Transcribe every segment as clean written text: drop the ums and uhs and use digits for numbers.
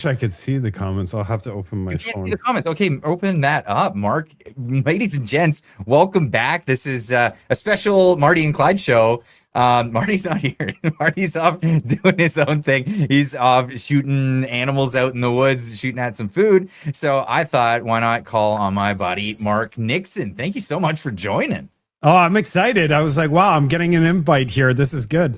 I could see the comments. I'll have to open my You can't see phone. the comments. Okay, open that up, Mark. Ladies and gents, welcome back. This is a special Marty and Clyde show. Marty's not here. Marty's off doing his own thing. He's off shooting animals out in the woods, shooting at some food. So I thought, why not call on my buddy, Marc Nixon? Thank you so much for joining. Oh, I'm excited. I was like, wow, I'm getting an invite here. This is good.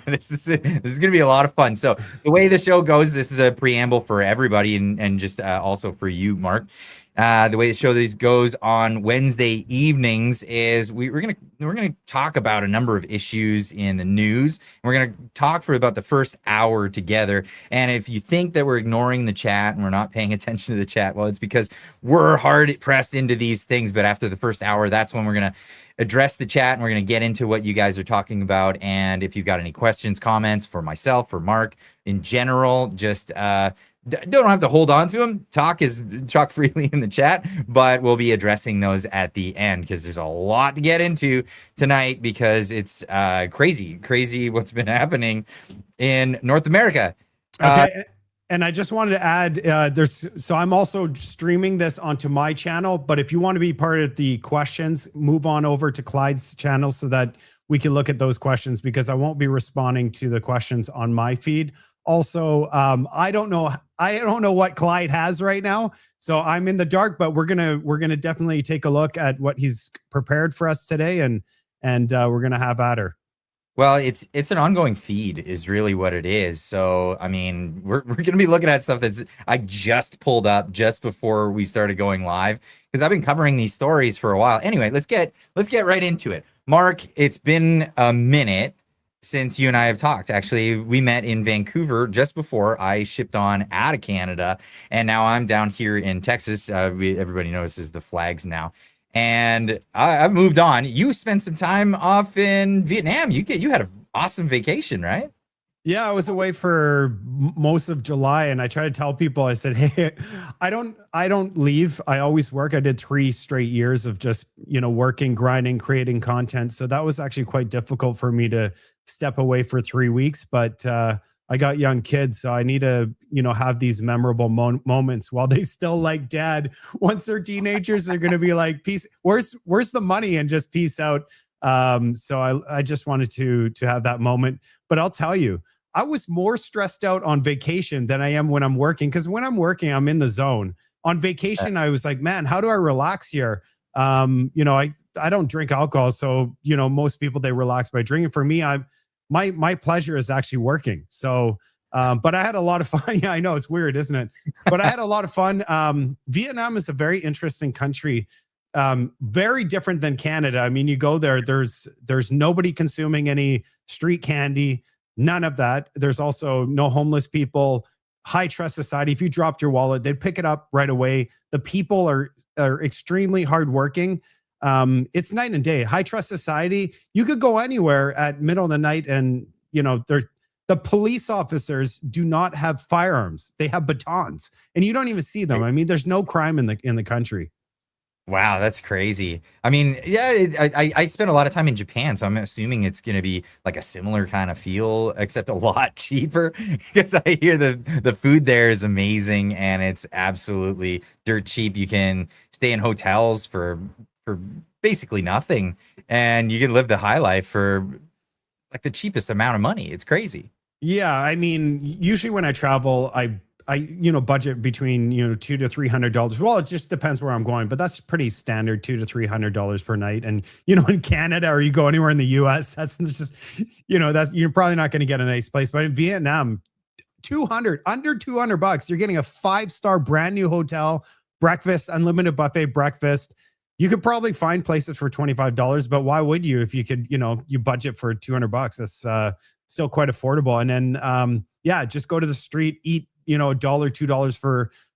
This is going to be a lot of fun. So the way the show goes, this is a preamble for everybody and just also for you, Marc. The way the show goes on Wednesday evenings is we're gonna talk about a number of issues in the news. We're gonna talk for about the first hour together. And if you think that we're ignoring the chat and we're not paying attention to the chat, well, it's because we're hard pressed into these things. But after the first hour, that's when we're gonna address the chat and we're going to get into what you guys are talking about. And if you've got any questions, comments for myself, for Marc in general, just don't have to hold on to them. Talk freely in the chat, but we'll be addressing those at the end because there's a lot to get into tonight because it's crazy what's been happening in North America. Okay. And I just wanted to add, so I'm also streaming this onto my channel, but if you want to be part of the questions, move on over to Clyde's channel so that we can look at those questions because I won't be responding to the questions on my feed. Also, I don't know what Clyde has right now, so I'm in the dark, but we're gonna definitely take a look at what he's prepared for us today, and we're gonna have at her. Well, it's an ongoing feed is really what it is. So, I mean, we're going to be looking at stuff I just pulled up just before we started going live because I've been covering these stories for a while. Anyway, let's get right into it. Marc, it's been a minute since you and I have talked. Actually, we met in Vancouver just before I shipped on out of Canada, and now I'm down here in Texas. Everybody notices the flags now. And I've moved on. You spent some time off in Vietnam. You had an awesome vacation, right? Yeah, I was away for most of July, and I try to tell people, I said, hey, I don't leave. I always work. I did 3 straight years of just, working, grinding, creating content. So that was actually quite difficult for me to step away for 3 weeks. But I got young kids, so I need to, have these memorable moments while they still like dad. Once they're teenagers, they're going to be like, peace. Where's the money? And just peace out. So I just wanted to have that moment. But I'll tell you, I was more stressed out on vacation than I am when I'm working. Because when I'm working, I'm in the zone. On vacation, I was like, man, how do I relax here? I don't drink alcohol, so most people they relax by drinking. For me, my pleasure is actually working. So, but I had a lot of fun. Yeah, I know it's weird, isn't it? But I had a lot of fun. Vietnam is a very interesting country. Very different than Canada. I mean, you go there, there's nobody consuming any street candy, none of that. There's also no homeless people, high trust society. If you dropped your wallet, they'd pick it up right away. The people are extremely hardworking. It's night and day. High trust society. You could go anywhere at middle of the night and, the police officers do not have firearms. They have batons and you don't even see them. I mean, there's no crime in the country. Wow, that's crazy. I mean, yeah, I spent a lot of time in Japan, so I'm assuming it's going to be like a similar kind of feel, except a lot cheaper because I hear the food there is amazing and it's absolutely dirt cheap. You can stay in hotels for basically nothing and you can live the high life for like the cheapest amount of money. It's crazy. Yeah, I mean, usually when I travel, I budget between $200 to $300. Well, it just depends where I'm going, but that's pretty standard, $200 to $300 per night. And in Canada or you go anywhere in the US, that's just that's you're probably not going to get a nice place. But in Vietnam, under $200, you're getting a 5-star brand new hotel, breakfast, unlimited buffet breakfast. You could probably find places for $25, but why would you if you could you budget for $200? That's still quite affordable. And then just go to the street, eat $1, $2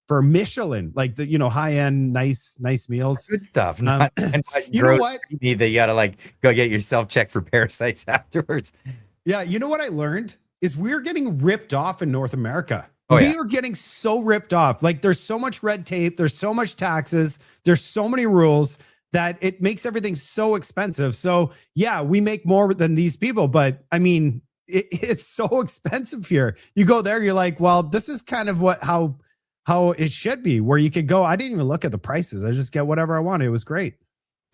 for Michelin, like the high end, nice meals. Good stuff. Not you know what? That you gotta like go get yourself checked for parasites afterwards. Yeah, you know what I learned is we're getting ripped off in North America. Oh, we are getting so ripped off. Like there's so much red tape, there's so much taxes, there's so many rules that it makes everything so expensive. So yeah, we make more than these people, but I mean, it's so expensive here. You go there, you're like, well, this is kind of how it should be, where you could go. I didn't even look at the prices. I just get whatever I wanted. It was great.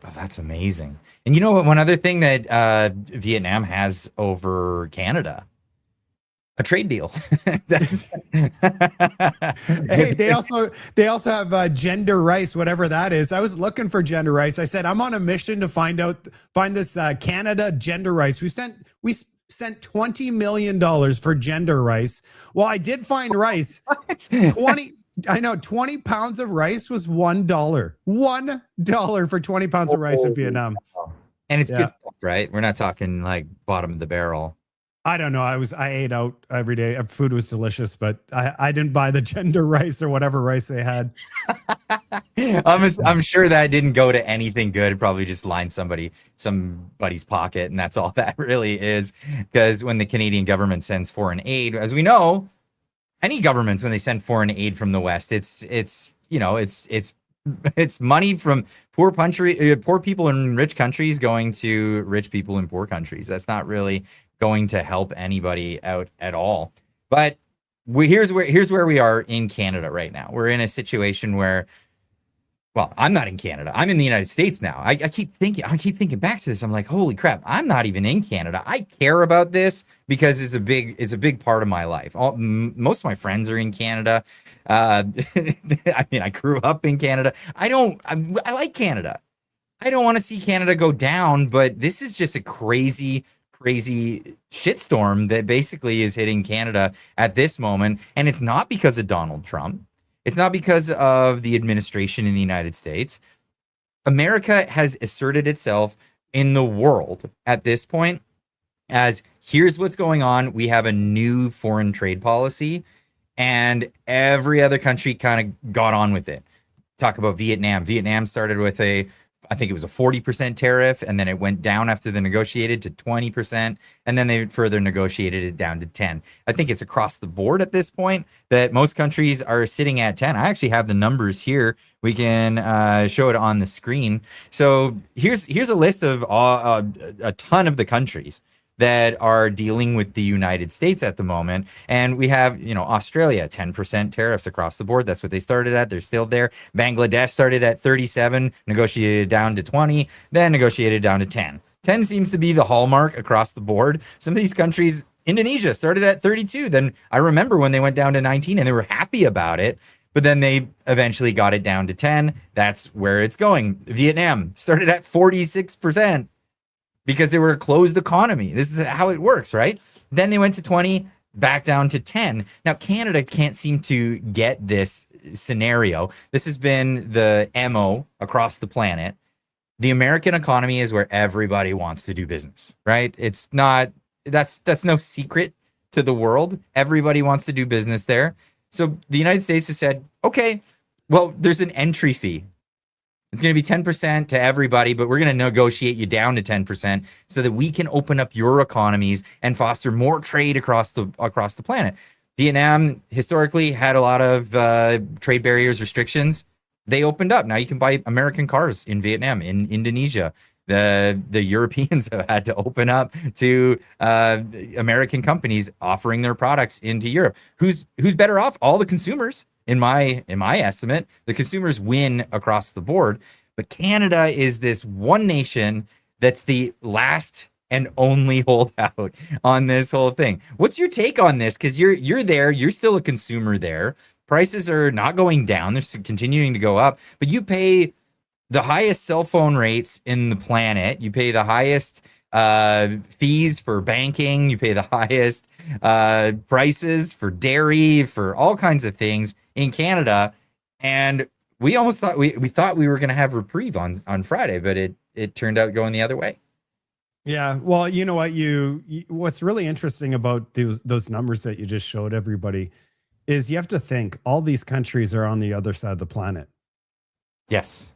Oh, that's amazing. And you know what? One other thing that Vietnam has over Canada, a trade deal. Hey, they also have gender rice, whatever that is. I was looking for gender rice. I said I'm on a mission to find this Canada gender rice. We sent $20 million for gender rice. Well, I did find rice. 20 pounds of rice was $1. $1 for 20 pounds of rice in Vietnam. And it's good stuff, right? We're not talking like bottom of the barrel. I don't know. I ate out every day. Food was delicious, but I didn't buy the gender rice or whatever rice they had. I'm sure that didn't go to anything good. It probably just lined somebody's pocket, and that's all that really is. Because when the Canadian government sends foreign aid, as we know, any governments, when they send foreign aid from the West, it's money from poor people in rich countries going to rich people in poor countries. That's not really going to help anybody out at all. But here's where we are in Canada right now. We're in a situation where, well, I'm not in Canada. I'm in the United States now. I keep thinking back to this. I'm like, holy crap, I'm not even in Canada. I care about this because it's a big part of my life. Most of my friends are in Canada. I mean, I grew up in Canada. I like Canada. I don't want to see Canada go down, but this is just a crazy shitstorm that basically is hitting Canada at this moment. And it's not because of Donald Trump. It's not because of the administration in the United States. America has asserted itself in the world at this point as, here's what's going on. We have a new foreign trade policy, and every other country kind of got on with it. Talk about Vietnam. Vietnam started with I think it was a 40% tariff, and then it went down after they negotiated to 20%, and then they further negotiated it down to 10. I think it's across the board at this point that most countries are sitting at 10. I actually have the numbers here. We can show it on the screen. So here's a list of a ton of the countries that are dealing with the United States at the moment. And we have, Australia, 10% tariffs across the board. That's what they started at. They're still there. Bangladesh started at 37, negotiated down to 20, then negotiated down to 10. 10 seems to be the hallmark across the board. Some of these countries, Indonesia started at 32. Then I remember when they went down to 19 and they were happy about it, but then they eventually got it down to 10. That's where it's going. Vietnam started at 46%. Because they were a closed economy. This is how it works, right? Then they went to 20, back down to 10. Now, Canada can't seem to get this scenario. This has been the MO across the planet. The American economy is where everybody wants to do business, right? It's not, that's no secret to the world. Everybody wants to do business there. So the United States has said, okay, well, there's an entry fee. It's going to be 10% to everybody, but we're going to negotiate you down to 10% so that we can open up your economies and foster more trade across the planet. Vietnam historically had a lot of trade barriers, restrictions. They opened up. Now you can buy American cars in Vietnam, in Indonesia. The Europeans have had to open up to American companies offering their products into Europe. Who's better off? All the consumers. In my estimate, the consumers win across the board, but Canada is this one nation that's the last and only holdout on this whole thing. What's your take on this? Because you're there, you're still a consumer there. Prices are not going down; they're continuing to go up. But you pay the highest cell phone rates in the planet. You pay the highest fees for banking. You pay the highest prices for dairy, for all kinds of things in Canada. And we almost thought we thought we were going to have reprieve on Friday, but it turned out going the other way. Yeah. Well, you know what, what's really interesting about those numbers that you just showed everybody is you have to think all these countries are on the other side of the planet. Yes.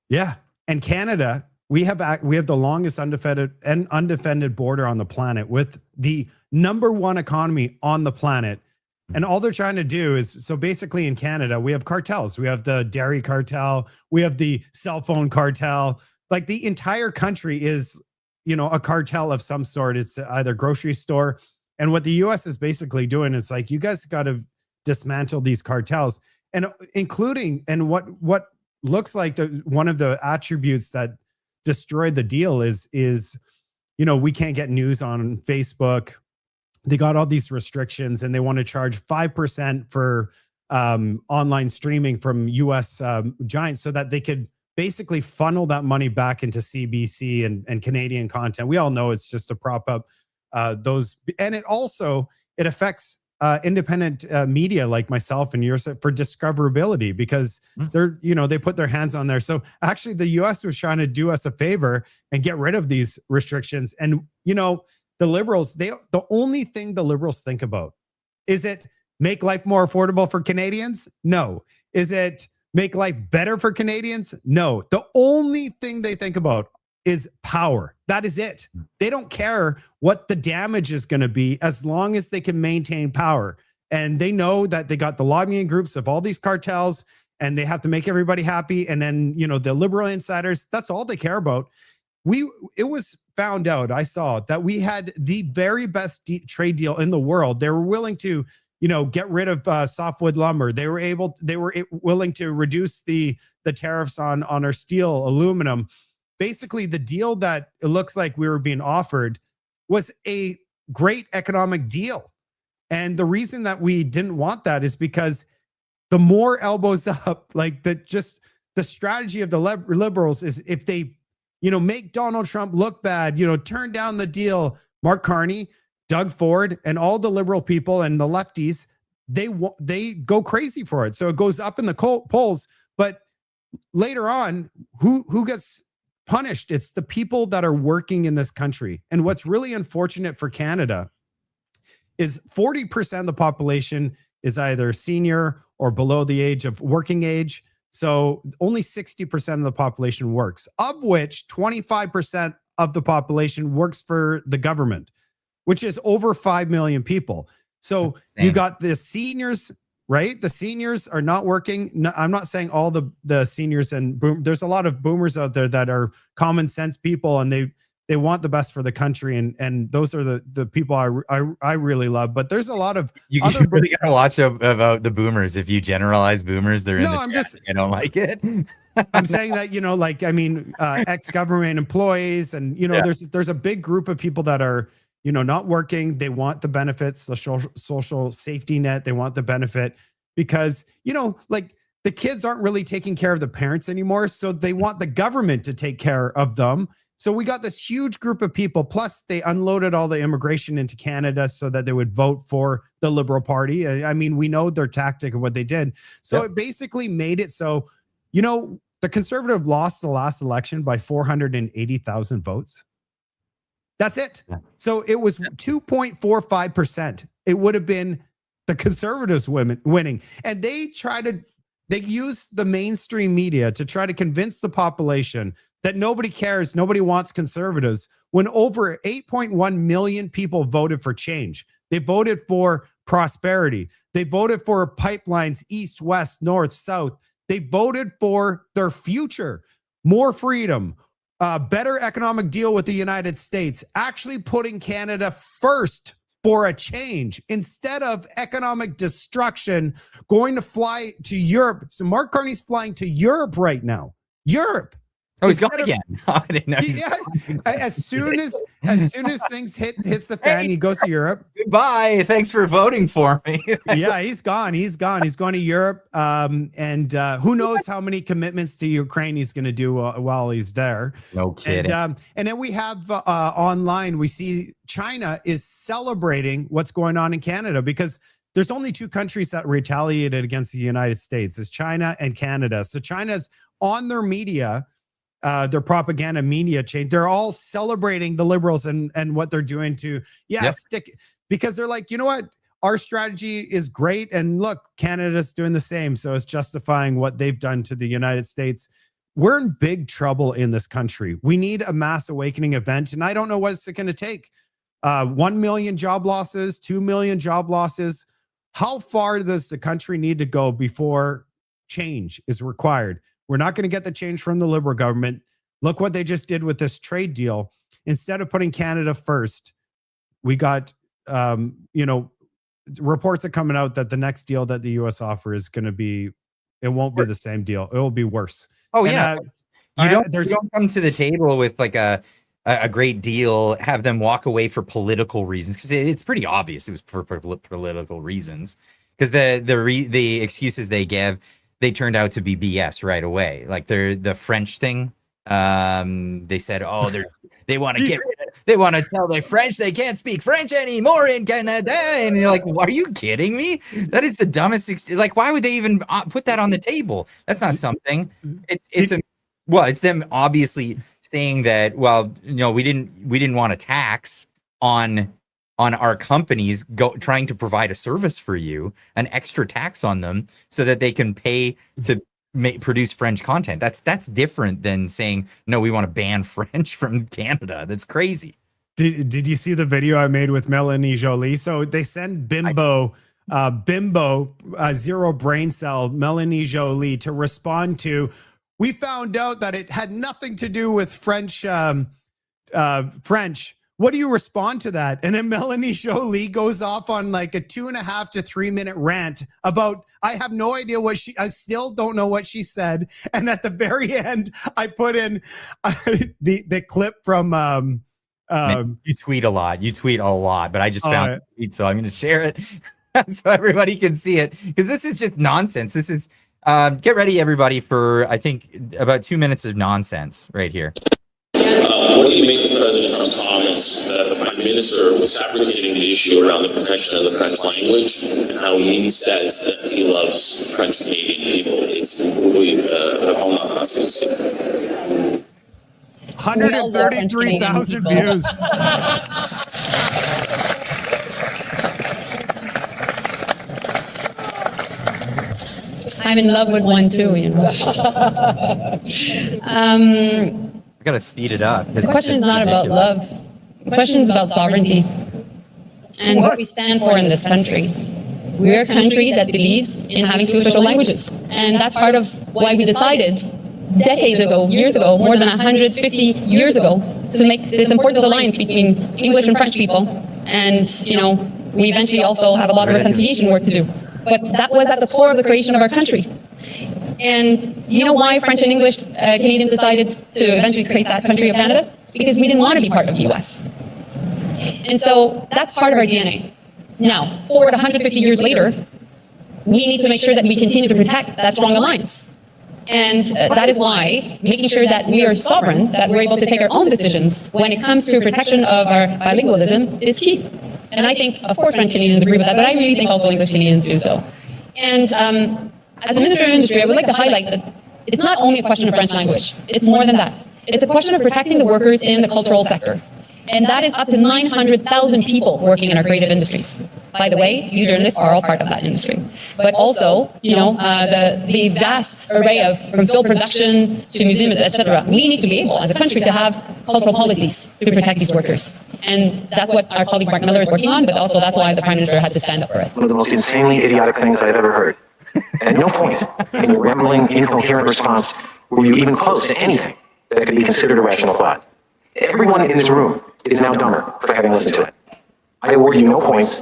Yeah. And Canada, we have the longest undefended border on the planet with the number one economy on the planet. And all they're trying to do is, so basically in Canada, we have cartels. We have the dairy cartel. We have the cell phone cartel. Like the entire country is, a cartel of some sort. It's either grocery store And what the US is basically doing is like, you guys got to dismantle these cartels, and including, and what looks like one of the attributes that destroyed the deal is, we can't get news on Facebook. They got all these restrictions, and they want to charge 5% for online streaming from US giants, so that they could basically funnel that money back into CBC and Canadian content. We all know it's just to prop up those, and it affects independent media like myself and yours for discoverability, because they put their hands on there. So actually the US was trying to do us a favor and get rid of these restrictions. And the liberals, the only thing the liberals think about, is it make life more affordable for Canadians? No. Is it make life better for Canadians? No. The only thing they think about is power. That is it. They don't care what the damage is going to be, as long as they can maintain power. And they know that they got the lobbying groups of all these cartels, and they have to make everybody happy. And then, the liberal insiders, that's all they care about. It was found out, I saw that we had the very best trade deal in the world. They were willing to, get rid of softwood lumber. They were willing to reduce the tariffs on our steel, aluminum. Basically, the deal that it looks like we were being offered was a great economic deal. And the reason that we didn't want that is because the more elbows up, like the strategy of the liberals is, if they, make Donald Trump look bad, turn down the deal, Mark Carney, Doug Ford, and all the liberal people and the lefties, they go crazy for it. So it goes up in the polls. But later on, who gets punished? It's the people that are working in this country. And what's really unfortunate for Canada is 40% of the population is either senior or below the age of working age. So only 60% of the population works, of which 25% of the population works for the government, which is over 5 million people. So you got the seniors, right? The seniors are not working. No, I'm not saying all the seniors and there's a lot of boomers out there that are common sense people, and they want the best for the country, and those are the people I really love. But there's a lot of you really gotta watch about the boomers. If you generalize boomers, they're in the chat. I don't like it. I'm saying that ex-government employees, and there's a big group of people that are not working. They want the benefits, the social safety net. They want the benefit because, the kids aren't really taking care of the parents anymore. So they want the government to take care of them. So we got this huge group of people. Plus they unloaded all the immigration into Canada so that they would vote for the Liberal Party. We know their tactic of what they did. So It basically made it so, the Conservative lost the last election by 480,000 votes. That's it. So it was 2.45%. It would have been the Conservatives winning. And they use the mainstream media to try to convince the population that nobody cares, nobody wants Conservatives, when over 8.1 million people voted for change. They voted for prosperity. They voted for pipelines, east, west, north, south. They voted for their future, more freedom, better economic deal with the United States, actually putting Canada first for a change instead of economic destruction, going to fly to Europe. So Mark Carney's flying to Europe right now. Europe. Oh, he's gone again. I didn't know as soon as things hits the fan, he goes to Europe. Goodbye. Thanks for voting for me. Yeah, he's gone. He's going to Europe. And who knows how many commitments to Ukraine he's going to do while he's there. No kidding. And then we have online, we see China is celebrating what's going on in Canada, because there's only two countries that retaliated against the United States. It's China and Canada. So China's on their media, their propaganda media chain. They're all celebrating the Liberals and what they're doing to stick, because they're like, you know what? Our strategy is great. And look, Canada's doing the same. So it's justifying what they've done to the United States. We're in big trouble in this country. We need a mass awakening event. And I don't know what it's going to take. 1 million job losses, 2 million job losses. How far does the country need to go before change is required? We're not going to get the change from the Liberal government. Look what they just did with this trade deal. Instead of putting Canada first, we got you know, reports are coming out that the next deal that the U.S. offer is going to be, it won't be the same deal. It will be worse. Oh, And, yeah. You don't come to the table with like a great deal, have them walk away for political reasons, because it's pretty obvious it was for political reasons. Because the excuses they gave, they turned out to be BS right away. Like the French thing. They said, oh, they want to they want to tell the French they can't speak French anymore in Canada. And you're like, are you kidding me? That is the dumbest. Like, why would they even put that on the table? That's not something. It's them obviously saying that, well, you know, we didn't want a tax on our companies trying to provide a service for you, an extra tax on them so that they can pay to produce French content. That's different than saying, no, we want to ban French from Canada. That's crazy. Did you see the video I made with Melanie Jolie? So they send Bimbo, zero brain cell, Melanie Jolie, to respond to, we found out that it had nothing to do with French. What do you respond to that? And then Melanie Jolie goes off on like a 2.5 to 3 minute rant about, I have no idea I still don't know what she said. And at the very end, I put in the clip from, Man, you tweet a lot, but I just found the tweet, so I'm going to share it so everybody can see it, because this is just nonsense. This is, get ready everybody for, I think, about 2 minutes of nonsense right here. What do you make of President Trump's comments that the Prime Minister was fabricating the issue around the protection of the French language, and how he says that he loves French Canadian people? It's completely 133,000 views. I'm in love with one too, you know. I gotta speed it up. The question is not about love. The question is about sovereignty and what we stand for in this country. We're a country that believes in having 2 official languages, and that's part of why we decided decades ago, years ago, more than 150 years ago, to make this important alliance between English and French people. And, you know, we eventually also have a lot of reconciliation work to do. But that was at the core of the creation of our country. And you know why French and English Canadians decided to eventually create that country of Canada? Because we didn't want to be part of the US. And so that's part of our DNA. Now, forward 150 years later, we need to make sure that we continue to protect that strong alliance. And that is why making sure that we are sovereign, that we're able to take our own decisions when it comes to protection of our bilingualism is key. And I think, of course, French Canadians agree with that, but I really think also English Canadians do so. And as the Minister of Industry, I would like to highlight that it's not only a question of French language. It's more than that. It's a question of protecting the workers in the cultural sector. And that is up to 900,000 people working in our creative industries. By the way, you journalists are all part of that industry. But also, you know, the vast array of, from film production to museums, etc. We need to be able, as a country, to have cultural policies to protect these workers. And that's what our colleague Marc Miller is working on, but also that's why the Prime Minister had to stand up for it. One of the most insanely idiotic things I've ever heard. At no point in your rambling, incoherent response were you even close to anything that could be considered a rational thought. Everyone in this room is now dumber for having listened to it. I award you no points,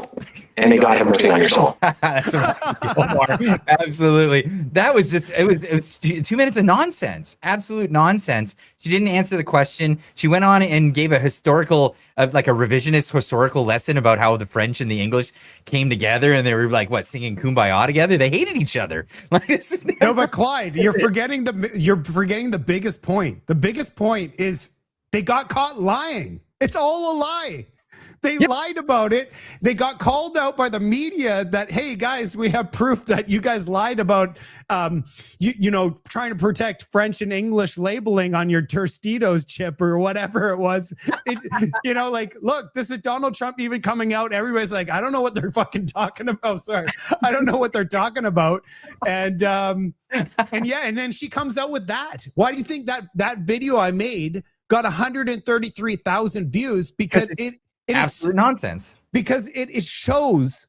and may God have mercy on your soul. Absolutely. That was just, it was 2 minutes of nonsense. Absolute nonsense. She didn't answer the question. She went on and gave a historical, like a revisionist historical lesson about how the French and the English came together, and they were like, what, singing Kumbaya together? They hated each other. Like, this is no, but Clyde, you're forgetting the biggest point. The biggest point is they got caught lying. It's all a lie. They lied about it. They got called out by the media that, hey, guys, we have proof that you guys lied about, you know, trying to protect French and English labeling on your Tostitos chip or whatever it was. You know, like, look, this is Donald Trump even coming out. Everybody's like, I don't know what they're fucking talking about. Sorry. I don't know what they're talking about. And yeah, and then she comes out with that. Why do you think that video I made got 133,000 views? Because it absolute nonsense. Because it shows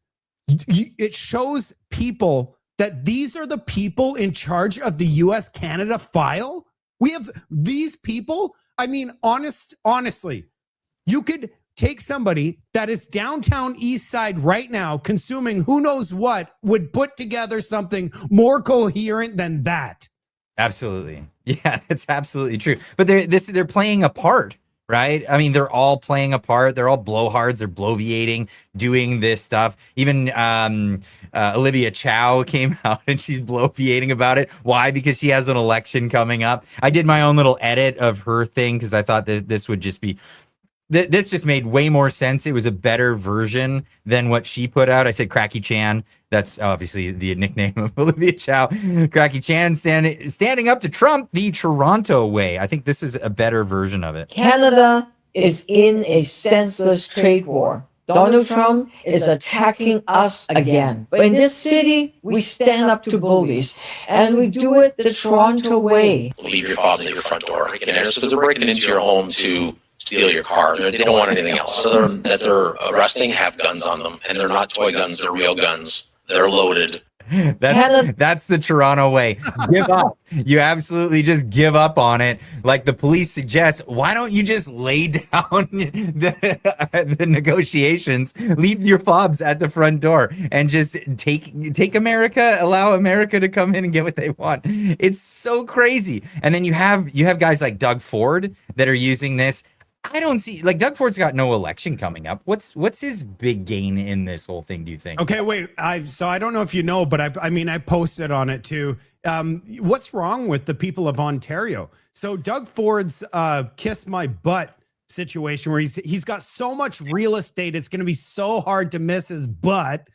people that these are the people in charge of the US-Canada file. We have these people. I mean, honestly, you could take somebody that is downtown East Side right now consuming who knows what would put together something more coherent than that. Absolutely. Yeah, that's absolutely true. But they're playing a part, right? I mean, they're all playing a part. They're all blowhards. They're bloviating, doing this stuff. Even Olivia Chow came out and she's bloviating about it. Why? Because she has an election coming up. I did my own little edit of her thing because I thought that this would just be this just made way more sense. It was a better version than what she put out. I said Cracky Chan. That's obviously the nickname of Olivia Chow. Cracky Chan standing up to Trump the Toronto way. I think this is a better version of it. Canada is in a senseless trade war. Donald Trump is attacking us again. But in this city, we stand up to bullies, and we do it the Toronto way. Leave your fobs at your front door. Because they're breaking into your home to steal your car. They don't want anything else. So that they're arresting have guns on them, and they're not toy guns, they're real guns. They're loaded. That's the Toronto way. Give up. You absolutely just give up on it. Like the police suggest, why don't you just lay down the negotiations, leave your fobs at the front door, and just take America, allow America to come in and get what they want. It's so crazy. And then you have guys like Doug Ford that are using this. I don't see, like, Doug Ford's got no election coming up. What's his big gain in this whole thing, do you think? Okay, wait. So I don't know if you know, but I posted on it too. What's wrong with the people of Ontario? So Doug Ford's kiss my butt situation where he's got so much real estate, it's going to be so hard to miss his butt.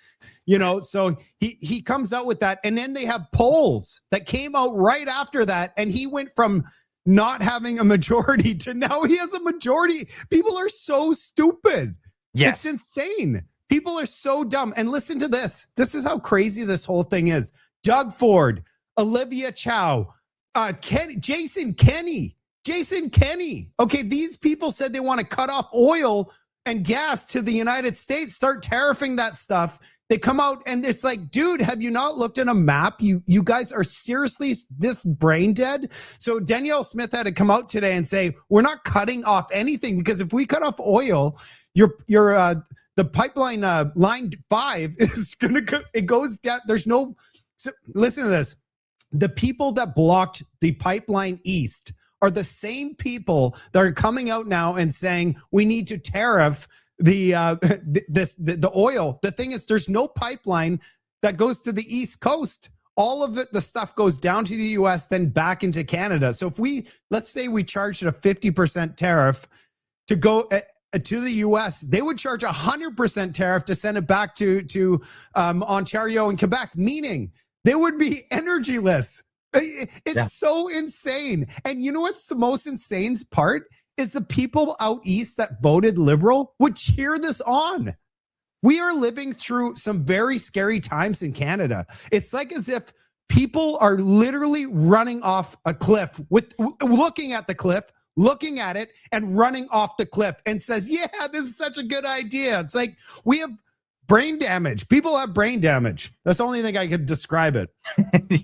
So he comes out with that, and then they have polls that came out right after that, and he went from not having a majority to now he has a majority. People are so stupid. Yes. It's insane. People are so dumb. And listen to this. This is how crazy this whole thing is. Doug Ford, Olivia Chow, Jason Kenney. Okay, these people said they want to cut off oil and gas to the United States, start tariffing that stuff. They come out and it's like, dude, have you not looked at a map? You guys are seriously this brain dead. So Danielle Smith had to come out today and say, we're not cutting off anything, because if we cut off oil, the pipeline line 5 is going to it goes down. There's no, so listen to this. The people that blocked the pipeline east are the same people that are coming out now and saying we need to tariff the oil. The thing is, there's no pipeline that goes to the East Coast. All of it, the stuff goes down to the US, then back into Canada. So if let's say we charged a 50% tariff to go to the US, they would charge 100% tariff to send it back to Ontario and Quebec, meaning they would be energyless. It's so insane. And you know what's the most insane part? Is the people out east that voted Liberal would cheer this on. We are living through some very scary times in Canada. It's like as if people are literally running off a cliff, looking at the cliff, looking at it and running off the cliff, and says, yeah, this is such a good idea. It's like we have brain damage. People have brain damage. That's the only thing I could describe it.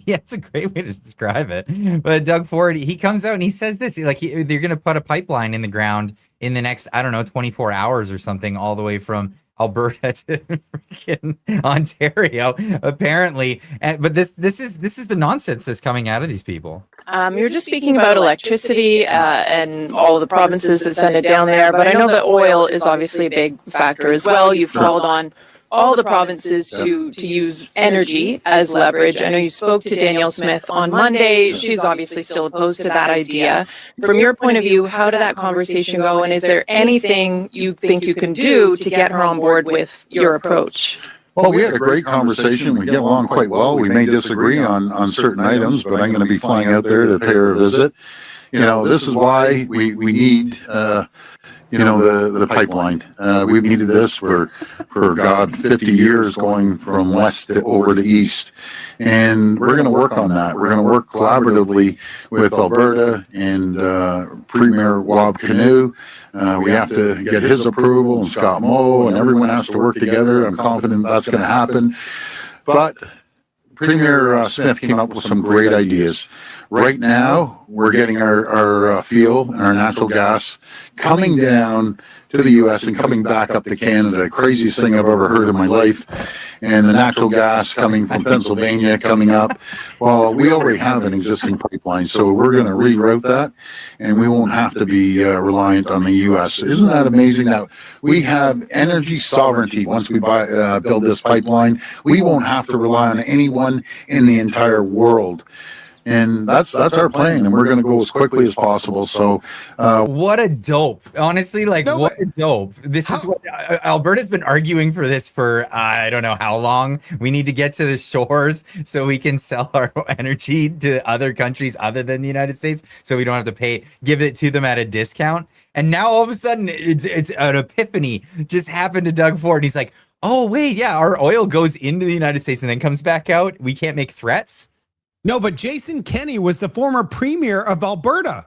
Yeah, it's a great way to describe it. But Doug Ford, he comes out and he says this, like they're going to put a pipeline in the ground in the next, 24 hours or something, all the way from Alberta to freaking Ontario, apparently. But this is the nonsense that's coming out of these people. You're just speaking about electricity and all of the provinces that send it down there, but I know that oil is obviously a big factor as well. You've called on all the provinces to use energy as leverage. I know you spoke to Danielle Smith on Monday. She's obviously still opposed to that idea. From your point of view, how did that conversation go? And is there anything you think you can do to get her on board with your approach? Well, we had a great conversation. We get along quite well. We may disagree on certain items, but I'm going to be flying out there to pay her a visit. This is why we need the pipeline. We've needed this for 50 years, going from west to over to east. And we're going to work on that. We're going to work collaboratively with Alberta and Premier Wab Kinew. We have to get his approval, and Scott Moe, and everyone has to work together. I'm confident that's going to happen. But Premier Smith came up with some great ideas. Right now, we're getting our fuel and our natural gas coming down to the U.S. and coming back up to Canada. Craziest thing I've ever heard in my life. And the natural gas coming from Pennsylvania coming up. Well, we already have an existing pipeline, so we're going to reroute that, and we won't have to be reliant on the U.S. Isn't that amazing that we have energy sovereignty once we build this pipeline? We won't have to rely on anyone in the entire world. And that's our plan, and we're going to go as quickly as possible. So, what a dope! Honestly, like No, what but a dope! This is what Alberta's been arguing for this for I don't know how long. We need to get to the shores so we can sell our energy to other countries other than the United States, so we don't have to give it to them at a discount. And now all of a sudden, it's an epiphany just happened to Doug Ford. He's like, oh wait, yeah, our oil goes into the United States and then comes back out. We can't make threats. No, but Jason Kenney was the former premier of Alberta.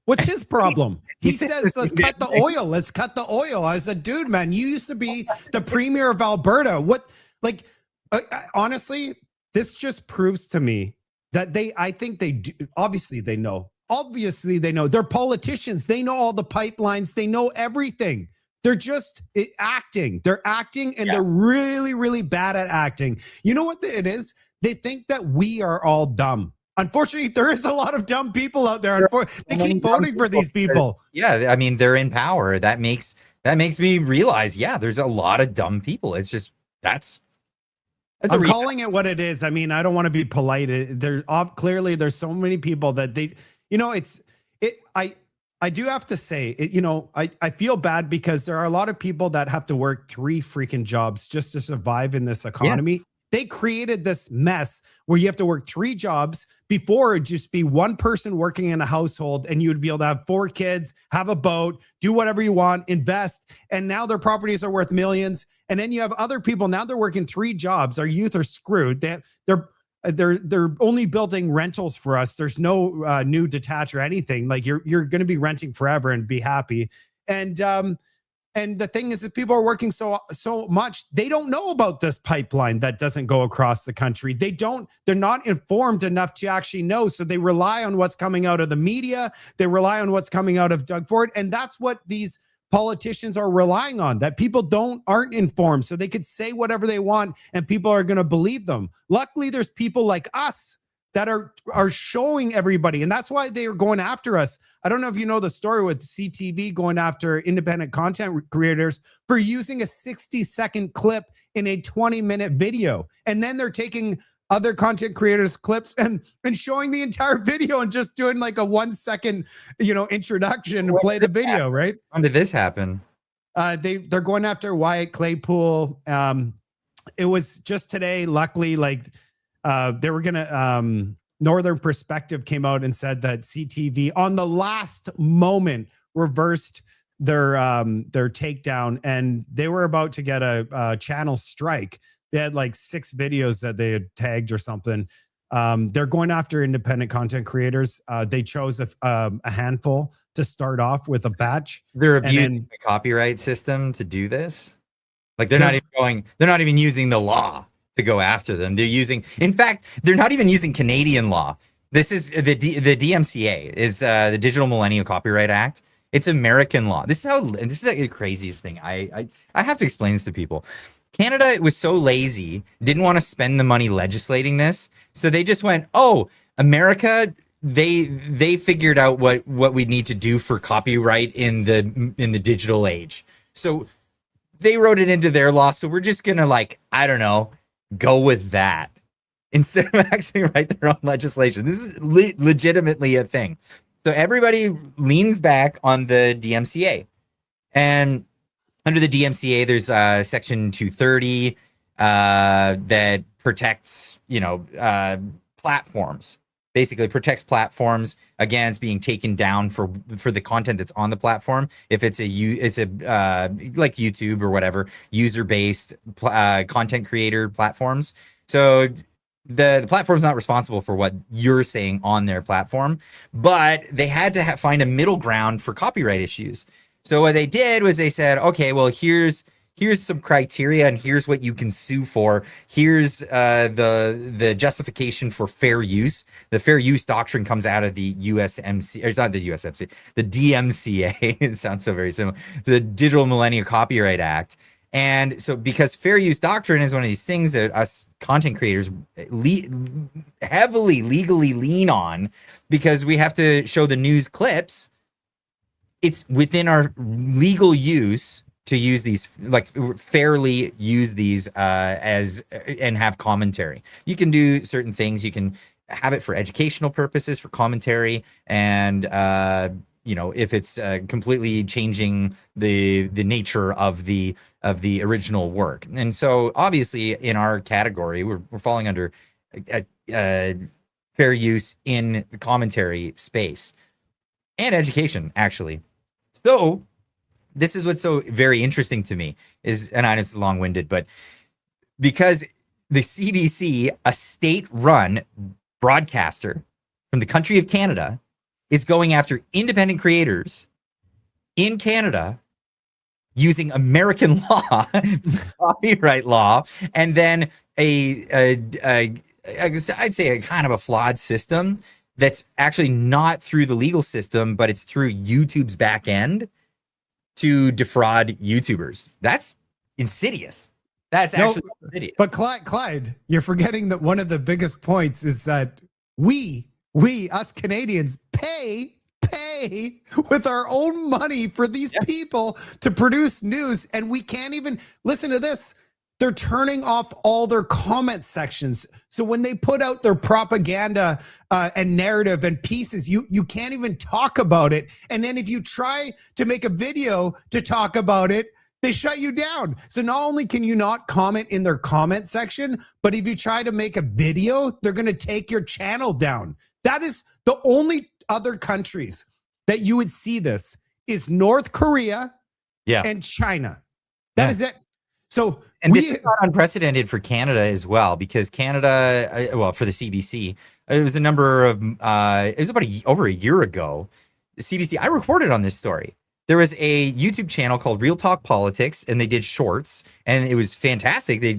What's his problem? He says, let's cut the oil. Let's cut the oil. I said, dude, man, you used to be the premier of Alberta. What, like, honestly, this just proves to me that I think they do. Obviously, they know. Obviously, they know. They're politicians. They know all the pipelines. They know everything. They're just acting. They're acting, and they're really, really bad at acting. You know what it is? They think that we are all dumb. Unfortunately, there is a lot of dumb people out there. They keep voting for these people. Yeah, I mean, they're in power. That makes me realize, yeah, there's a lot of dumb people. It's just I'm calling it what it is. I mean, I don't want to be polite. Clearly there's so many people that I do have to say, I feel bad because there are a lot of people that have to work 3 freaking jobs just to survive in this economy. Yeah. They created this mess where you have to work 3 jobs. Before it'd just be one person working in a household, and you'd be able to have 4 kids, have a boat, do whatever you want, invest. And now their properties are worth millions. And then you have other people, now they're working 3 jobs. Our youth are screwed. They're only building rentals for us. There's no new detached or anything. Like you're going to be renting forever and be happy. And the thing is that people are working so much, they don't know about this pipeline that doesn't go across the country. They're not informed enough to actually know. So they rely on what's coming out of the media. They rely on what's coming out of Doug Ford. And that's what these politicians are relying on, that people aren't informed. So they could say whatever they want and people are going to believe them. Luckily, there's people like us that are showing everybody. And that's why they are going after us. I don't know if you know the story with CTV going after independent content creators for using a 60-second clip in a 20-minute video. And then they're taking other content creators' clips and showing the entire video and just doing like a 1-second, introduction and play the video, right? When did this happen? They're going after Wyatt Claypool. It was just today, luckily, they were gonna Northern Perspective came out and said that CTV on the last moment reversed their takedown, and they were about to get a channel strike. They had like 6 videos that they had tagged or something. They're going after independent content creators. They chose a handful to start off with a batch. They're abusing the copyright system to do this. Like they're not even using the law to go after them. In fact, they're not even using Canadian law. This is the DMCA is the Digital Millennium Copyright Act. It's American law. This is the craziest thing. I have to explain this to people. Canada was so lazy, didn't want to spend the money legislating this, so they just went, "Oh, America." They figured out what we need to do for copyright in the digital age. So they wrote it into their law. So we're just gonna go with that instead of actually write their own legislation. This is legitimately a thing. So everybody leans back on the DMCA, and under the DMCA, there's Section 230 that protects, platforms. Basically, protects platforms against being taken down for the content that's on the platform. If it's like YouTube or whatever, user-based content creator platforms. So the platform's not responsible for what you're saying on their platform, but they had to find a middle ground for copyright issues. So what they did was they said, okay, well, here's here's some criteria and here's what you can sue for. Here's the justification for fair use. The fair use doctrine comes out of the USMC, or it's not the USMC, the DMCA. It sounds so very similar. The Digital Millennium Copyright Act. And so because fair use doctrine is one of these things that us content creators heavily legally lean on, because we have to show the news clips, it's within our legal use to use these, like fairly use these as and have commentary. You can do certain things. You can have it for educational purposes, for commentary, and if it's completely changing the nature of the original work. And so obviously in our category, we're falling under fair use in the commentary space and education, actually. So this is what's so very interesting to me is, and I know it's long-winded, but because the CBC, a state-run broadcaster from the country of Canada, is going after independent creators in Canada using American law, copyright law, and then I'd say a kind of a flawed system that's actually not through the legal system, but it's through YouTube's back end to defraud YouTubers. That's insidious. That's actually insidious. But Clyde, you're forgetting that one of the biggest points is that we us Canadians pay with our own money for these people to produce news, and we can't even listen to this. They're turning off all their comment sections. So when they put out their propaganda and narrative and pieces, you can't even talk about it. And then if you try to make a video to talk about it, they shut you down. So not only can you not comment in their comment section, but if you try to make a video, they're going to take your channel down. That is the only other countries that you would see this is North Korea and China. That is it. So this is not unprecedented for Canada as well, because Canada, for the CBC, it was a number of, it was about over a year ago. The CBC, I reported on this story. There was a YouTube channel called Real Talk Politics, and they did shorts, and it was fantastic. They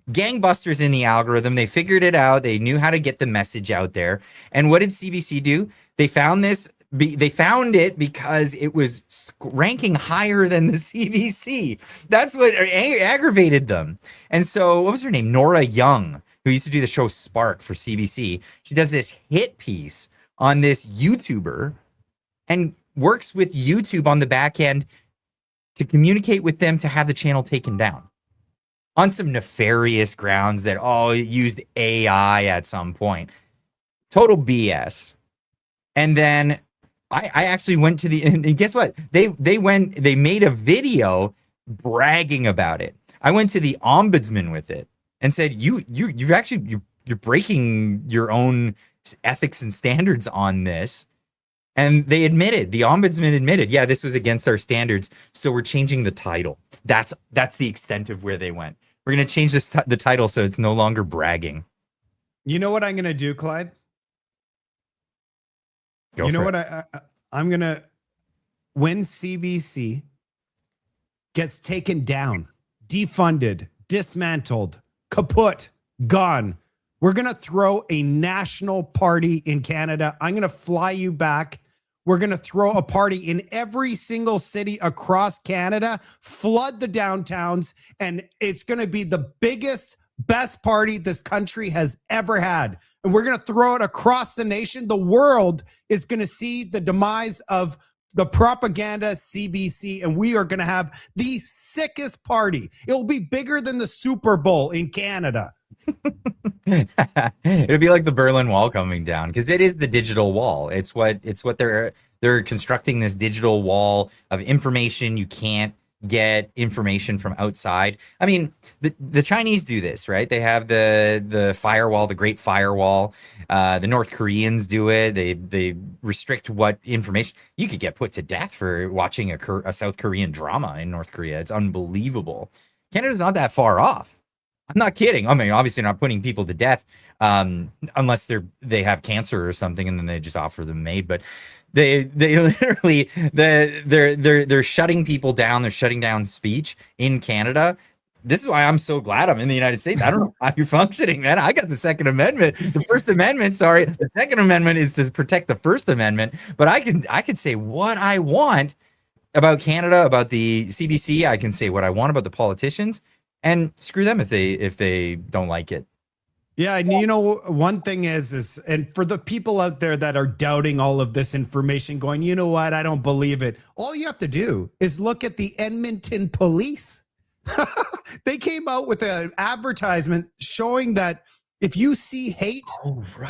gangbusters in the algorithm. They figured it out. They knew how to get the message out there. And what did CBC do? They found this. They found it because it was ranking higher than the CBC. That's what aggravated them. And so, what was her name? Nora Young, who used to do the show Spark for CBC. She does this hit piece on this YouTuber and works with YouTube on the back end to communicate with them to have the channel taken down on some nefarious grounds that it used AI at some point. Total BS. And then I actually went to and guess what? They made a video bragging about it. I went to the ombudsman with it and said, you're breaking your own ethics and standards on this. And the ombudsman admitted, this was against our standards. So we're changing the title. That's the extent of where they went. We're going to change the title so it's no longer bragging. You know what I'm going to do, Clyde? You know what I'm going to, when CBC gets taken down, defunded, dismantled, kaput, gone, we're going to throw a national party in Canada. I'm going to fly you back. We're going to throw a party in every single city across Canada, flood the downtowns, and it's going to be the biggest, best party this country has ever had. And we're going to throw it across the nation. The world is going to see the demise of the propaganda CBC, and we are going to have the sickest party. It will be bigger than the Super Bowl in Canada. It'll be like the Berlin Wall coming down, because it is the digital wall. It's what they're constructing, this digital wall of information. You can't get information from outside. I mean, the Chinese do this, right? They have the firewall, the Great Firewall. The North Koreans do it. They restrict what information. You could get put to death for watching a South Korean drama in North Korea. It's unbelievable. Canada's not that far off. I'm not kidding. I mean, obviously not putting people to death, unless they have cancer or something, and then they just offer them MAID. But they literally they're shutting people down. They're shutting down speech in Canada. This is why I'm so glad I'm in the United States. I don't know how you're functioning, man. I got the Second Amendment, the First Amendment. Sorry, the Second Amendment is to protect the First Amendment. But I can say what I want about Canada, about the CBC. I can say what I want about the politicians, and screw them if they don't like it. Yeah, and you know, one thing is, and for the people out there that are doubting all of this information, going, you know what, I don't believe it. All you have to do is look at the Edmonton police. They came out with an advertisement showing that if you see hate,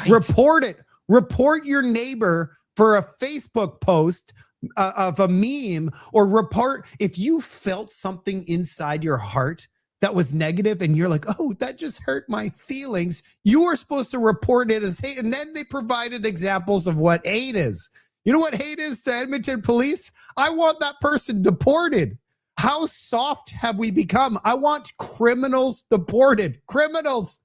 report it. Report your neighbor for a Facebook post of a meme, or report if you felt something inside your heart that was negative and you're like, oh, that just hurt my feelings. You are supposed to report it as hate. And then they provided examples of what hate is. You know what hate is to Edmonton police? I want that person deported. How soft have we become? I want criminals deported. Criminals.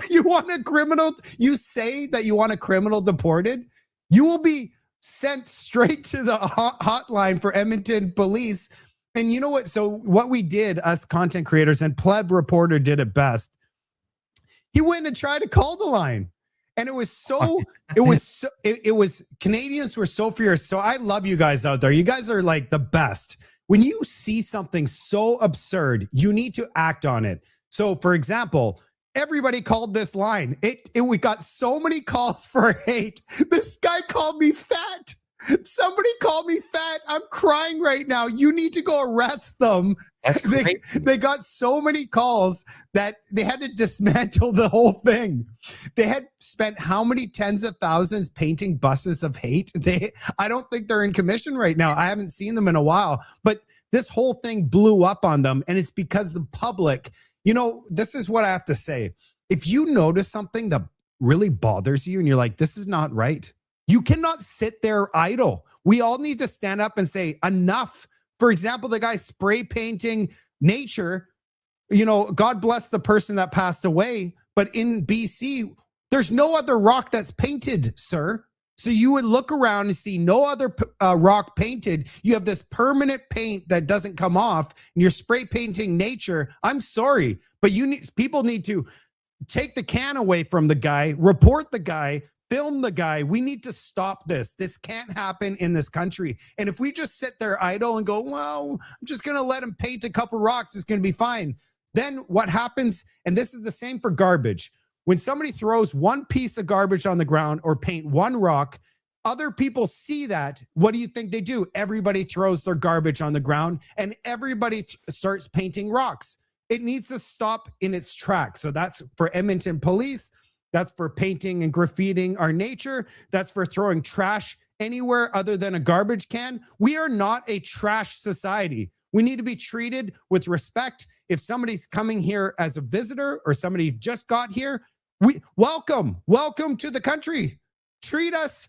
You want a criminal? You say that you want a criminal deported? You will be sent straight to the hotline for Edmonton police. And you know what? So what we did, us content creators, and Pleb Reporter did it best. He went and tried to call the line. And it was Canadians were so furious. So I love you guys out there. You guys are like the best. When you see something so absurd, you need to act on it. So for example, everybody called this line. We got so many calls for hate. This guy called me fat. Somebody called me fat. I'm crying right now. You need to go arrest them. That's great. They got so many calls that they had to dismantle the whole thing. They had spent how many tens of thousands painting buses of hate? I don't think they're in commission right now. I haven't seen them in a while, but this whole thing blew up on them, and it's because the public, you know, this is what I have to say. If you notice something that really bothers you and you're like, this is not right, you cannot sit there idle. We all need to stand up and say enough. For example, the guy spray painting nature, you know, God bless the person that passed away. But in BC, there's no other rock that's painted, sir. So you would look around and see no other rock painted. You have this permanent paint that doesn't come off, and you're spray painting nature. I'm sorry, but people need to take the can away from the guy, report the guy, film the guy. We need to stop this. This can't happen in this country. And if we just sit there idle and go, well, I'm just going to let him paint a couple rocks, it's going to be fine. Then what happens, and this is the same for garbage, when somebody throws one piece of garbage on the ground or paint one rock, other people see that. What do you think they do? Everybody throws their garbage on the ground and everybody starts painting rocks. It needs to stop in its tracks. So that's for Edmonton police. That's for painting and graffitiing our nature. That's for throwing trash anywhere other than a garbage can. We are not a trash society. We need to be treated with respect. If somebody's coming here as a visitor or somebody just got here, we welcome to the country. Treat us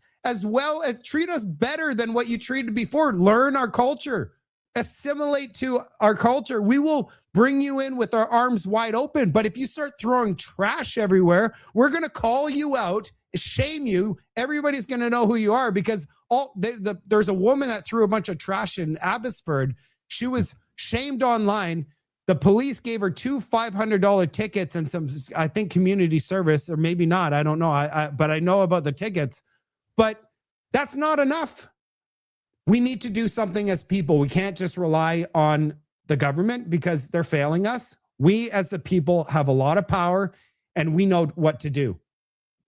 treat us better than what you treated before. Learn our culture. Assimilate to our culture. We will bring you in with our arms wide open. But if you start throwing trash everywhere, we're going to call you out, shame you. Everybody's going to know who you are, because there's a woman that threw a bunch of trash in Abbotsford. She was shamed online. The police gave her 2 $500 tickets and some, I think, community service, or maybe not. I don't know. But I know about the tickets. But that's not enough. We need to do something as people. We can't just rely on the government because they're failing us. We as the people have a lot of power and we know what to do.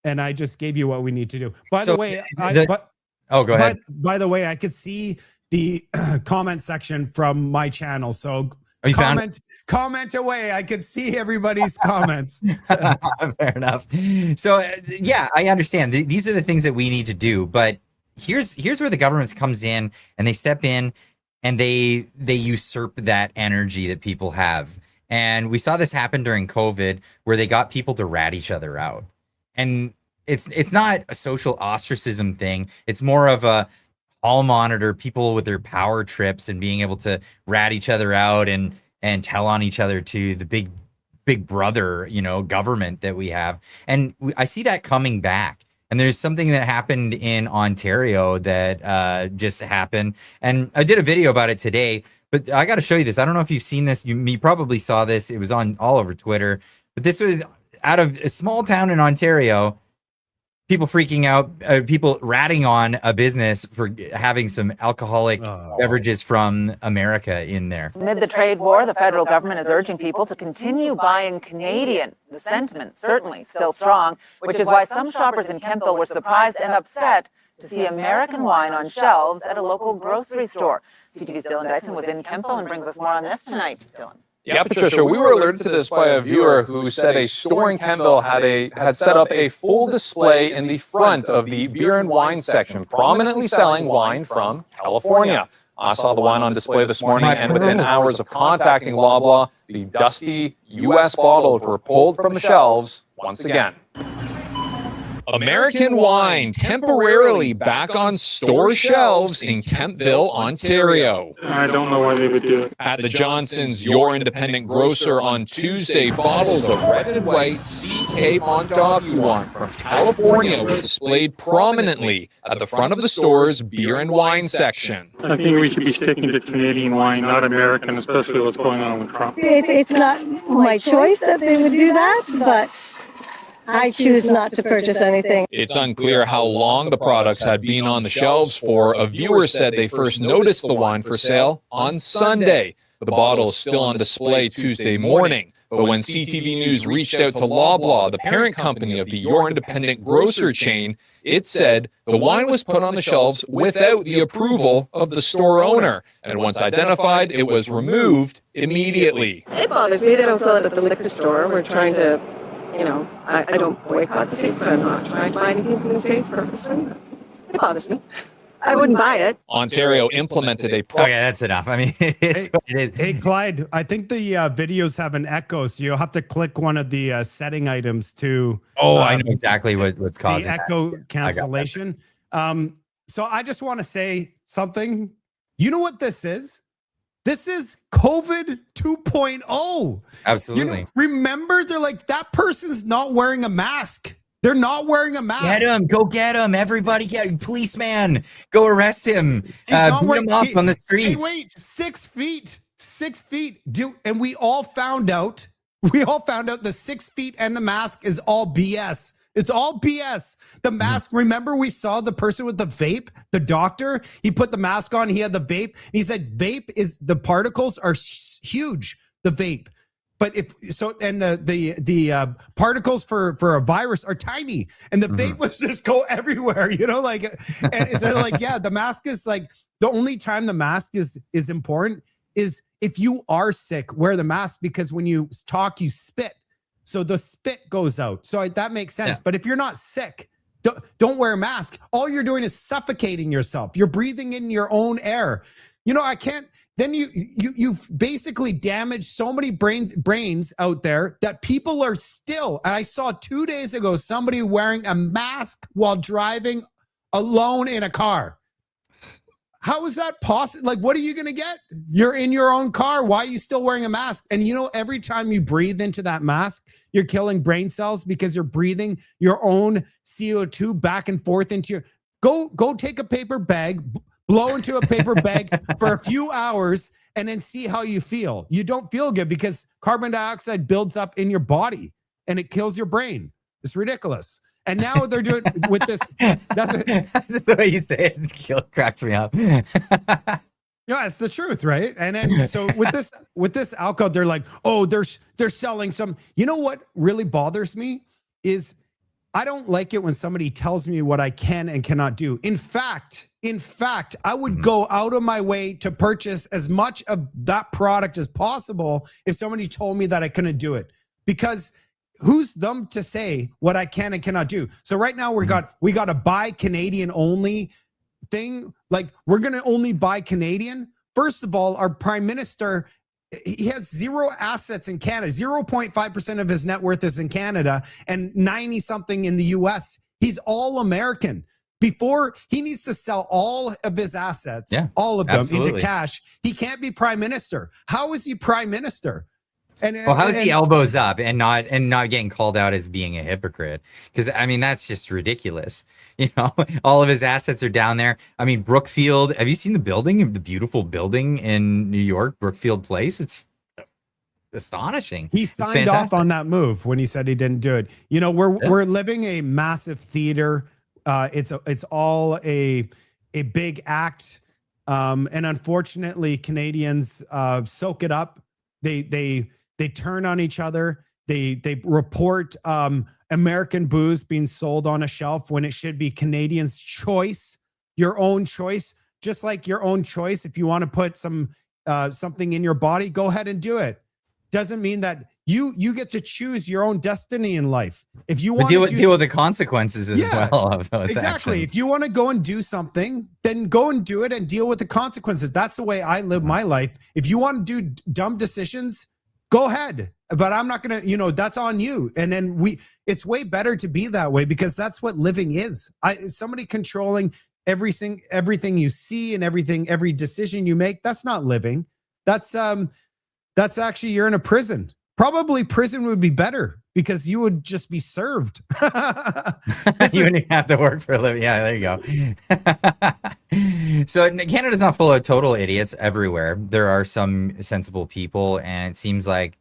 And I just gave you what we need to do. By the way, go ahead. By the way, I could see the comment section from my channel. So comment away. I could see everybody's comments. Fair enough. So yeah, I understand. These are the things that we need to do, but here's where the government comes in and they step in and they usurp that energy that people have. And we saw this happen during COVID, where they got people to rat each other out. And it's not a social ostracism thing. It's more of a hall monitor, people with their power trips and being able to rat each other out and tell on each other to the big big brother, government that we have. And I see that coming back. And there's something that happened in Ontario that just happened. And I did a video about it today, but I got to show you this. I don't know if you've seen this. You probably saw this. It was on all over Twitter. But this was out of a small town in Ontario. People freaking out, people ratting on a business for having some alcoholic beverages from America in there. Amid the trade war, the federal government is urging people to continue buying Canadian. The sentiment certainly still strong, which is why some shoppers in Kemptville were surprised and upset to see American wine on shelves at a local grocery store. CTV's Dylan Dyson was in Kemptville and brings us more on this tonight. Dylan. Yeah, Patricia, we were alerted to this by a viewer who said a store in Kemptville had set up a full display in the front of the beer and wine section, prominently selling wine from California. I saw the wine on display this morning, and within hours of contacting Loblaw, the dusty U.S. bottles were pulled from the shelves once again. American wine temporarily back on store shelves in Kemptville, Ontario. I don't know why they would do it. At the Johnson's, your independent grocer, on Tuesday, bottles of red and white CK Montague wine from California were displayed prominently at the front of the store's beer and wine section. I think we should be sticking to Canadian wine, not American, especially what's going on with Trump. It's not my choice that they would do that, but I choose not to purchase anything. It's unclear how long the products had been on the shelves for. A viewer said they first noticed the wine for sale on Sunday. The bottle is still on display Tuesday morning. But when CTV News reached out to Loblaw, the parent company of the Your Independent Grocer chain, it said the wine was put on the shelves without the approval of the store owner. And once identified, it was removed immediately. It bothers me they don't sell it at the liquor store. We're trying to, I don't boycott the States, but I'm not trying to buy anything from the States purposely. It bothers me. I wouldn't buy it. Ontario implemented a... Okay, that's enough. I mean, it's what it is. Hey, Clyde, I think the videos have an echo, so you'll have to click one of the setting items to... I know exactly what's causing the echo cancellation. So I just want to say something. You know what this is? This is COVID 2.0. Absolutely. Remember, they're like, that person's not wearing a mask. They're not wearing a mask. Get him. Go get him. Everybody get him. Policeman. Go arrest him. Beat him up on the streets. Hey, wait. 6 feet. 6 feet. And we all found out the 6 feet and the mask is all BS. It's all BS. The mask, remember we saw the person with the vape, the doctor, he put the mask on, he had the vape, and he said the particles are huge, the vape. But the particles for a virus are tiny, and the vape was just go everywhere, and so the mask is like, the only time the mask is important is if you are sick, wear the mask, because when you talk, you spit. So the spit goes out. So that makes sense. Yeah. But if you're not sick, don't wear a mask. All you're doing is suffocating yourself. You're breathing in your own air. I can't. Then you've basically damaged so many brains out there that people are still. And I saw 2 days ago somebody wearing a mask while driving alone in a car. How is that possible? Like, what are you going to get? You're in your own car. Why are you still wearing a mask? And every time you breathe into that mask, you're killing brain cells because you're breathing your own CO2 back and forth into your... Go take a paper bag, blow into a paper bag for a few hours, and then see how you feel. You don't feel good because carbon dioxide builds up in your body and it kills your brain. It's ridiculous. And now they're doing with this. That's the way you say it cracks me up. Yeah, it's the truth, right? And then so with this alcohol, they're like, oh, they're selling some. You know what really bothers me is I don't like it when somebody tells me what I can and cannot do. In fact, I would go out of my way to purchase as much of that product as possible if somebody told me that I couldn't do it, because who's them to say what I can and cannot do? So right now we got a buy Canadian only thing. Like, we're going to only buy Canadian. First of all, our prime minister, he has zero assets in Canada. 0.5% of his net worth is in Canada and 90 something in the US. He's all American. Before, he needs to sell all of his assets, all of them, into cash. He can't be prime minister. How is he prime minister? Well, how's the elbows up and not getting called out as being a hypocrite? Because I mean, that's just ridiculous. You know, all of his assets are down there. I mean, Brookfield. Have you seen the building? The beautiful building in New York, Brookfield Place. It's astonishing. He signed off on that move when he said he didn't do it. You know, we're living a massive theater. It's all a big act, and unfortunately, Canadians soak it up. They turn on each other. They report American booze being sold on a shelf when it should be Canadians' choice, your own choice, just like your own choice. If you want to put something in your body, go ahead and do it. Doesn't mean that you get to choose your own destiny in life. If you want to deal with the consequences as well of those exactly. actions. If you want to go and do something, then go and do it and deal with the consequences. That's the way I live my life. If you want to do dumb decisions, go ahead. But I'm not going to, that's on you. And then it's way better to be that way because that's what living is. Somebody controlling everything you see and every decision you make, that's not living. That's actually, you're in a prison. Probably prison would be better because you would just be served. You wouldn't have to work for a living. Yeah, there you go. So Canada's not full of total idiots everywhere. There are some sensible people, and it seems like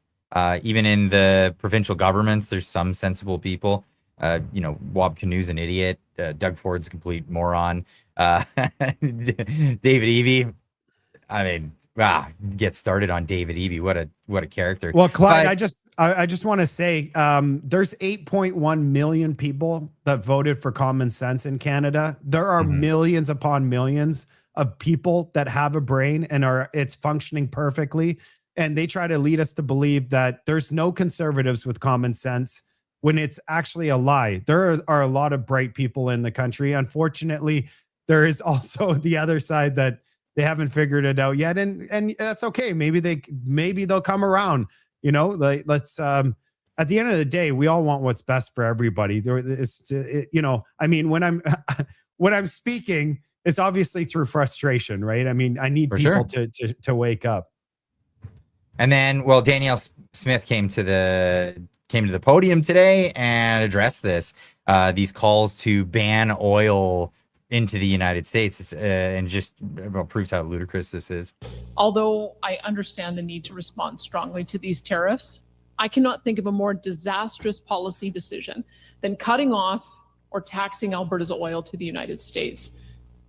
even in the provincial governments, there's some sensible people. Wab Kinu's an idiot. Doug Ford's a complete moron. David Eby, I mean, get started on David Eby. What a character. Well, Clyde, I just want to say there's 8.1 million people that voted for common sense in Canada. There are millions upon millions of people that have a brain and it's functioning perfectly. And they try to lead us to believe that there's no conservatives with common sense when it's actually a lie. There are a lot of bright people in the country. Unfortunately, there is also the other side that they haven't figured it out yet, and that's okay. Maybe they'll come around. Let's. At the end of the day, we all want what's best for everybody. I mean, when I'm speaking, it's obviously through frustration, right? I mean, I need people to wake up. And then, well, Danielle Smith came to the podium today and addressed these calls to ban oil into the United States, and just proves how ludicrous this is. Although I understand the need to respond strongly to these tariffs, I cannot think of a more disastrous policy decision than cutting off or taxing Alberta's oil to the United States.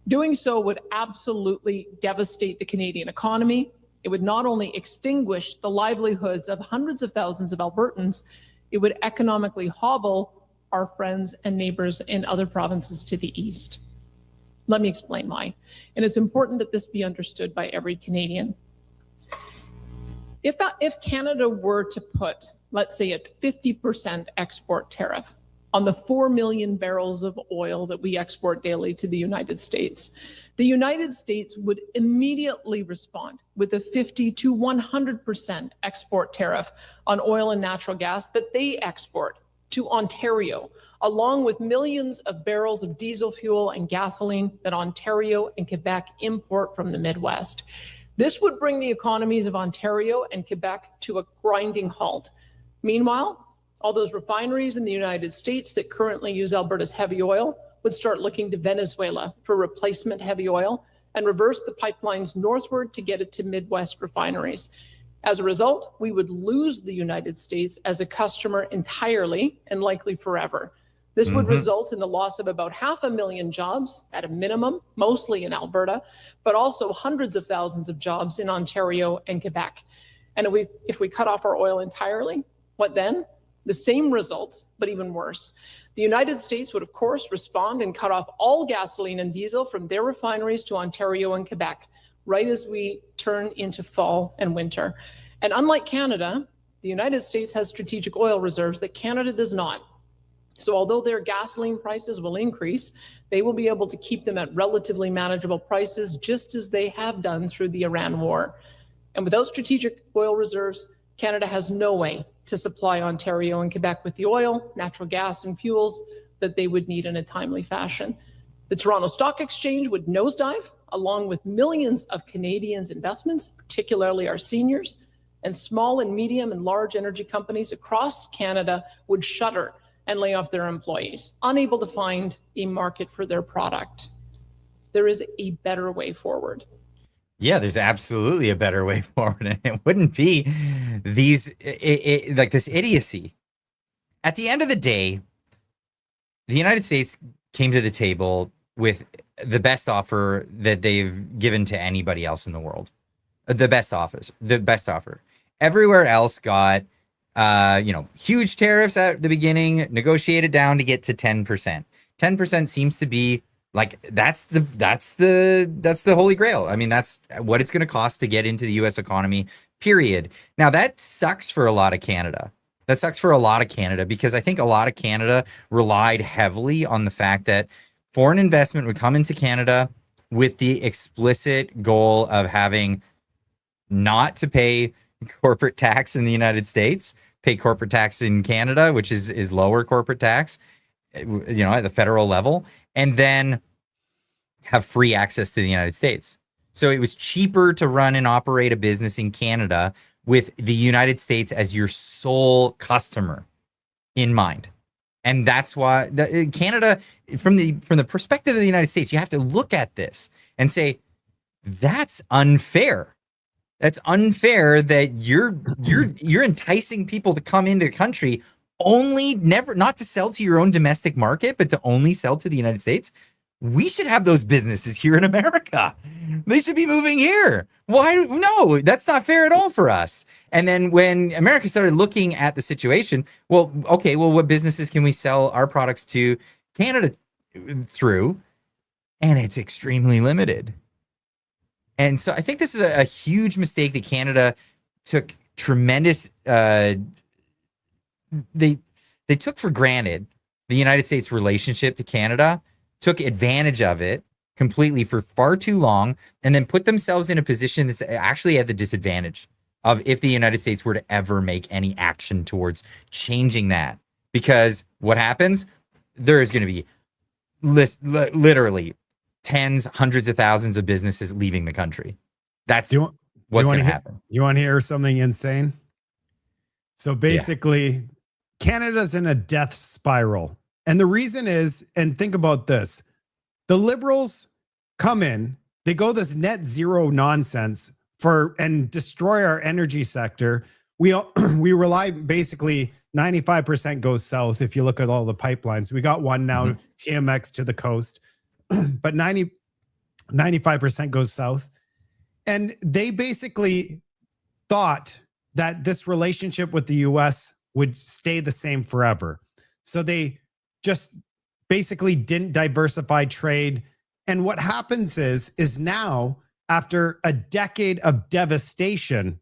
Doing so would absolutely devastate the Canadian economy. It would not only extinguish the livelihoods of hundreds of thousands of Albertans, it would economically hobble our friends and neighbors in other provinces to the east. Let me explain why. And it's important that this be understood by every Canadian. If Canada were to put, let's say, a 50% export tariff on the 4 million barrels of oil that we export daily to the United States, the United States would immediately respond with a 50 to 100% export tariff on oil and natural gas that they export to Ontario, along with millions of barrels of diesel fuel and gasoline that Ontario and Quebec import from the Midwest. This would bring the economies of Ontario and Quebec to a grinding halt. Meanwhile, all those refineries in the United States that currently use Alberta's heavy oil would start looking to Venezuela for replacement heavy oil and reverse the pipelines northward to get it to Midwest refineries. As a result, we would lose the United States as a customer entirely and likely forever. This would result in the loss of about 500,000 jobs at a minimum, mostly in Alberta, but also hundreds of thousands of jobs in Ontario and Quebec. And if we cut off our oil entirely, what then? The same results, but even worse. The United States would, of course, respond and cut off all gasoline and diesel from their refineries to Ontario and Quebec, right as we turn into fall and winter. And unlike Canada, the United States has strategic oil reserves that Canada does not. So although their gasoline prices will increase, they will be able to keep them at relatively manageable prices, just as they have done through the Iran war. And without strategic oil reserves, Canada has no way to supply Ontario and Quebec with the oil, natural gas, and fuels that they would need in a timely fashion. The Toronto Stock Exchange would nosedive, along with millions of Canadians' investments, particularly our seniors. And small and medium and large energy companies across Canada would shutter and lay off their employees, unable to find a market for their product. There is a better way forward. Yeah, there's absolutely a better way forward, and it wouldn't be these like this idiocy. At the end of the day, the United States came to the table with the best offer that they've given to anybody else in the world. The best offer. Everywhere else got, huge tariffs at the beginning, negotiated down to get to 10%. 10% seems to be like that's the holy grail. I mean, that's what it's going to cost to get into the U.S. economy. Period. Now that sucks for a lot of Canada. Because I think a lot of Canada relied heavily on the fact that foreign investment would come into Canada with the explicit goal of having not to pay corporate tax in the United States, pay corporate tax in Canada, which is lower corporate tax, at the federal level, and then have free access to the United States. So it was cheaper to run and operate a business in Canada with the United States as your sole customer in mind. And that's why Canada, from the perspective of the United States, you have to look at this and say, that's unfair. That's unfair that you're enticing people to come into the country not to sell to your own domestic market, but to only sell to the United States. We should have those businesses here in America. They should be moving here. Why? No, that's not fair at all for us. And then when America started looking at the situation, what businesses can we sell our products to Canada through? And it's extremely limited. And so I think this is a huge mistake that Canada took tremendous. They took for granted the United States relationship to Canada, took advantage of it completely for far too long, and then put themselves in a position that's actually at the disadvantage of if the United States were to ever make any action towards changing that. Because what happens? There is going to be literally tens, hundreds of thousands of businesses leaving the country. That's what's going to happen. You want to hear something insane? So basically, Canada's in a death spiral. And the reason is, and think about this, the Liberals come in, they go this net zero nonsense and destroy our energy sector. We rely basically 95% goes south. If you look at all the pipelines, we got one now, TMX to the coast, but 95% goes south. And they basically thought that this relationship with the US would stay the same forever. So they just basically didn't diversify trade. And what happens is now, after a decade of devastation,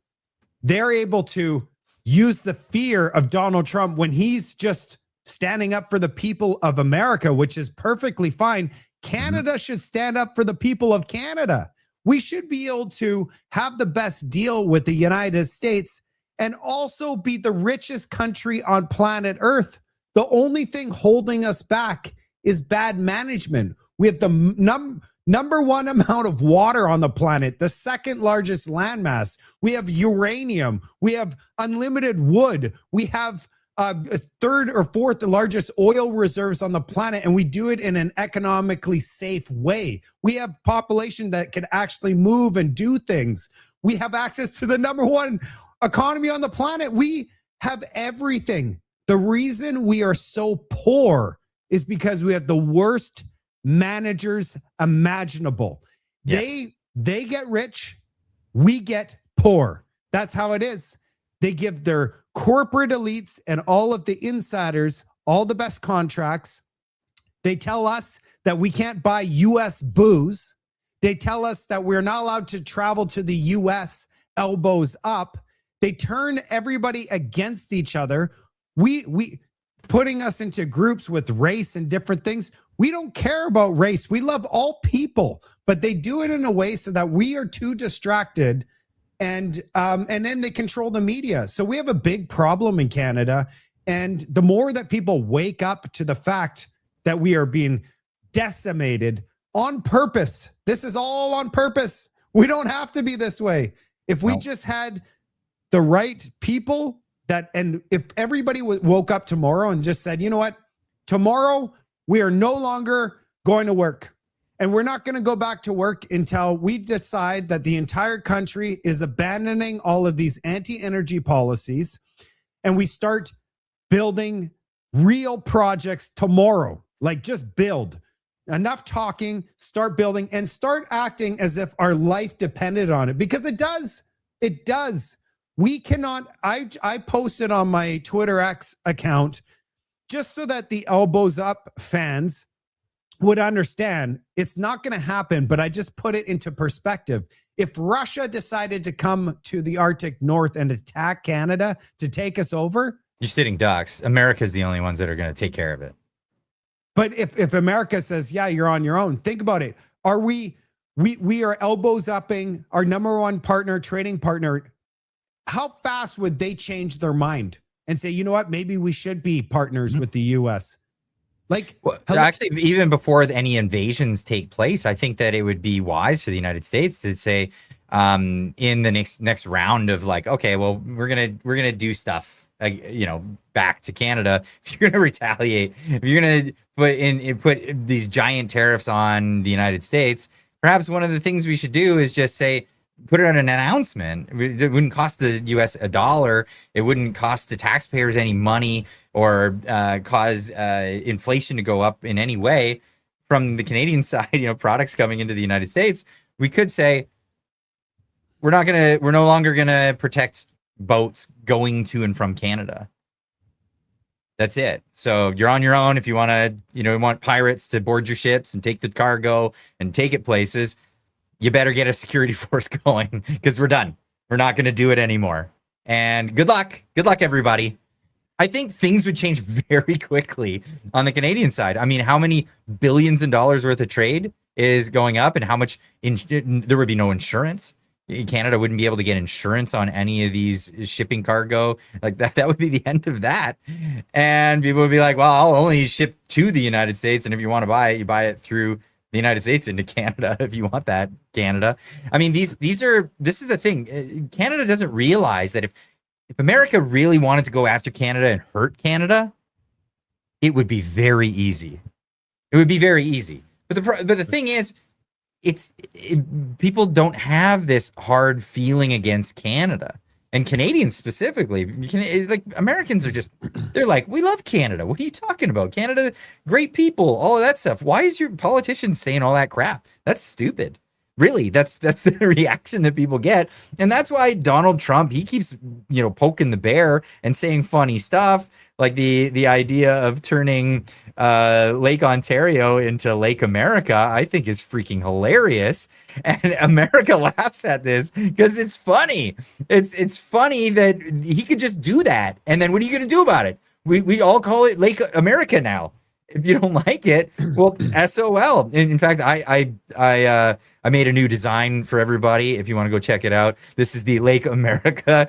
they're able to use the fear of Donald Trump when he's just standing up for the people of America, which is perfectly fine. Canada should stand up for the people of Canada. We should be able to have the best deal with the United States and also be the richest country on planet Earth. The only thing holding us back is bad management. We have the number one amount of water on the planet, the second largest landmass. We have uranium. We have unlimited wood. We have third or fourth largest oil reserves on the planet, and we do it in an economically safe way. We have population that can actually move and do things. We have access to the number one economy on the planet. We have everything. The reason we are so poor is because we have the worst managers imaginable. Yes. They get rich, we get poor. That's how it is. They give their corporate elites and all of the insiders all the best contracts. They tell us that we can't buy US booze. They tell us that we're not allowed to travel to the US elbows up. They turn everybody against each other. We putting us into groups with race and different things. We don't care about race. We love all people, but they do it in a way so that we are too distracted, and then they control the media. So we have a big problem in Canada, and the more that people wake up to the fact that we are being decimated on purpose, this is all on purpose. We don't have to be this way. If we just had the right people and if everybody woke up tomorrow and just said, you know what, tomorrow we are no longer going to work. And we're not going to go back to work until we decide that the entire country is abandoning all of these anti-energy policies and we start building real projects tomorrow. Like just build. Enough talking, start building and start acting as if our life depended on it, because it does. It does. We cannot, I posted on my Twitter X account just so that the elbows up fans would understand it's not going to happen, but I just put it into perspective. If Russia decided to come to the Arctic North and attack Canada to take us over, you're sitting ducks. America's the only ones that are going to take care of it. But if America says, yeah, you're on your own, think about it. Are we are elbows upping our number one partner, trading partner. How fast would they change their mind and say, you know what, maybe we should be partners with the US? Like, well, actually, even before any invasions take place, I think that it would be wise for the United States to say, in the next round of like, okay, well, we're gonna do stuff, back to Canada. If you're gonna retaliate, if you're gonna put these giant tariffs on the United States, perhaps one of the things we should do is just say, put it on an announcement. It wouldn't cost the U.S. $1. It wouldn't cost the taxpayers any money or cause inflation to go up in any way. From the Canadian side, products coming into the United States, we could say we're no longer gonna protect boats going to and from Canada. That's it. So you're on your own. If you want to, want pirates to board your ships and take the cargo and take it places, you better get a security force going because we're done. We're not going to do it anymore. And good luck. Good luck, everybody. I think things would change very quickly on the Canadian side. I mean, how many billions of dollars worth of trade is going up and how much there would be no insurance. Canada wouldn't be able to get insurance on any of these shipping cargo like that. That would be the end of that. And people would be like, well, I'll only ship to the United States. And if you want to buy it, you buy it through the United States into Canada if you want that, Canada. I mean, this is the thing. Canada doesn't realize that if America really wanted to go after Canada and hurt Canada, it would be very easy. It would be very easy. But the thing is, people don't have this hard feeling against Canada. And Canadians specifically, like Americans are they're like, we love Canada. What are you talking about? Canada, great people, all of that stuff. Why is your politicians saying all that crap? That's stupid. Really, that's the reaction that people get. And that's why Donald Trump, he keeps, poking the bear and saying funny stuff. Like the idea of turning Lake Ontario into Lake America, I think is freaking hilarious. And America laughs at this because it's funny. It's funny that he could just do that. And then what are you going to do about it? We all call it Lake America now. If you don't like it, well, SOL. In fact, I made a new design for everybody. If you want to go check it out, this is the Lake America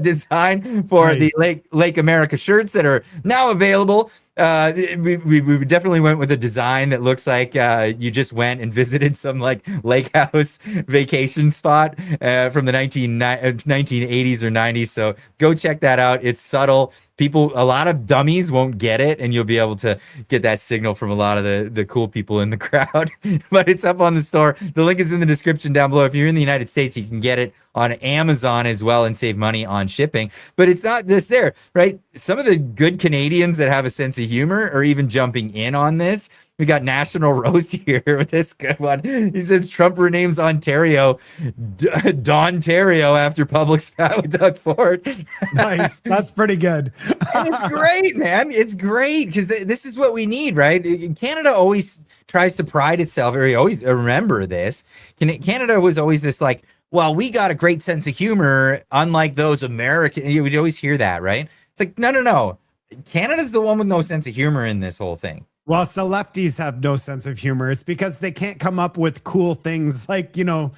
design for the Lake America shirts that are now available. We definitely went with a design that looks like you just went and visited some like lake house vacation spot from the 1980s or 90s. So go check that out. It's subtle. A lot of dummies won't get it, and you'll be able to get that signal from a lot of the cool people in the crowd. But it's up on the store. The link is in the description down below. If you're in the United States, you can get it on Amazon as well and save money on shipping. But it's not just there, right? Some of the good Canadians that have a sense of humor are even jumping in on this. We got National Roast here with this good one. He says Trump renames Ontario Dontario after public spat with Doug Ford. Nice. That's pretty good. And it's great, man. It's great because this is what we need, right? Canada always tries to pride itself, or you always remember this. Canada was always this like, well, we got a great sense of humor, unlike those Americans. We'd always hear that, right? It's like, no. Canada's the one with no sense of humor in this whole thing. Well, so lefties have no sense of humor. It's because they can't come up with cool things like, they're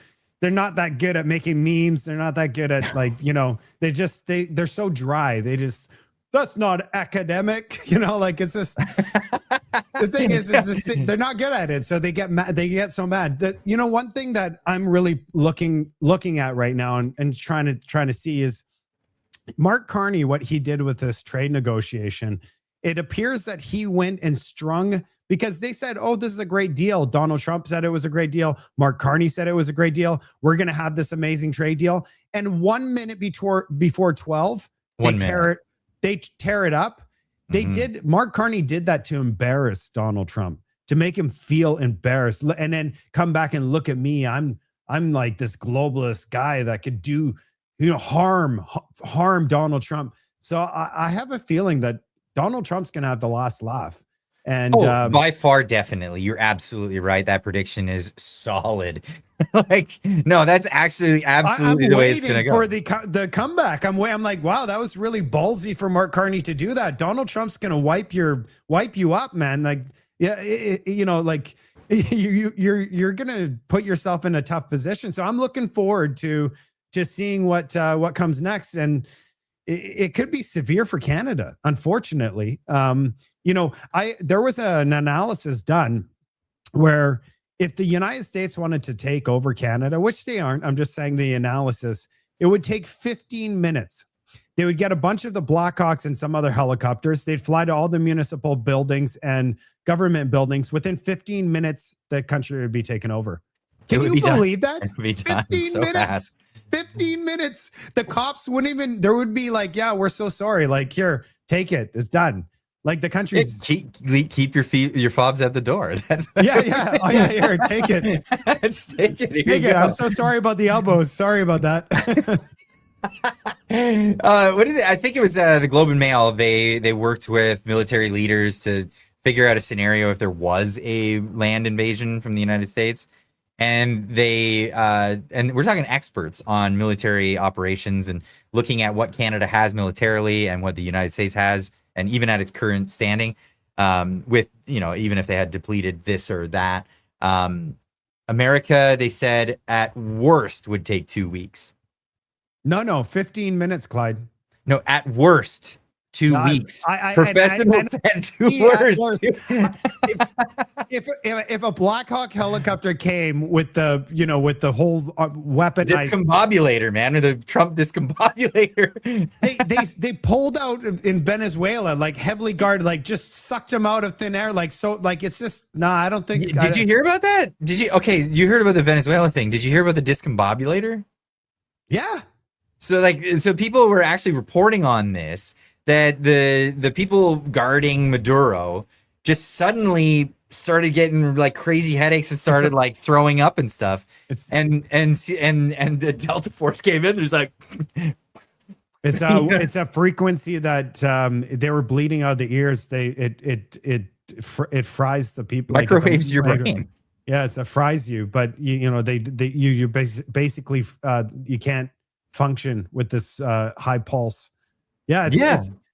not that good at making memes. They're not that good at they're so dry. That's not academic, it's just, the thing is they're not good at it. So they get mad. They get so mad that, one thing that I'm really looking at right now and trying to see is Mark Carney, what he did with this trade negotiation, it appears that he went and strung, because they said, oh, this is a great deal. Donald Trump said it was a great deal. Mark Carney said it was a great deal. We're going to have this amazing trade deal. And 1 minute before 12, they tear it up. They did. Mark Carney did that to embarrass Donald Trump, to make him feel embarrassed, and then come back and look at me. I'm like this globalist guy that could do, harm Donald Trump. So I have a feeling that Donald Trump's going to have the last laugh. And by far, definitely. You're absolutely right. That prediction is solid. No, that's actually absolutely the way it's going to go. For the comeback. I'm like, wow, that was really ballsy for Mark Carney to do that. Donald Trump's going to wipe you up, man. Like, yeah, you're going to put yourself in a tough position. So I'm looking forward to seeing what comes next. And it could be severe for Canada, unfortunately. There was an analysis done where if the United States wanted to take over Canada, which they aren't, I'm just saying the analysis, it would take 15 minutes. They would get a bunch of the Blackhawks and some other helicopters. They'd fly to all the municipal buildings and government buildings. Within 15 minutes, the country would be taken over. Can you believe that? 15 minutes. 15 minutes. The cops wouldn't even, there would be like, yeah, we're so sorry. Like, here, take it. It's done. Like the country's keep your fobs at the door. That's yeah. Oh yeah, here, take it. Just take it. Take it. I'm so sorry about the elbows. Sorry about that. What is it? I think it was the Globe and Mail. They worked with military leaders to figure out a scenario if there was a land invasion from the United States. And and we're talking experts on military operations and looking at what Canada has militarily and what the United States has, and even at its current standing, with, even if they had depleted this or that. America, they said, at worst would take 2 weeks. No, 15 minutes, Clyde. No, at worst. 2 weeks. Professional said 2 words. If a Black Hawk helicopter came with the whole weaponized discombobulator, man, or the Trump discombobulator, they pulled out in Venezuela, like heavily guarded, like just sucked them out of thin air, like so, like it's just I don't think. Did you hear about that? Did you? Okay, you heard about the Venezuela thing. Did you hear about the discombobulator? Yeah. So people were actually reporting on this, that the people guarding Maduro just suddenly started getting like crazy headaches and started like throwing up and stuff. And the Delta Force came in. There's like it's a frequency that they were bleeding out of the ears. It fries the people. Microwaves your brain. Yeah, it fries you, but you basically you can't function with this high pulse. Yeah,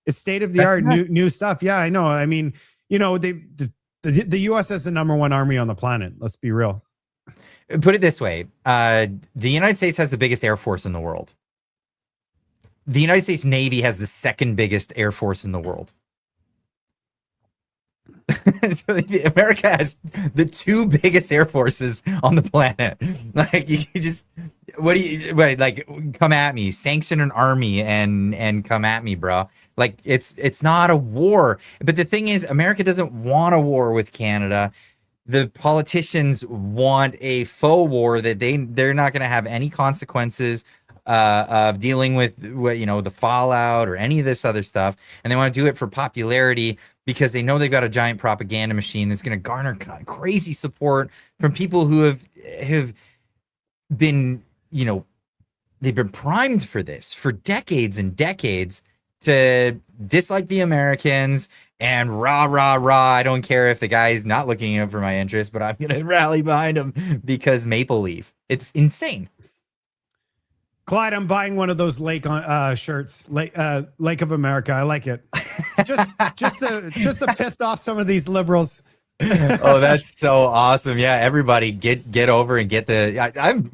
it's state of the art, new stuff. Yeah, I know. I mean, the U.S. is the #1 army on the planet. Let's be real. Put it this way: the United States has the biggest air force in the world. The United States Navy has the second biggest air force in the world. So America has the 2 biggest air forces on the planet. Like you just, come at me, sanction an army and come at me, bro. Like it's not a war. But the thing is, America doesn't want a war with Canada. The politicians want a faux war that they're not going to have any consequences of dealing with the fallout or any of this other stuff, and they want to do it for popularity because they know they've got a giant propaganda machine that's going to garner crazy support from people who have been, they've been primed for this for decades and decades, to dislike the Americans and rah, I don't care if the guy's not looking out for my interest, but I'm going to rally behind him because Maple Leaf. It's insane. Clyde, I'm buying one of those lake shirts, Lake of America. I like it. just to piss off some of these liberals. Oh, that's so awesome! Yeah, everybody get over and get the.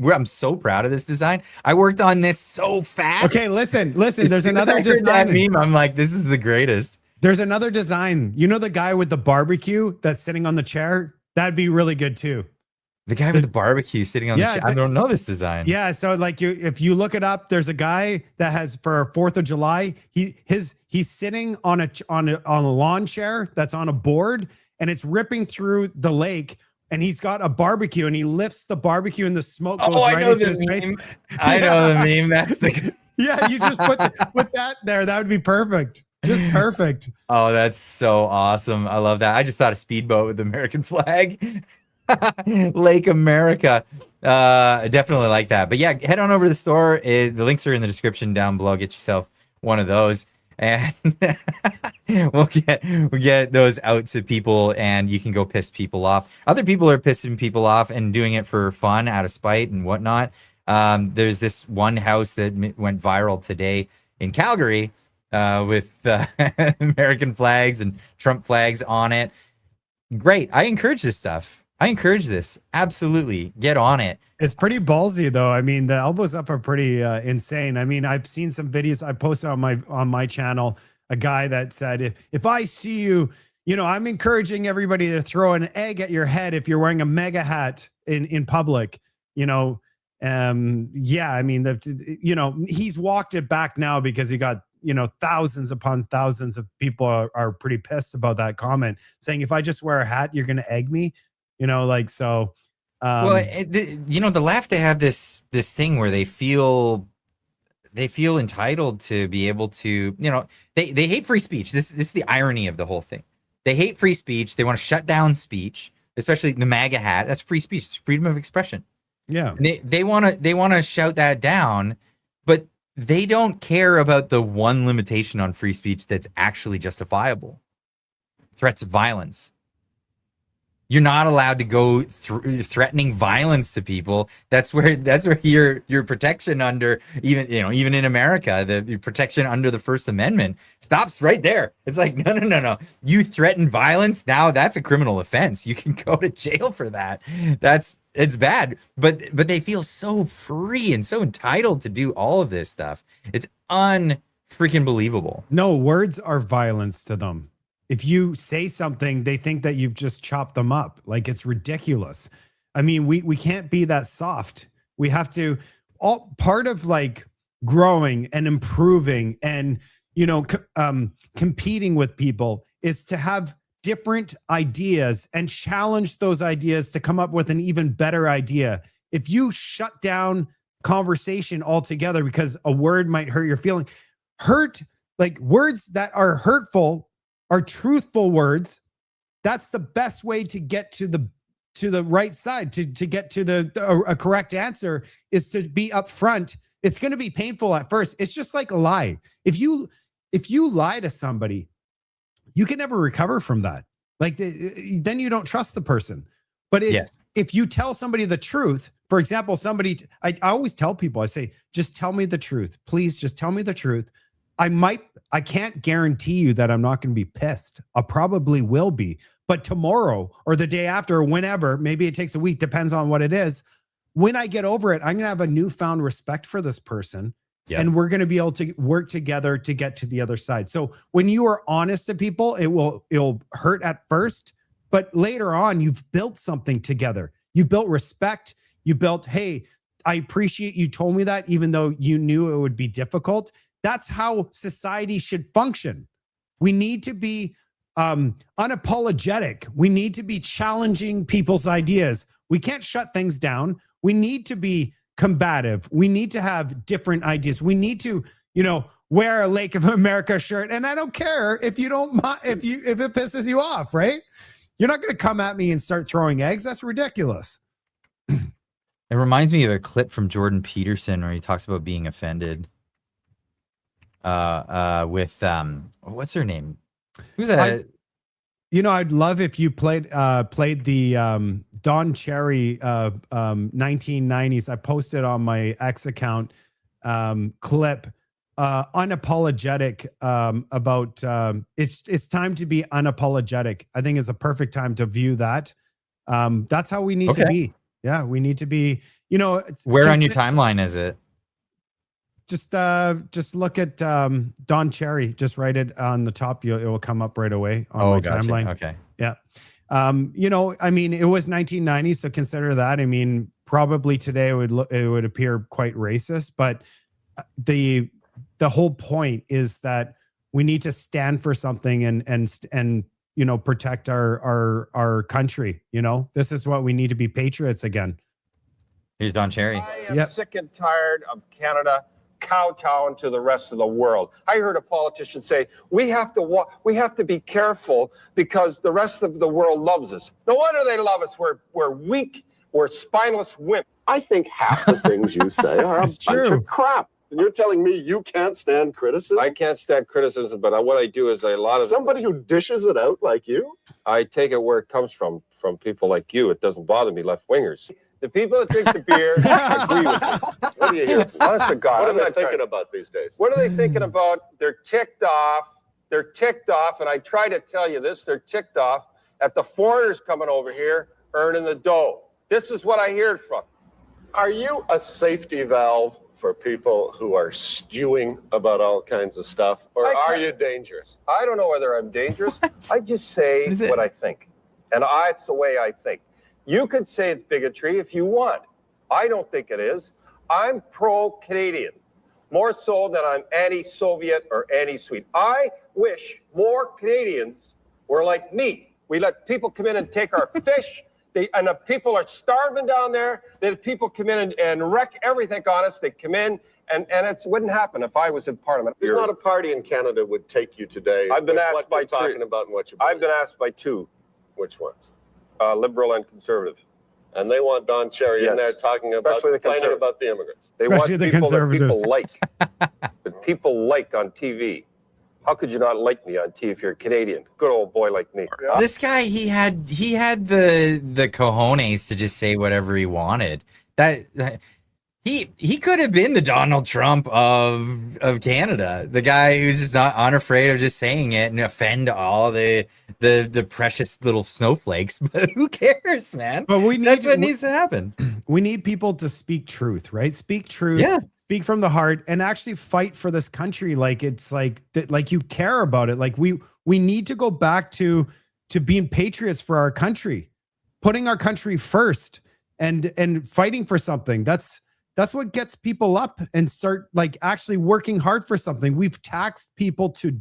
I'm so proud of this design. I worked on this so fast. Okay, listen. There's another design. That meme, I'm like, this is the greatest. There's another design. The guy with the barbecue that's sitting on the chair? That'd be really good too. The guy with the barbecue sitting on Yeah, the I don't know this design. Yeah, so like if you look it up, there's a guy that has for 4th of July, he's sitting on a lawn chair that's on a board, and it's ripping through the lake, and he's got a barbecue, and he lifts the barbecue, and the smoke goes right into his face. I know the meme. That's the Yeah, you just put that there. That would be perfect. Just perfect. Oh, that's so awesome. I love that. I just thought a speedboat with the American flag. Lake America. I definitely like that. But yeah, head on over to the store. The links are in the description down below. Get yourself one of those, and we'll get those out to people, and you can go piss people off. Other people are pissing people off and doing it for fun, out of spite and whatnot. There's this one house that went viral today in Calgary with American flags and Trump flags on it. Great. I encourage this stuff. I encourage this. Absolutely. Get on it. It's pretty ballsy though. I mean, the elbows up are pretty insane. I mean, I've seen some videos I posted on my channel, a guy that said, if I see you, I'm encouraging everybody to throw an egg at your head if you're wearing a mega hat in public, yeah, I mean, he's walked it back now because he got, thousands upon thousands of people are pretty pissed about that comment, saying, if I just wear a hat, you're going to egg me. So. Well, the left, they have this thing where they feel entitled to be able to, they hate free speech. This is the irony of the whole thing. They hate free speech. They want to shut down speech, especially the MAGA hat. That's free speech. It's freedom of expression. Yeah. And they want to shout that down, but they don't care about the one limitation on free speech that's actually justifiable. Threats of violence. You're not allowed to go threatening violence to people. That's where your protection under even in America, the protection under the First Amendment stops right there. It's like, no. You threaten violence, now that's a criminal offense. You can go to jail for that. It's bad. But they feel so free and so entitled to do all of this stuff. It's unfreaking believable. No, words are violence to them. If you say something, they think that you've just chopped them up. Like, it's ridiculous. I mean, we can't be that soft. We have to, all part of like growing and improving and, competing with people is to have different ideas and challenge those ideas to come up with an even better idea. If you shut down conversation altogether because a word might hurt your feeling, like words that are hurtful are truthful words. That's the best way to get to the right side, to get to a correct answer, is to be upfront. It's going to be painful at first. It's just like a lie. If you lie to somebody, you can never recover from that. Like then you don't trust the person. But if you tell somebody the truth, for example, I always tell people, I say, just tell me the truth. Please just tell me the truth. I can't guarantee you that I'm not going to be pissed. I probably will be, but tomorrow or the day after or whenever, maybe it takes a week, depends on what it is. When I get over it, I'm going to have a newfound respect for this person. Yep. And we're going to be able to work together to get to the other side. So when you are honest to people, it'll hurt at first, but later on, you've built something together. You built respect. You built, hey, I appreciate you told me that, even though you knew it would be difficult. That's how society should function. We need to be unapologetic. We need to be challenging people's ideas. We can't shut things down. We need to be combative. We need to have different ideas. We need to, wear a Lake of America shirt. And I don't care if you don't, if it pisses you off, right? You're not going to come at me and start throwing eggs. That's ridiculous. It reminds me of a clip from Jordan Peterson where he talks about being offended. With what's her name? Who's that? I'd love if you played the Don Cherry 1990s. I posted on my X account clip, unapologetic about it's time to be unapologetic. I think it's a perfect time to view that. That's how we need to be. Yeah, we need to be. Where on your timeline is it? Just look at Don Cherry. Just write it on the top. It will come up right away on my timeline. Okay. Yeah. You know, I mean, it was 1990, so consider that. I mean, probably today it would appear quite racist, but the whole point is that we need to stand for something and you know, protect our country. You know, this is what we need to be patriots again. Here's Don Cherry. I am sick and tired of Canada kowtowing to the rest of the world. I heard a politician say, we have to be careful because the rest of the world loves us. No wonder they love us. We're weak, we're spineless women. I think half the things you say are a It's bunch true. of crap. And you're telling me you can't stand criticism? I can't stand criticism, but what I do is Somebody who dishes it out like you? I take it where it comes from people like you. It doesn't bother me, left-wingers. The people that drink the beer agree with me. What do you hear? Honest to God. What are they thinking about these days? What are they thinking about? They're ticked off. They're ticked off, and I try to tell you this, they're ticked off at the foreigners coming over here earning the dough. This is what I hear from. Are you a safety valve for people who are stewing about all kinds of stuff, or are you dangerous? I don't know whether I'm dangerous. I just say what I think, and it's the way I think. You could say it's bigotry if you want. I don't think it is. I'm pro-Canadian, more so than I'm anti-Soviet or anti-Swede. I wish more Canadians were like me. We let people come in and take our fish, and the people are starving down there. Then people come in and wreck everything on us. They come in, and it wouldn't happen if I was in Parliament. There's not a party in Canada would take you today. I've been with asked what by you're talking two. about and what you I've been asked by two. Which ones? Liberal and conservative. And they want Don Cherry in there talking about Especially the complaining conservative. about the immigrants. They Especially want the people that conservatives. people like. That people like on TV. How could you not like me on TV if you're a Canadian? Good old boy like me. This guy, he had the cojones to just say whatever he wanted. He could have been the Donald Trump of Canada, the guy who's just not unafraid of just saying it and offend all the precious little snowflakes. But who cares, man? But that's what needs to happen. We need people to speak truth, right? Speak truth. Yeah. Speak from the heart and actually fight for this country. Like it's like that, like you care about it. Like we need to go back to being patriots for our country, putting our country first and fighting for something. That's what gets people up and start like actually working hard for something. We've taxed people to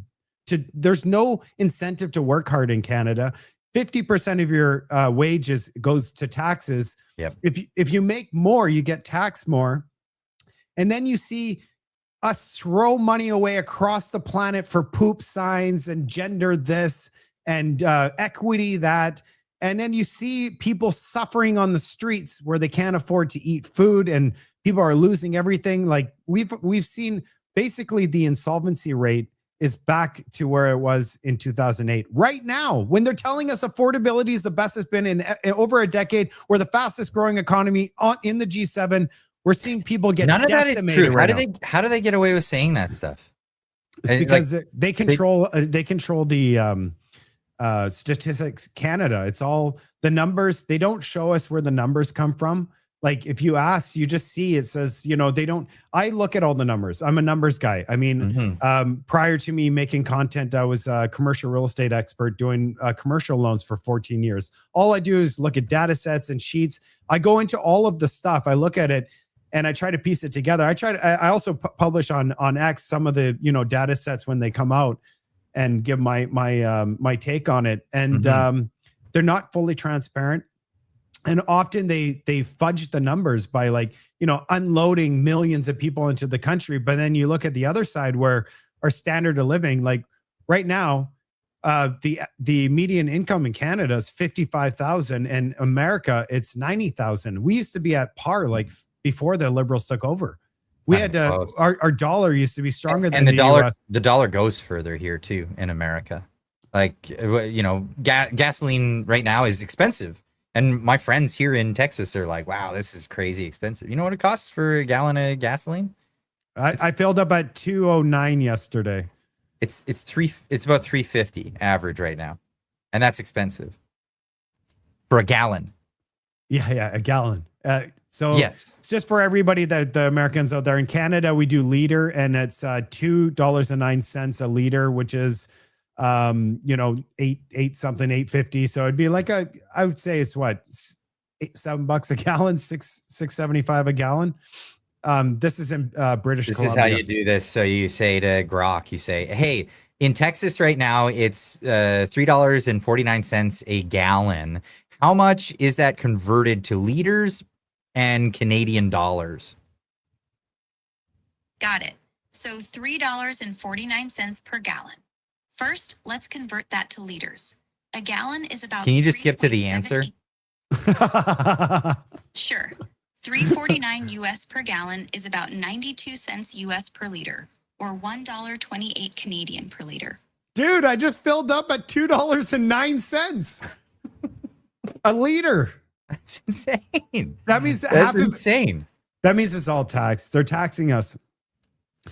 there's no incentive to work hard in Canada. 50% of your wages goes to taxes. Yep. If you make more, you get taxed more. And then you see us throw money away across the planet for poop signs and gender this and equity that. And then you see people suffering on the streets where they can't afford to eat food and people are losing everything. Like we've seen basically the insolvency rate is back to where it was in 2008. Right now, when they're telling us affordability is the best it's been in over a decade, we're the fastest growing economy in the G7. We're seeing people get None of that is decimated true. right How do they get away with saying that stuff? It's because they control the Statistics Canada. It's all the numbers. They don't show us where the numbers come from. Like if you ask, you just see it says, they don't. I look at all the numbers. I'm a numbers guy. I mean, prior to me making content, I was a commercial real estate expert doing commercial loans for 14 years. All I do is look at data sets and sheets. I go into all of the stuff. I look at it and I try to piece it together. I also publish on X some of the, data sets when they come out and give my take on it. And they're not fully transparent. And often they fudge the numbers by unloading millions of people into the country. But then you look at the other side where our standard of living, like right now, the median income in Canada is 55,000 and America, it's 90,000. We used to be at par before the Liberals took over. We had our dollar used to be stronger than the dollar. US. The dollar goes further here too in America. Gasoline right now is expensive. And my friends here in Texas are like, wow, this is crazy expensive. You know what it costs for a gallon of gasoline? I filled up at 209 yesterday. It's about 350 average right now. And that's expensive. For a gallon. Yeah, a gallon. So yes, it's just for everybody that the Americans out there in Canada, we do liter and it's $2.09 a liter, which is eight something, 8.50. So it'd be like I would say it's what, $7 a gallon, 6.75 a gallon. This is in British Columbia. This is how you do this. So you say to Grok, you say, hey, in Texas right now, it's $3.49 a gallon. How much is that converted to liters and Canadian dollars? Got it. So $3.49 per gallon. First, let's convert that to liters. A gallon is about. Can you just skip to the answer? Sure. 3.49 US per gallon is about 92 cents US per liter, or $1.28 Canadian per liter. Dude, I just filled up at $2.09 a liter. That's insane. That means that's insane. That means it's all taxed. They're taxing us.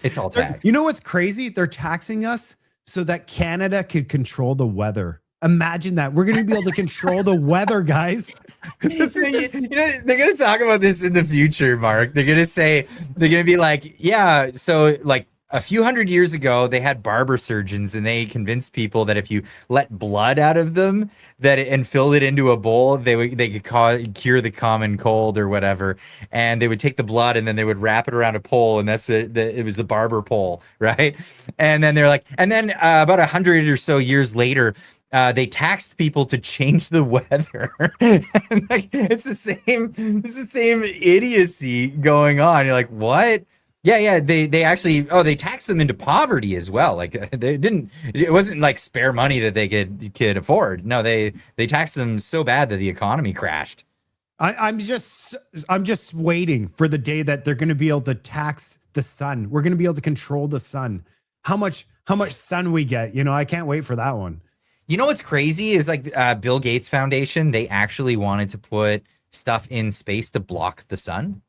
It's all taxed. You know what's crazy? They're taxing us so that Canada could control the weather. Imagine that. We're going to be able to control the weather, guys. They're going to talk about this in the future, Mark. They're going to be like, yeah, so like a few hundred years ago, they had barber surgeons and they convinced people that if you let blood out of them and filled it into a bowl, they could cure the common cold or whatever. And they would take the blood and then they would wrap it around a pole, and it was the barber pole, right? And then they're like, about 100 or so years later, they taxed people to change the weather. It's the same idiocy going on. You're like, what? Yeah. They actually, they taxed them into poverty as well. Like it wasn't like spare money that they could afford. No, they taxed them so bad that the economy crashed. I'm just waiting for the day that they're going to be able to tax the sun. We're going to be able to control the sun. How much sun we get? I can't wait for that one. You know what's crazy is like Bill Gates Foundation, they actually wanted to put stuff in space to block the sun.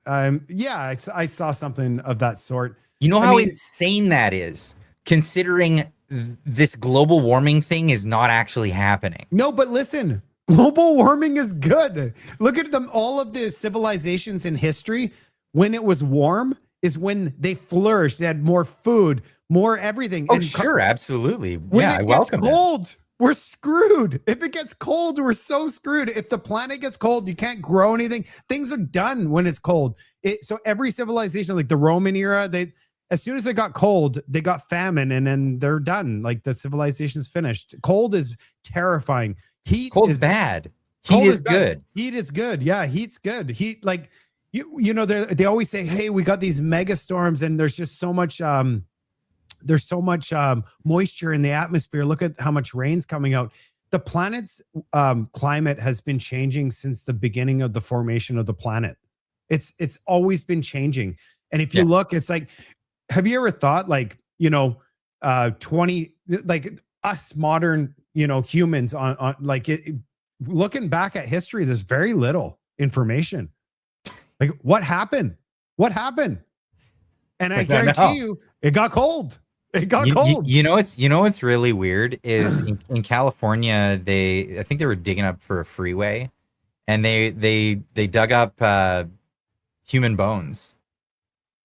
Yeah, I saw something of that sort. You know how insane that is, considering this global warming thing is not actually happening. No, but listen, global warming is good. Look at them. All of the civilizations in history, when it was warm, is when they flourished. They had more food, more everything. Oh, sure, absolutely. When it gets cold, we're screwed. If it gets cold, we're so screwed. If the planet gets cold, you can't grow anything. Things are done when it's cold. So every civilization, like the Roman era, as soon as it got cold, they got famine, and then they're done. Like the civilization's finished. Cold is terrifying. Cold is bad. Heat is good. Heat is good. Yeah, heat's good. Heat, like they always say, hey, we got these mega storms, and there's just so much moisture in the atmosphere. Look at how much rain's coming out. The planet's climate has been changing since the beginning of the formation of the planet. It's always been changing. And if you look, it's like, have you ever thought like, 20, like us modern, humans on like looking back at history, there's very little information. Like what happened? And I guarantee you it got cold. It got cold. What's really weird is in California, I think they were digging up for a freeway, and they dug up human bones,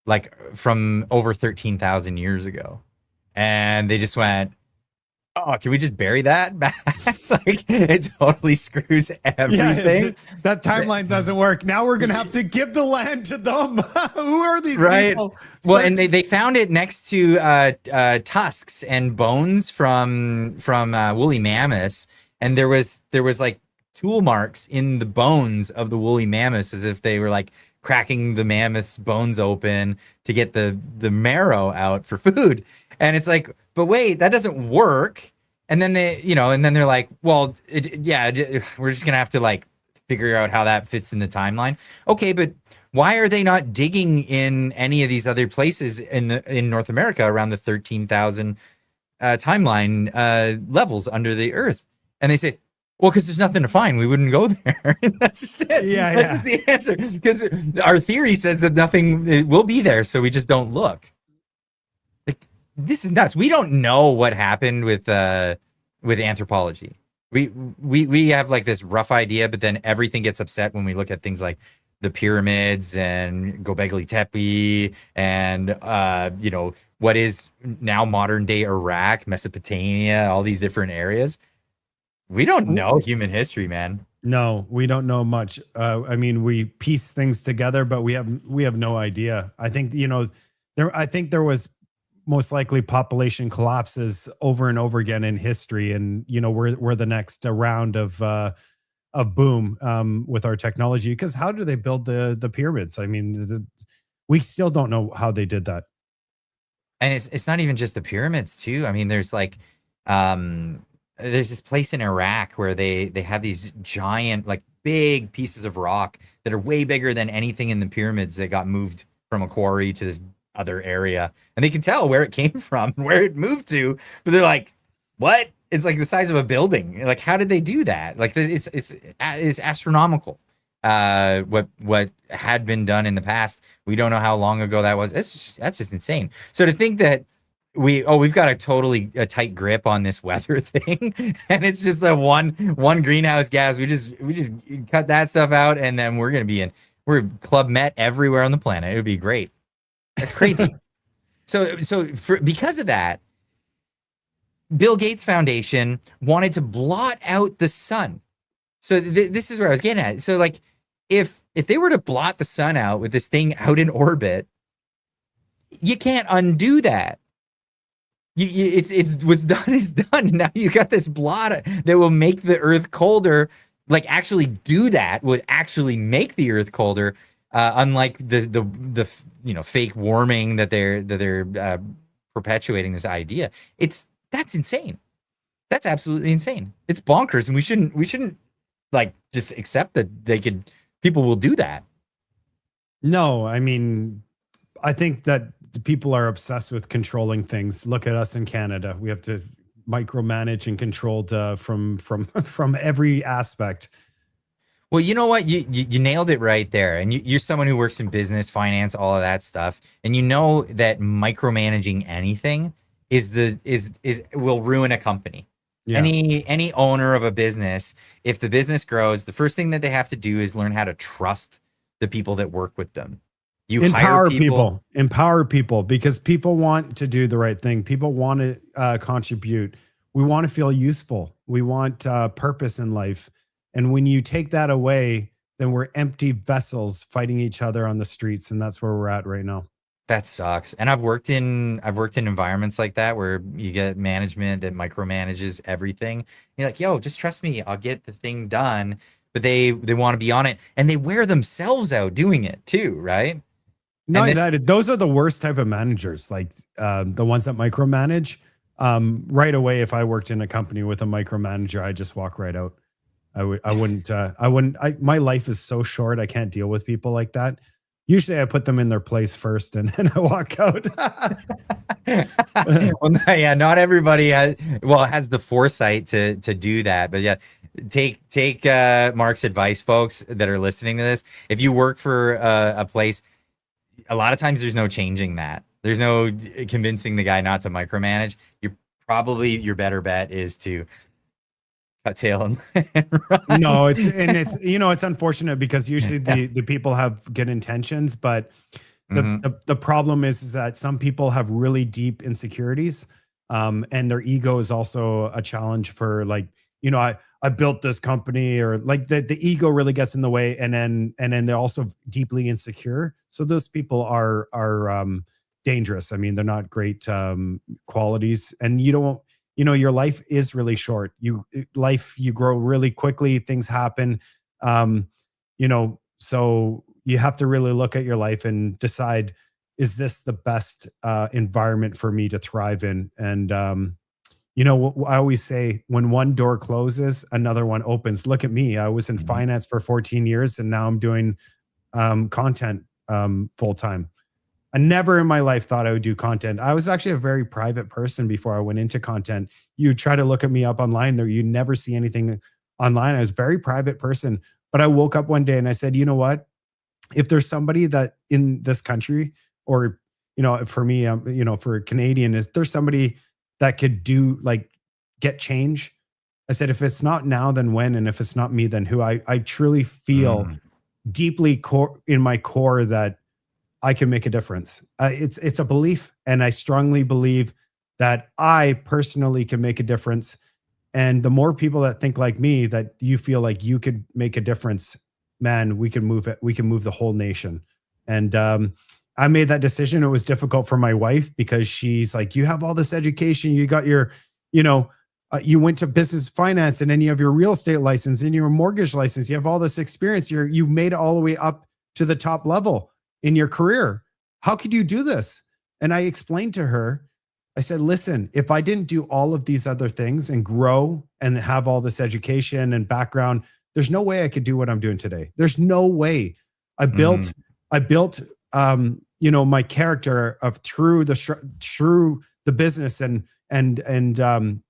like from over 13,000 years ago, and they just went, oh, can we just bury that back? Like it totally screws everything. Yeah, that timeline doesn't work. Now we're gonna have to give the land to them. Who are these people? Well, and they found it next to tusks and bones from woolly mammoths, and there was like tool marks in the bones of the woolly mammoths, as if they were like cracking the mammoth's bones open to get the marrow out for food. And it's like, but wait, that doesn't work. And then they're like, well, we're just gonna have to like figure out how that fits in the timeline. Okay, but why are they not digging in any of these other places in North America around the 13,000 timeline levels under the earth? And they say, well, because there's nothing to find. We wouldn't go there. That's just it. That's just the answer. Because our theory says that nothing will be there, so we just don't look. This is nuts. We don't know what happened with anthropology. We have like this rough idea, but then everything gets upset when we look at things like the pyramids and Gobekli Tepe and what is now modern day Iraq, Mesopotamia, all these different areas. We don't know human history, man. No, we don't know much. I mean, we piece things together, but we have no idea. I think there was most likely population collapses over and over again in history, and we're the next round of boom with our technology. Because how do they build the pyramids? I mean, we still don't know how they did that. And it's not even just the pyramids too. I mean, there's there's this place in Iraq where they have these giant, like big pieces of rock that are way bigger than anything in the pyramids that got moved from a quarry to this other area. And they can tell where it came from and where it moved to, but they're like, what? It's like the size of a building. Like, how did they do that? Like, it's astronomical. What had been done in the past. We don't know how long ago that was. That's just insane. So to think that we've got a tight grip on this weather thing, and it's just a one greenhouse gas. We just cut that stuff out, and then we're Club Met everywhere on the planet. It would be great. That's crazy. Because of that, Bill Gates Foundation wanted to blot out the sun. So this is where I was getting at. So like, if they were to blot the sun out with this thing out in orbit, you can't undo that. It's what's done is done. Now you got this blot that will make the Earth colder. Like, actually do that would actually make the Earth colder. Unlike the fake warming that they're perpetuating this idea. That's insane. That's absolutely insane. It's bonkers, and we shouldn't like just accept that people will do that. No, I mean, I think that the people are obsessed with controlling things. Look at us in Canada. We have to micromanage and controlled from every aspect. Well, you know what? You nailed it right there. And you're someone who works in business, finance, all of that stuff. And you know that micromanaging anything will ruin a company. Yeah. Any owner of a business, if the business grows, the first thing that they have to do is learn how to trust the people that work with them. You empower people, because people want to do the right thing. People want to contribute. We want to feel useful. We want purpose in life. And when you take that away, then we're empty vessels fighting each other on the streets. And that's where we're at right now. That sucks. And I've worked in environments like that where you get management that micromanages everything. You're like, yo, just trust me. I'll get the thing done. But they want to be on it, and they wear themselves out doing it too, right? No, those are the worst type of managers, like the ones that micromanage. Right away, if I worked in a company with a micromanager, I'd just walk right out. I wouldn't. My life is so short. I can't deal with people like that. Usually I put them in their place first and then I walk out. Well, yeah, not everybody has the foresight to do that. But yeah, take Marc's advice, folks that are listening to this. If you work for a place, a lot of times there's no changing that. There's no convincing the guy not to micromanage. Your better bet is to cut tail and run. No, it's unfortunate because usually the people have good intentions, but the problem is that some people have really deep insecurities, and their ego is also a challenge for, like, I built this company, or like the ego really gets in the way, and then they're also deeply insecure. So those people are dangerous. I mean, they're not great qualities, and your life is really short. You grow really quickly. Things happen. So you have to really look at your life and decide, is this the best environment for me to thrive in? And, I always say, when one door closes, another one opens. Look at me. I was in finance for 14 years, and now I'm doing content full time. I never in my life thought I would do content. I was actually a very private person before I went into content. You try to look at me up online there, you never see anything online. I was a very private person, but I woke up one day and I said, you know what? If there's somebody that in this country, or, for me, for a Canadian, is there's somebody that could get change? I said, if it's not now, then when? And if it's not me, then who? I truly feel deeply in my core that I can make a difference. It's a belief, and I strongly believe that I personally can make a difference. And the more people that think like me, that you feel like you could make a difference, man, we can move it. We can move the whole nation. And I made that decision. It was difficult for my wife because she's like, you have all this education, you got your, you went to business finance, and then you have your real estate license and your mortgage license. You have all this experience. You made it all the way up to the top level in your career. How could you do this? And I explained to her, I said, listen, if I didn't do all of these other things and grow and have all this education and background, there's no way I could do what I'm doing today. There's no way. I built my character of through the business and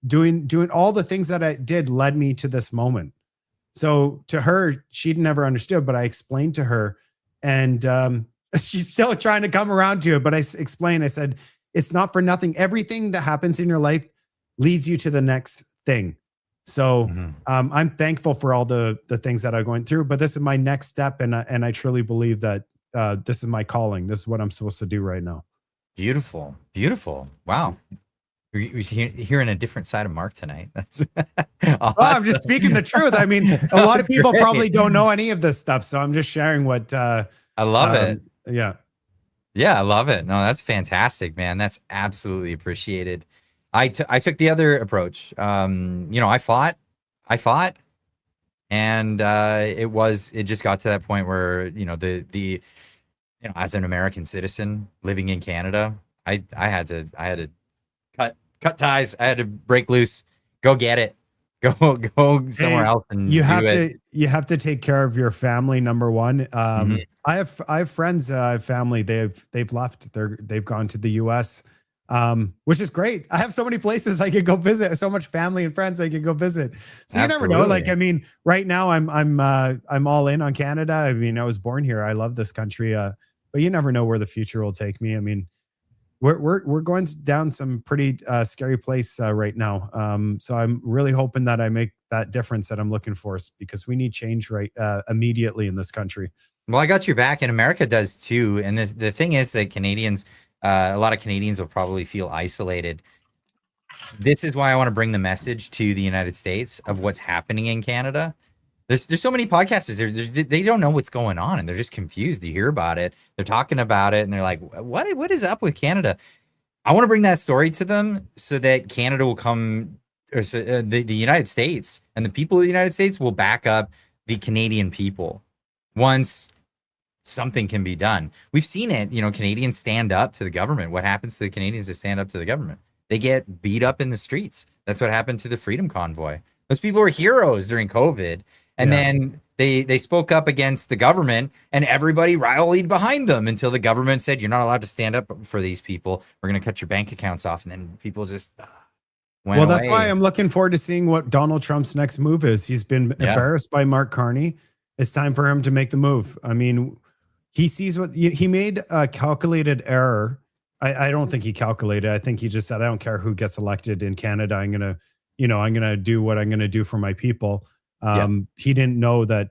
doing all the things that I did led me to this moment. So to her, she'd never understood, but I explained to her, and she's still trying to come around to it. But I explained, I said, it's not for nothing. Everything that happens in your life leads you to the next thing. So I'm thankful for all the things that I'm going through, but this is my next step. And I truly believe that this is my calling. This is what I'm supposed to do right now. Beautiful. Beautiful. Wow. We're hearing a different side of Marc tonight. That's awesome. Well, I'm just speaking the truth. I mean, a lot of people probably don't know any of this stuff. So I'm just sharing what I love it. Yeah. Yeah, I love it. No, that's fantastic, man. That's absolutely appreciated. I took the other approach. I fought, and it just got to that point where, as an American citizen living in Canada, I had to cut ties. I had to break loose, go get it, go somewhere else. And you have to take care of your family. Number one. I have friends, family. They've left. They've gone to the US, which is great. I have so many places I could go visit, so much family and friends I could go visit. So you never know. Like, I mean, right now I'm all in on Canada. I mean, I was born here. I love this country. But you never know where the future will take me. I mean, we're going down some pretty scary place right now. So I'm really hoping that I make that difference that I'm looking for, because we need change immediately in this country. Well, I got your back, and America does too. And the thing is that Canadians, a lot of Canadians will probably feel isolated. This is why I want to bring the message to the United States of what's happening in Canada. There's so many podcasters. They don't know what's going on, and they're just confused. You hear about it, they're talking about it, and they're like, "What is up with Canada?" I want to bring that story to them so that Canada will come, or the United States and the people of the United States will back up the Canadian people once something can be done. We've seen it. Canadians stand up to the government. What happens to the Canadians that stand up to the government? They get beat up in the streets. That's what happened to the Freedom Convoy. Those people were heroes during COVID. And then they spoke up against the government, and everybody rallied behind them until the government said, you're not allowed to stand up for these people. We're going to cut your bank accounts off. And then people just went away. That's why I'm looking forward to seeing what Donald Trump's next move is. He's been embarrassed by Mark Carney. It's time for him to make the move. I mean, he sees what he made a calculated error. I don't think he calculated. I think he just said, I don't care who gets elected in Canada. I'm going to do what I'm going to do for my people. He didn't know that,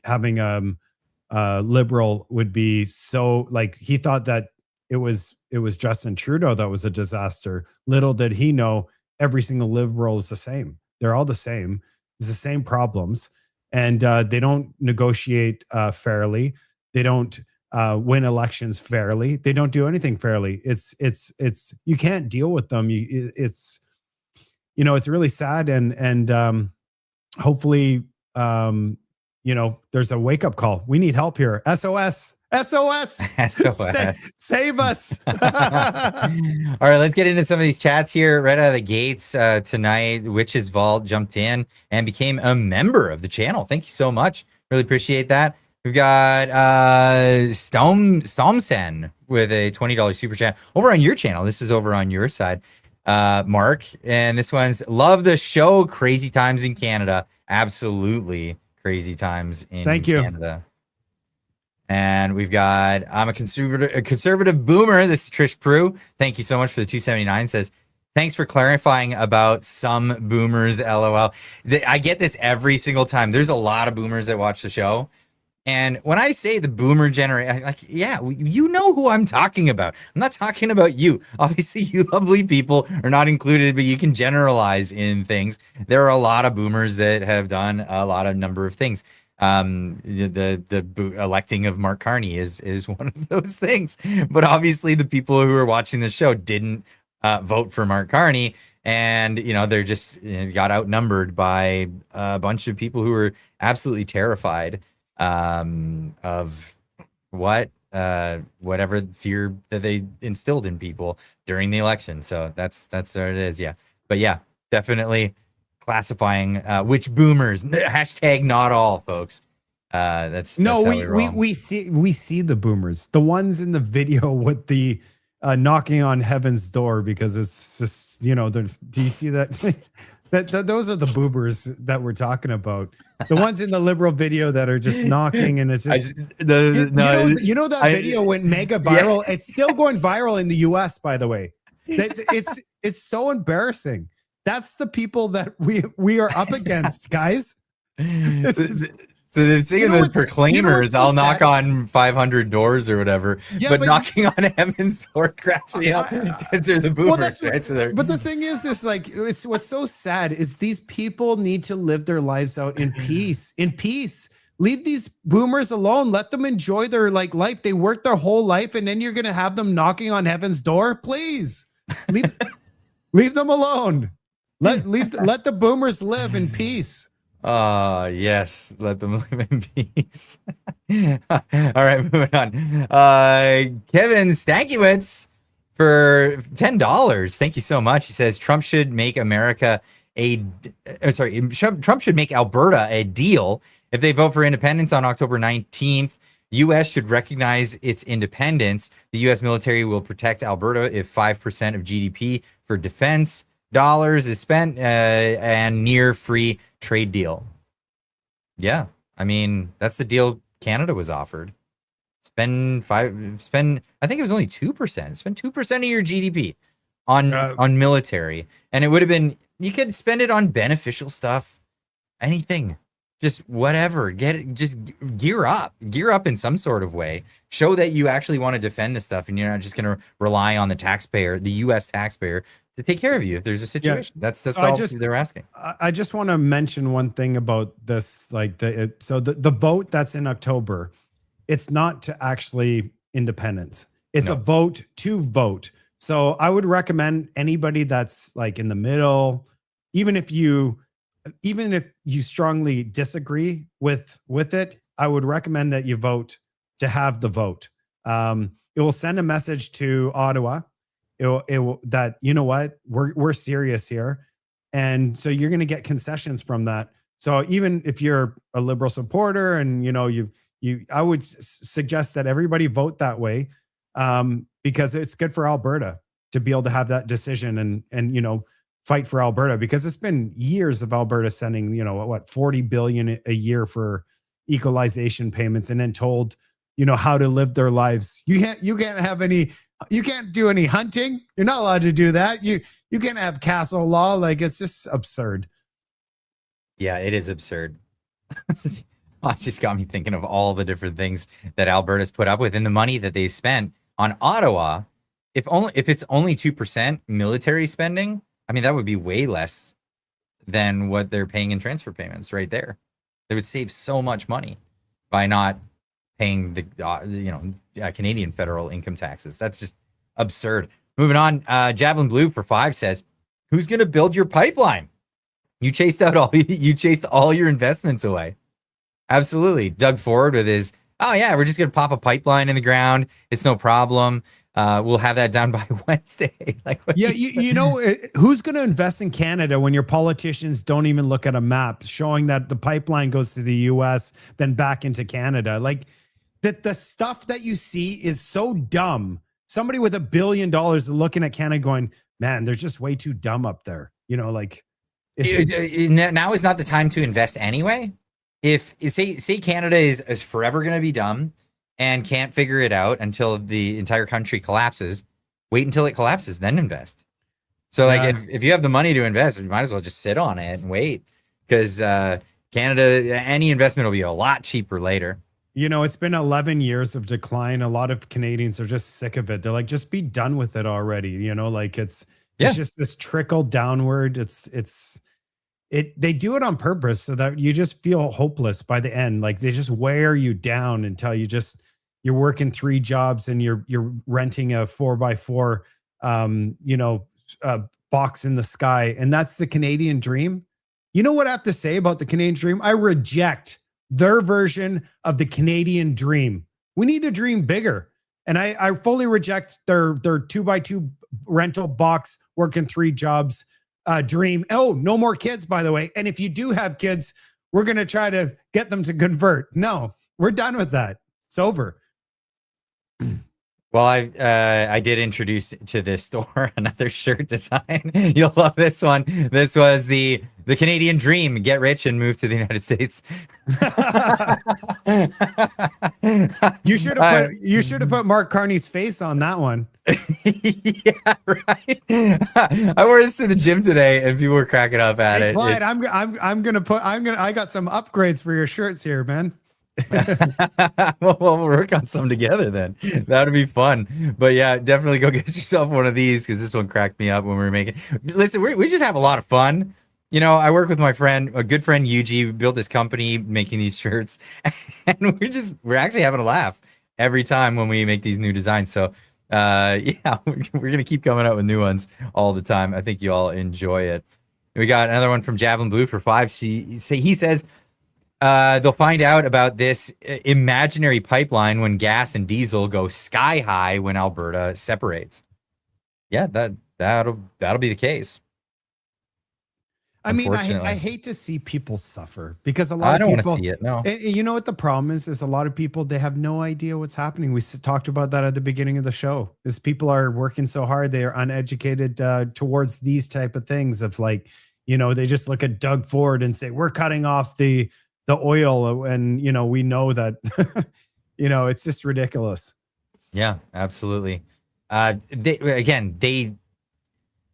having a liberal would be so, like, he thought that it was Justin Trudeau that was a disaster. Little did he know every single liberal is the same. They're all the same. It's the same problems. And they don't negotiate fairly. They don't win elections fairly. They don't do anything fairly. It's you can't deal with them. It's really sad. And hopefully, there's a wake up call. We need help here. SOS. Save us. All right, let's get into some of these chats here right out of the gates tonight. Witch's Vault jumped in and became a member of the channel. Thank you so much. Really appreciate that. We've got Stomsen with a $20 super chat over on your channel. This is over on your side, Marc. And this one's love the show. Crazy times in Canada. Absolutely crazy times in Canada. And we've got I'm a conservative boomer. This is Trish Prue. Thank you so much for the 279. Says thanks for clarifying about some boomers. LOL. I get this every single time. There's a lot of boomers that watch the show, And when I say the boomer generation, like, yeah, you know who I'm talking about. I'm not talking about you. Obviously, you lovely people are not included, but you can generalize in things. There are a lot of boomers that have done a lot of number of things. The electing of Mark Carney is one of those things. But obviously, the people who are watching the show didn't vote for Mark Carney. And, they're just got outnumbered by a bunch of people who are absolutely terrified of whatever fear that they instilled in people during the election. So that's what it is. Yeah. But yeah, definitely classifying which boomers, hashtag not all, folks. That's no, how we see the boomers, the ones in the video with the knocking on heaven's door, because it's just, do you see that? Those are the boomers that we're talking about. The ones in the liberal video that are just knocking, and it's just that video went mega viral. Yeah. It's still going viral in the US, by the way. It's so embarrassing. That's the people that we are up against, guys. So the thing of the proclaimers, I'll knock on 500 doors or whatever, but knocking on heaven's door cracks me up because they're the boomers, right? But the thing is like, it's what's so sad is these people need to live their lives out in peace. In peace. Leave these boomers alone. Let them enjoy their life. They worked their whole life, and then you're gonna have them knocking on heaven's door. Please leave them alone. Let the boomers live in peace. Yes, let them live in peace. All right, moving on. Kevin Stankiewicz for $10. Thank you so much. He says Trump should make Trump should make Alberta a deal. If they vote for independence on October 19th, U.S. should recognize its independence. The U.S. military will protect Alberta if 5% of GDP for defense dollars is spent, and near free trade deal. Yeah, I mean, that's the deal Canada was offered. I think it was only 2%. Spend 2% of your GDP on military, and it would have been, you could spend it on beneficial stuff, anything, just whatever. Just gear up in some sort of way. Show that you actually want to defend this stuff, and you're not just going to rely on the taxpayer, the U.S. taxpayer, to take care of you if there's a situation. Yeah. That's all they're asking. I just want to mention one thing about this, the vote that's in October, it's not to actually independence. It's a vote to vote. So I would recommend anybody that's in the middle, even if you strongly disagree with it, I would recommend that you vote to have the vote. It will send a message to Ottawa. It will that, you know what, we're serious here. And so you're going to get concessions from that. So even if you're a liberal supporter and, I would suggest that everybody vote that way, because it's good for Alberta to be able to have that decision and fight for Alberta, because it's been years of Alberta sending, $40 billion a year for equalization payments, and then told, how to live their lives. You can't do any hunting. You're not allowed to do that. You can't have castle law. It's just absurd. Yeah, it is absurd. It just got me thinking of all the different things that Alberta's put up with, and the money that they spent on Ottawa. If it's only 2% military spending, I mean, that would be way less than what they're paying in transfer payments right there. They would save so much money by not paying the Canadian federal income taxes. That's just absurd. Moving on, Javelin Blue for 5 says, who's going to build your pipeline? You chased all your investments away. Absolutely. Doug Ford with his, we're just going to pop a pipeline in the ground. It's no problem. We'll have that done by Wednesday. Who's going to invest in Canada when your politicians don't even look at a map showing that the pipeline goes to the US, then back into Canada? The stuff that you see is so dumb. Somebody with $1 billion looking at Canada going, man, they're just way too dumb up there. Now is not the time to invest anyway. If say Canada is forever going to be dumb and can't figure it out until the entire country collapses, wait until it collapses, then invest. So if you have the money to invest, you might as well just sit on it and wait, because Canada, any investment will be a lot cheaper later. You know, it's been 11 years of decline. A lot of Canadians are just sick of it. They're like, just be done with it already. You know, like it's just this trickle downward. They do it on purpose so that you just feel hopeless by the end. Like they just wear you down until you're working 3 jobs and you're renting a 4x4 box in the sky. And that's the Canadian dream. You know what I have to say about the Canadian dream? I reject their version of the Canadian dream. We need to dream bigger. And I fully reject their 2x2 rental box, working 3 jobs dream. Oh, no more kids, by the way. And if you do have kids, we're going to try to get them to convert. No, we're done with that. It's over. Well, I did introduce to this store another shirt design. You'll love this one. This was the Canadian dream: get rich and move to the United States. You should have put Mark Carney's face on that one. Yeah, right. I wore this to the gym today, and people were cracking up at it. Clyde, I got some upgrades for your shirts here, man. Well, we'll work on some together then. That would be fun. But yeah, definitely go get yourself one of these, because this one cracked me up when we were making. Listen, we just have a lot of fun. You know, I work with my friend, a good friend Yuji. We built this company making these shirts, and we're actually having a laugh every time when we make these new designs. So yeah, we're gonna keep coming out with new ones all the time. I think you all enjoy it. We got another one from Javelin Blue for 5. He says they'll find out about this imaginary pipeline when gas and diesel go sky high when Alberta separates. Yeah, that'll be the case. I mean, I hate to see people suffer, because a lot of people, I don't want to see it. No, you know what the problem is a lot of people, they have no idea what's happening. We talked about that at the beginning of the show. Is people are working so hard, they are uneducated towards these type of things. Of like, you know, they just look at Doug Ford and say, we're cutting off the oil, and you know, we know that you know, it's just ridiculous. Yeah, absolutely.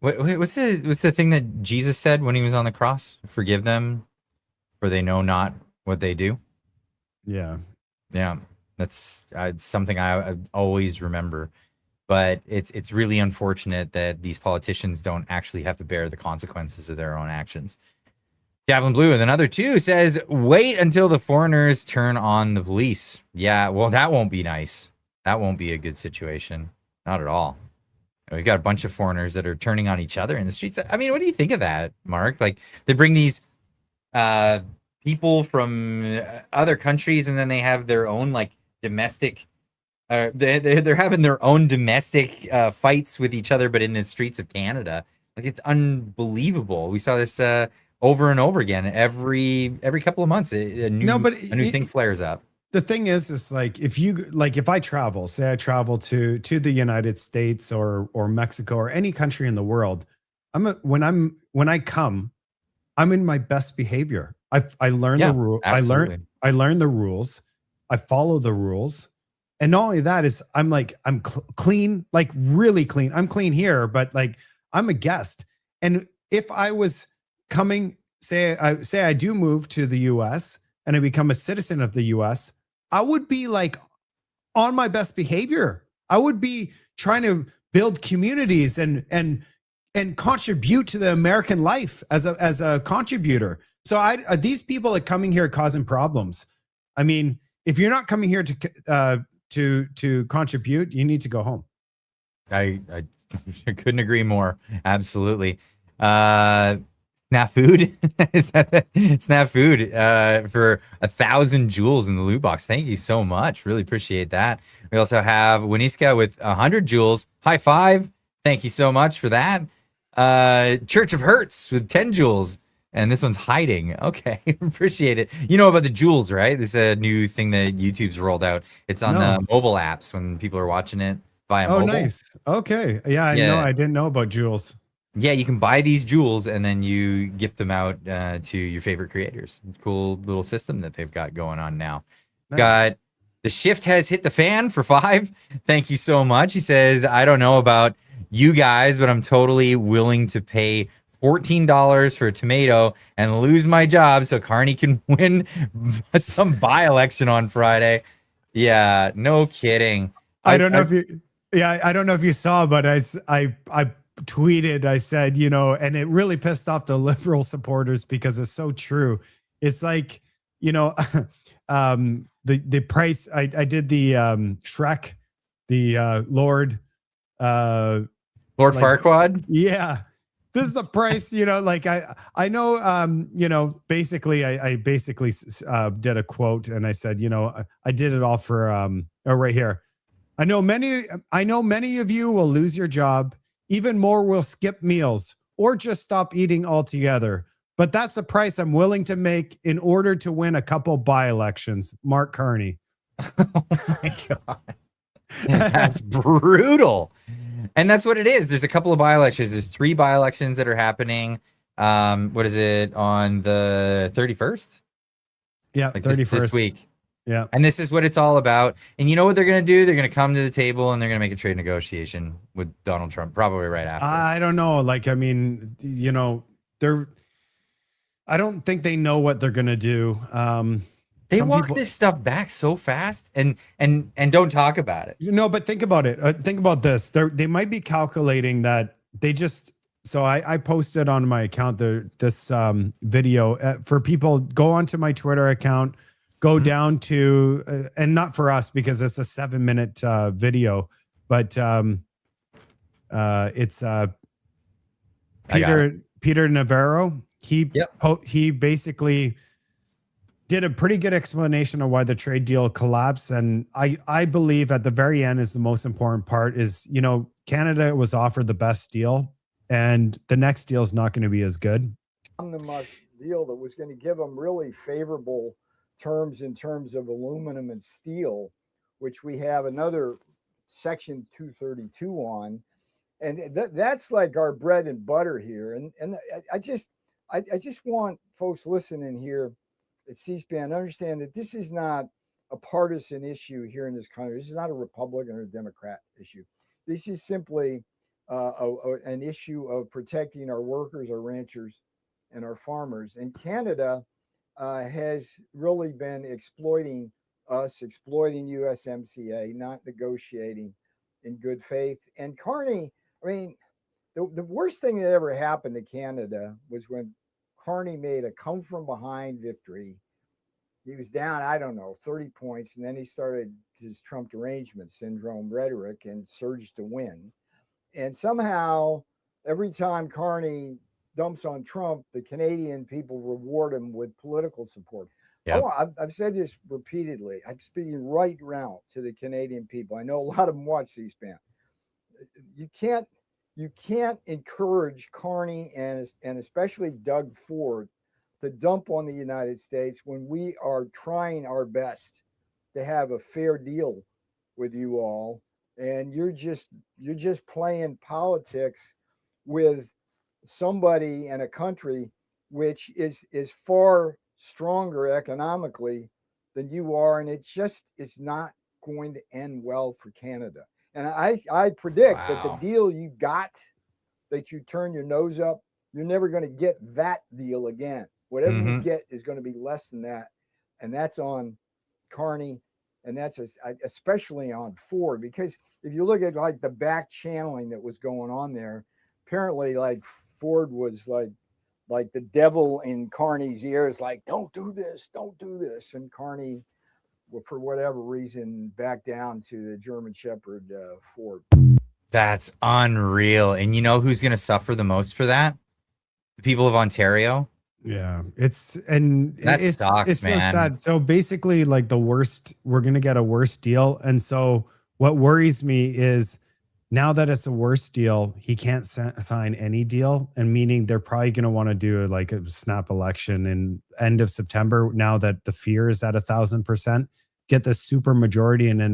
What's the thing that Jesus said when he was on the cross? Forgive them, for they know not what they do. Yeah. That's something I always remember. But it's really unfortunate that these politicians don't actually have to bear the consequences of their own actions. Javelin Blue and another 2 says, wait until the foreigners turn on the police. Yeah, well, that won't be nice. That won't be a good situation. Not at all. We've got a bunch of foreigners that are turning on each other in the streets. I mean, what do you think of that, Mark? Like, they bring these people from other countries, and then they have their own like domestic. They're having their own domestic fights with each other, but in the streets of Canada. Like, it's unbelievable. We saw this over and over again. Every couple of months, a new thing flares up. The thing is like, if I travel, say I travel to the United States or Mexico or any country in the world, when I come, I'm in my best behavior. I learn the rule. I learn the rules. I follow the rules. And not only that is I'm clean, like really clean. I'm clean here, but like I'm a guest. And if I was coming, say I do move to the US and I become a citizen of the US, I would be like on my best behavior. I would be trying to build communities and contribute to the American life as a contributor. So these people are coming here causing problems. I mean, if you're not coming here to contribute, you need to go home. I couldn't agree more. Absolutely. Snap food is that snap food for 1,000 joules in the loot box. Thank you so much. Really appreciate that. We also have Winiska with 100 joules. High five. Thank you so much for that. Church of Hertz with 10 joules. And this one's hiding. Okay, appreciate it. You know about the joules, right? This is a new thing that YouTube's rolled out. It's on the mobile apps when people are watching it via mobile. Oh, nice. Okay. Yeah, I didn't know about joules. Yeah, you can buy these joules and then you gift them out to your favorite creators. Cool little system that they've got going on now. Nice. Got the shift has hit the fan for 5. Thank you so much. He says, I don't know about you guys, but I'm totally willing to pay $14 for a tomato and lose my job so Carney can win some by-election on Friday. Yeah, no kidding. I don't know if you, I don't know if you saw, but I tweeted, I said, you know, and it really pissed off the Liberal supporters because it's so true. It's like, you know, the price, I did the Shrek, the Lord Farquaad. Yeah. This is the price, you know, like I know, you know, basically I basically did a quote and I said, you know, I did it all for, right here. I know many of you will lose your job. Even more will skip meals or just stop eating altogether. But that's the price I'm willing to make in order to win a couple by-elections. Marc Carney. Oh my God. That's brutal. And that's what it is. There's a couple of by-elections. There's 3 by-elections that are happening. What is it, on the 31st? Yeah, like 31st. this week. Yeah. And this is what it's all about. And you know what they're going to do? They're going to come to the table and they're going to make a trade negotiation with Donald Trump, probably right after. I don't know. Like, I mean, you know, I don't think they know what they're going to do. They walk this stuff back so fast and don't talk about it. You know, but think about it. Think about this. They might be calculating that they just. So I posted on my account this video for people. Go onto my Twitter account. Go down to and not for us because it's a 7-minute video, but it's Peter Navarro. He basically did a pretty good explanation of why the trade deal collapsed. And I believe at the very end is the most important part is, you know, Canada was offered the best deal and the next deal is not going to be as good. The deal that was going to give them really favorable terms in terms of aluminum and steel, which we have another section 232 on. And that's like our bread and butter here. And I just want folks listening here at C-SPAN to understand that this is not a partisan issue here in this country. This is not a Republican or Democrat issue. This is simply an issue of protecting our workers, our ranchers, and our farmers. And Canada has really been exploiting USMCA, not negotiating in good faith. And Carney, I mean, the worst thing that ever happened to Canada was when Carney made a come from behind victory. He was down, I don't know, 30 points, and then he started his Trump derangement syndrome rhetoric and surged to win. And somehow, every time Carney dumps on Trump, the Canadian people reward him with political support. Yep. I've said this repeatedly. I'm speaking right now to the Canadian people. I know a lot of them watch C-SPAN. You can't encourage Carney and especially Doug Ford to dump on the United States when we are trying our best to have a fair deal with you all, and you're just playing politics with somebody and a country which is far stronger economically than you are, and it's not going to end well for Canada. And I predict that the deal you got, that you turn your nose up, you're never going to get that deal again. Whatever you get is going to be less than that, and that's on Carney, and that's especially on Ford, because if you look at like the back channeling that was going on there, apparently like Ford was like the devil in Carney's ears, like, don't do this. And Carney, for whatever reason, backed down to the German Shepherd Ford. That's unreal. And you know who's going to suffer the most for that? The people of Ontario. Yeah, that sucks, it's man. so sad. So basically, like we're going to get a worse deal. And so what worries me is now that it's a worse deal, he can't sign any deal, and meaning they're probably going to want to do like a snap election in end of September. Now that the fear is at 1,000%, get the super majority, and then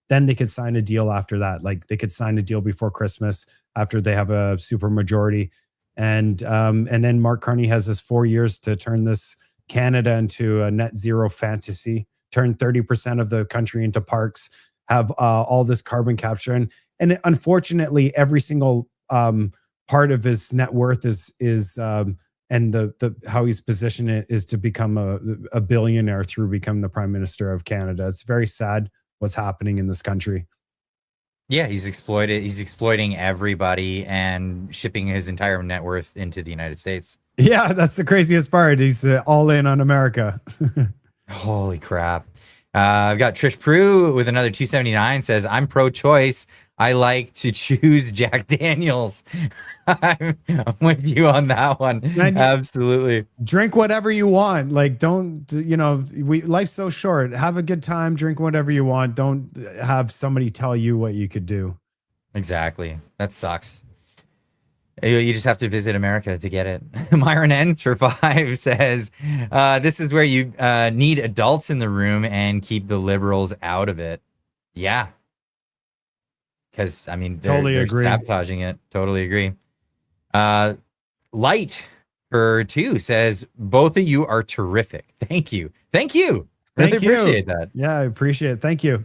then they could sign a deal after that. Like they could sign a deal before Christmas after they have a super majority. And then Marc Carney has this 4 years to turn this Canada into a net zero fantasy, turn 30% of the country into parks, have all this carbon capture. And unfortunately, every single part of his net worth is and the how he's positioned it is to become a billionaire through becoming the Prime Minister of Canada. It's very sad what's happening in this country. Yeah, he's exploiting everybody and shipping his entire net worth into the United States. Yeah, that's the craziest part. He's all in on America. Holy crap. I've got Trish Prue with another 279 says, I'm pro-choice. I like to choose Jack Daniels. I'm with you on that one. Absolutely. Drink whatever you want. Like, don't, life's so short. Have a good time. Drink whatever you want. Don't have somebody tell you what you could do. Exactly. That sucks. You just have to visit America to get it. Myron Ends for 5 says, this is where you need adults in the room and keep the liberals out of it. Yeah. Because, I mean, they're sabotaging it. Totally agree. Light for 2 says, both of you are terrific. Thank you. Thank you. Really appreciate that. Yeah, I appreciate it. Thank you.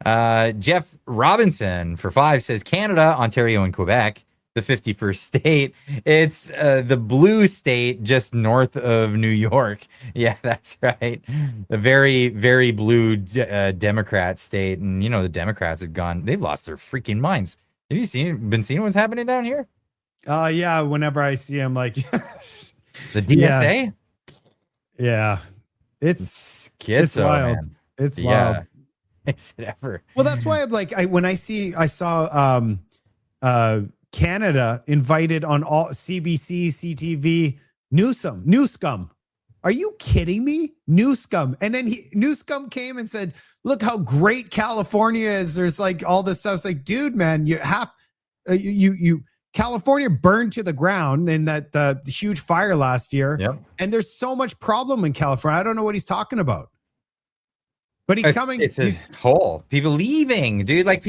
Jeff Robinson for 5 says, Canada, Ontario, and Quebec, the 51st state. It's the blue state just north of New York. Yeah, that's right. The very, very blue Democrat state. And, the Democrats they've lost their freaking minds. Have you been seeing what's happening down here? Yeah, whenever I see him, like, the DSA? Yeah. It's schizo, wild. Man. It's wild. Is it ever? Well, that's why I'm like, I saw Canada invited on all CBC, CTV, Newscum. Are you kidding me? Newscum. And then Newscum came and said, look how great California is. There's like all this stuff. It's like, dude, man, you have, California burned to the ground in the huge fire last year. Yep. And there's so much problem in California. I don't know what he's talking about. But he's coming. It's a whole people leaving, dude. Like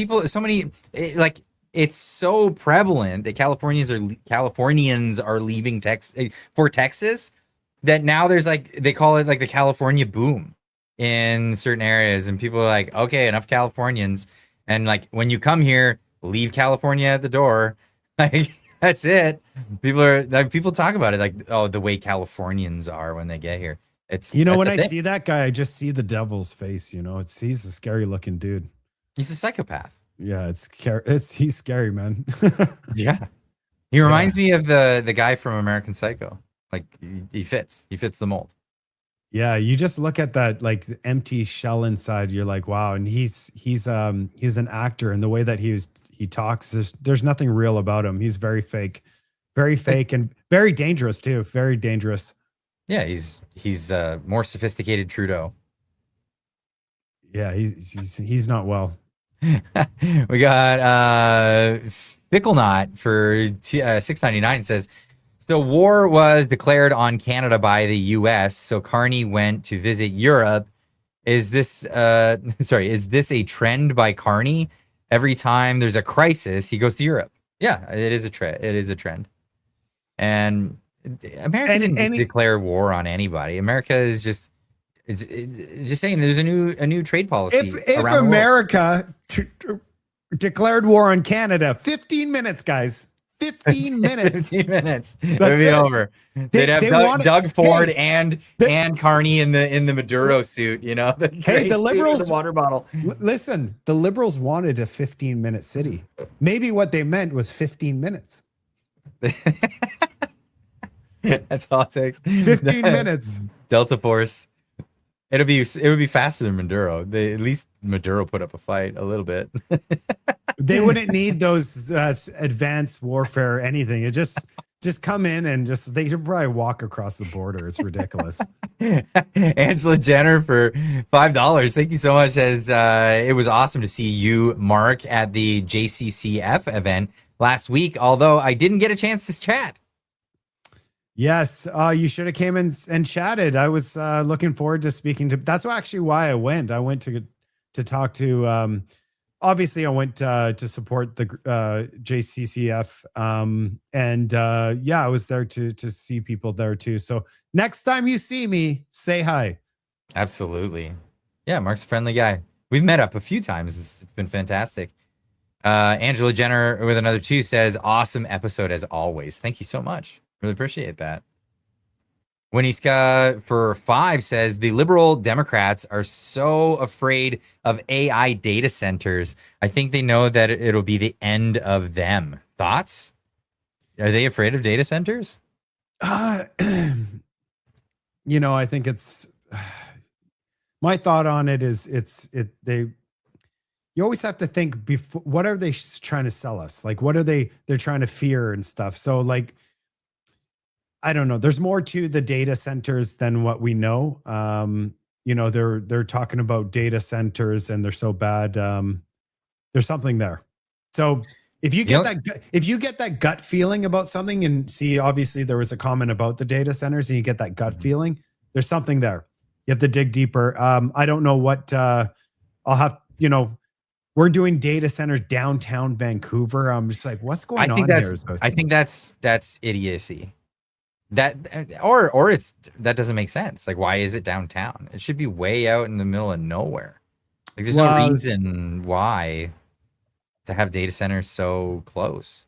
it's so prevalent that Californians are leaving Texas that now there's they call it like the California boom in certain areas, and people are like, okay, enough Californians, and like when you come here, leave California at the door. Like that's it. People talk about it like, oh, the way Californians are when they get here. It's when I see that guy, I just see the devil's face. He's a scary looking dude. He's a psychopath. Yeah, he's scary, man. Yeah, he reminds me of the guy from American Psycho. Like he fits the mold. Yeah, you just look at that like empty shell inside. You're like, wow. And he's an actor, and the way that he talks, there's nothing real about him. He's very fake, and very dangerous too. Very dangerous. Yeah, he's more sophisticated Trudeau. Yeah, he's not well. We got Fickle Knot for 699 says, so war was declared on Canada by the US, so Carney went to visit Europe. Is this a trend by Carney? Every time there's a crisis, he goes to Europe. Yeah, it is a trend. It is a trend. And America didn't declare war on anybody. America is just saying there's a new trade policy. If America declared war on Canada, 15 minutes, guys. 15 minutes. 15 minutes. It would be over. They'd have Doug Ford and Carney in the Maduro suit, Hey, the liberals, the water bottle. Listen, the liberals wanted a 15-minute city. Maybe what they meant was 15 minutes. That's all it takes. 15 minutes. Delta Force. It would be faster than Maduro. At least Maduro put up a fight a little bit. They wouldn't need those advanced warfare or anything. It just come in and they could probably walk across the border. It's ridiculous. Angela Jenner for $5. Thank you so much. Says it was awesome to see you, Mark, at the JCCF event last week. Although I didn't get a chance to chat. Yes, you should have came in and chatted. I was looking forward to speaking to. That's actually why I went. I went to talk to. Obviously, I went to support the JCCF, and I was there to see people there too. So next time you see me, say hi. Absolutely, yeah. Mark's a friendly guy. We've met up a few times. It's been fantastic. Angela Jenner with another 2 says, awesome episode as always. Thank you so much. Really appreciate that. Winiska for 5 says, the liberal Democrats are so afraid of AI data centers. I think they know that it'll be the end of them. Thoughts? Are they afraid of data centers? You know, I think it's my thought on it is you always have to think before, what are they trying to sell us? Like, what are they're trying to fear and stuff. So like, I don't know. There's more to the data centers than what we know. You know, they're talking about data centers and they're so bad. There's something there. So if you get that gut feeling about something, and see, obviously there was a comment about the data centers, and you get that gut feeling, there's something there. You have to dig deeper. I don't know what I'll have. You know, we're doing data centers downtown Vancouver. I'm just like, what's going on here? I think that's idiocy. That or it's that doesn't make sense. Like, why is it downtown? It should be way out in the middle of nowhere. Like, there's no reason why to have data centers so close.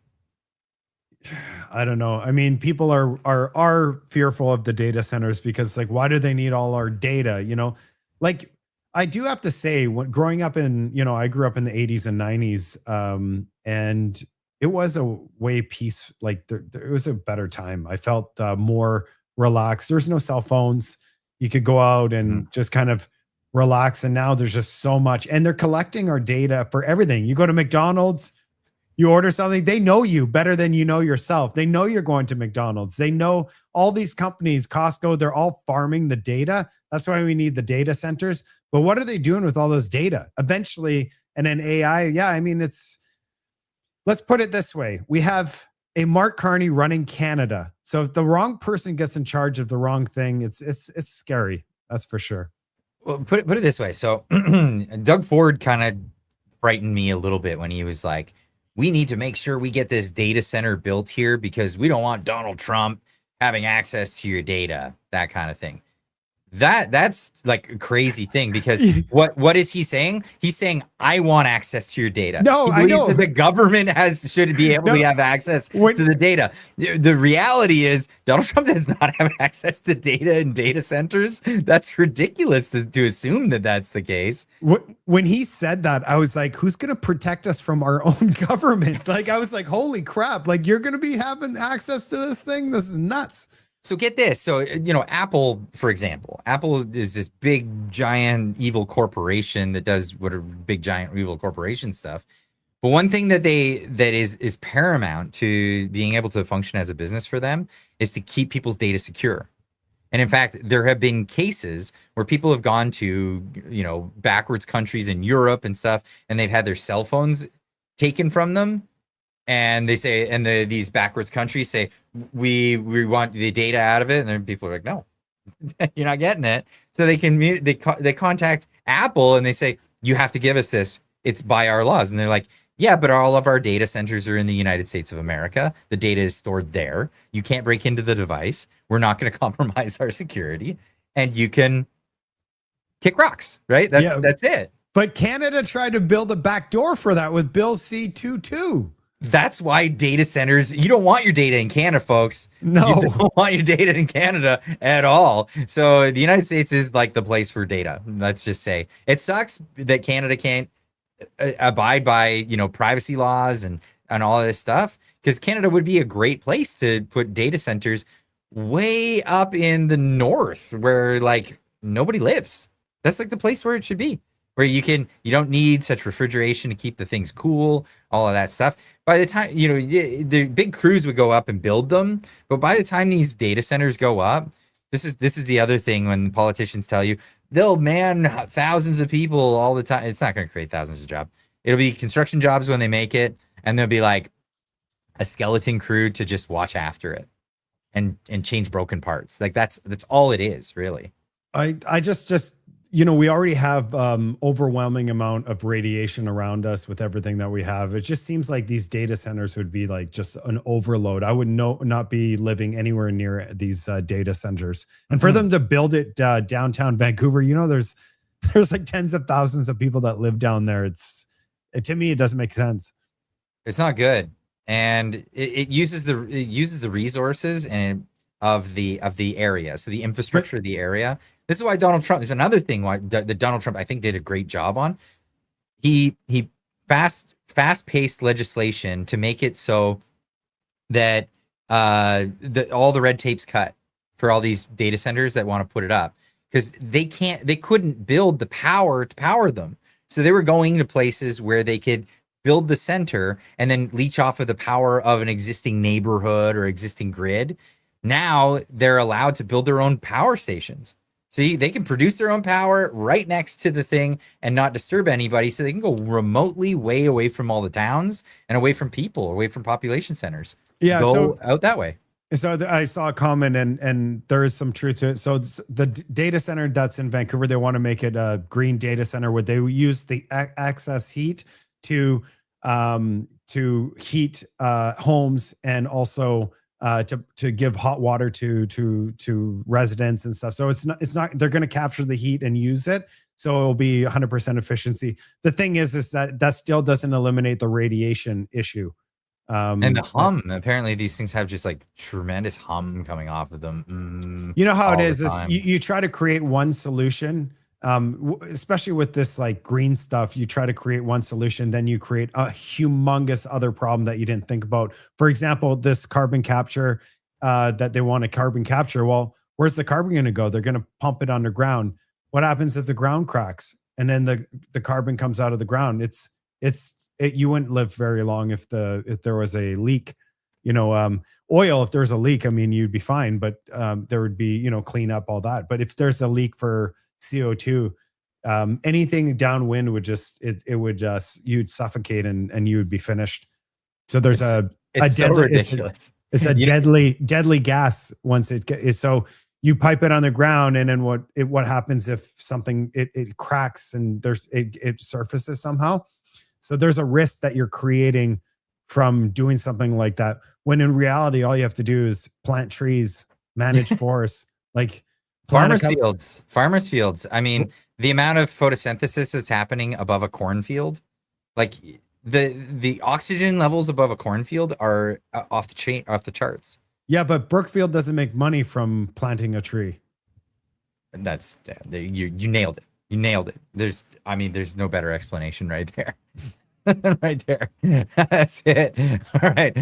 I don't know. I mean, people are fearful of the data centers because, like, why do they need all our data? You know, like, I do have to say, when growing up in, you know, I grew up in the 80s and 90s, and it was a way peace. Like, it was a better time. I felt more relaxed. There's no cell phones. You could go out and just kind of relax. And now there's just so much, and they're collecting our data for everything. You go to McDonald's, you order something, they know you better than you know yourself. They know you're going to McDonald's. They know all these companies, Costco, they're all farming the data. That's why we need the data centers. But what are they doing with all this data? Eventually, and then AI, yeah, I mean, let's put it this way. We have a Marc Carney running Canada. So if the wrong person gets in charge of the wrong thing, it's scary. That's for sure. Well, put it this way. So Doug Ford kind of frightened me a little bit when he was like, we need to make sure we get this data center built here because we don't want Donald Trump having access to your data, that kind of thing. That's like a crazy thing, because what is he saying? He's saying, I want access to your data. No, I know that the government should be able to have access to the data. The reality is Donald Trump does not have access to data in data centers. That's ridiculous to assume that that's the case. When he said that, I was like, who's going to protect us from our own government? Like, I was like, holy crap, like, you're going to be having access to this thing? This is nuts. So get this. So, you know, Apple, for example, Apple is this big, giant, evil corporation that does what are big, giant, evil corporation stuff. But one thing that is paramount to being able to function as a business for them is to keep people's data secure. And in fact, there have been cases where people have gone to, you know, backwards countries in Europe and stuff, and they've had their cell phones taken from them. And they say, and these backwards countries say, we want the data out of it, and then people are like, no, you're not getting it. So they contact Apple and they say, you have to give us this. It's by our laws. And they're like, yeah, but all of our data centers are in the United States of America. The data is stored there. You can't break into the device. We're not going to compromise our security, and you can kick rocks, right? That's it. But Canada tried to build a backdoor for that with Bill C-22. That's why data centers, you don't want your data in Canada, folks. No. You don't want your data in Canada at all. So the United States is like the place for data. Let's just say it sucks that Canada can't abide by, you know, privacy laws and all of this stuff, because Canada would be a great place to put data centers way up in the north where like nobody lives. That's like the place where it should be, where you don't need such refrigeration to keep the things cool, all of that stuff. By the time, you know, the big crews would go up and build them, but by the time these data centers go up, this is the other thing when politicians tell you they'll man thousands of people all the time. It's not going to create thousands of jobs. It'll be construction jobs when they make it, and there'll be like a skeleton crew to just watch after it and change broken parts. Like that's all it is, really. I just you know, we already have overwhelming amount of radiation around us with everything that we have. It just seems like these data centers would be like just an overload. I would not be living anywhere near these data centers. And for them to build it downtown Vancouver, you know, there's like tens of thousands of people that live down there. To me, it doesn't make sense. It's not good, and it uses the resources and of the area, so the infrastructure of the area. This is why Donald Trump is another thing why the Donald Trump I think did a great job on. He fast-paced legislation to make it so that all the red tape's cut for all these data centers that want to put it up, because they couldn't build the power to power them. So they were going to places where they could build the center and then leech off of the power of an existing neighborhood or existing grid. Now they're allowed to build their own power stations. See, they can produce their own power right next to the thing and not disturb anybody. So they can go remotely way away from all the towns and away from people, away from population centers. Yeah. Go out that way. So I saw a comment and there is some truth to it. So the data center that's in Vancouver, they want to make it a green data center where they use the excess heat to heat homes and also to give hot water to residents and stuff. So it's not they're going to capture the heat and use it. So it'll be 100% efficiency. The thing is that still doesn't eliminate the radiation issue. And the hum, apparently these things have just like tremendous hum coming off of them. You know how it is you try to create one solution, especially with this like green stuff, you try to create one solution, then you create a humongous other problem that you didn't think about. For example, this carbon capture that they want to carbon capture. Well, where's the carbon going to go? They're going to pump it underground. What happens if the ground cracks and then the carbon comes out of the ground? You wouldn't live very long if there was a leak. Oil, if there's a leak, I mean, you'd be fine, but there would be, clean up all that. But if there's a leak for CO2, anything downwind would you'd suffocate and you would be finished. So there's ridiculous. It's a deadly gas once it gets. So you pipe it on the ground, and then what happens if something it cracks and it surfaces somehow? So there's a risk that you're creating from doing something like that, when in reality, all you have to do is plant trees, manage forests, like farmers fields. I mean, the amount of photosynthesis that's happening above a cornfield, like the oxygen levels above a cornfield are off the charts. Yeah, but Brookfield doesn't make money from planting a tree. And you nailed it. You nailed it. There's no better explanation right there. Right there. That's it. All right.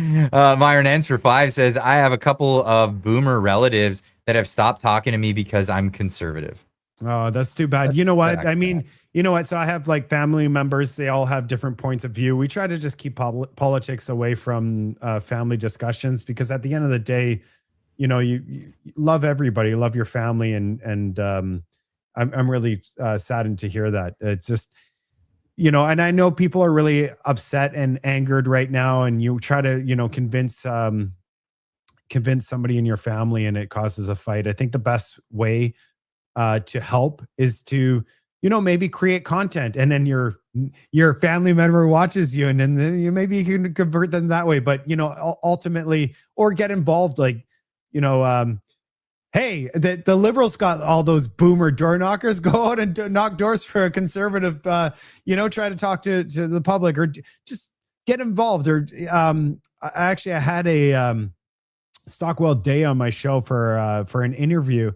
Myron Ends for 5 says, I have a couple of boomer relatives that have stopped talking to me because I'm conservative. Oh, that's too bad. You know what? I mean, you know what? So I have like family members. They all have different points of view. We try to just keep politics away from family discussions, because at the end of the day, you love everybody, love your family. And I'm really saddened to hear that. It's just, and I know people are really upset and angered right now, and you try to, convince somebody in your family and it causes a fight. I think the best way to help is to, maybe create content, and then your family member watches you, and then maybe you can convert them that way. But, ultimately, or get involved, like, hey, the Liberals got all those boomer door knockers. Go out and knock doors for a conservative, try to talk to the public, or just get involved. Or I had a Stockwell Day on my show for an interview.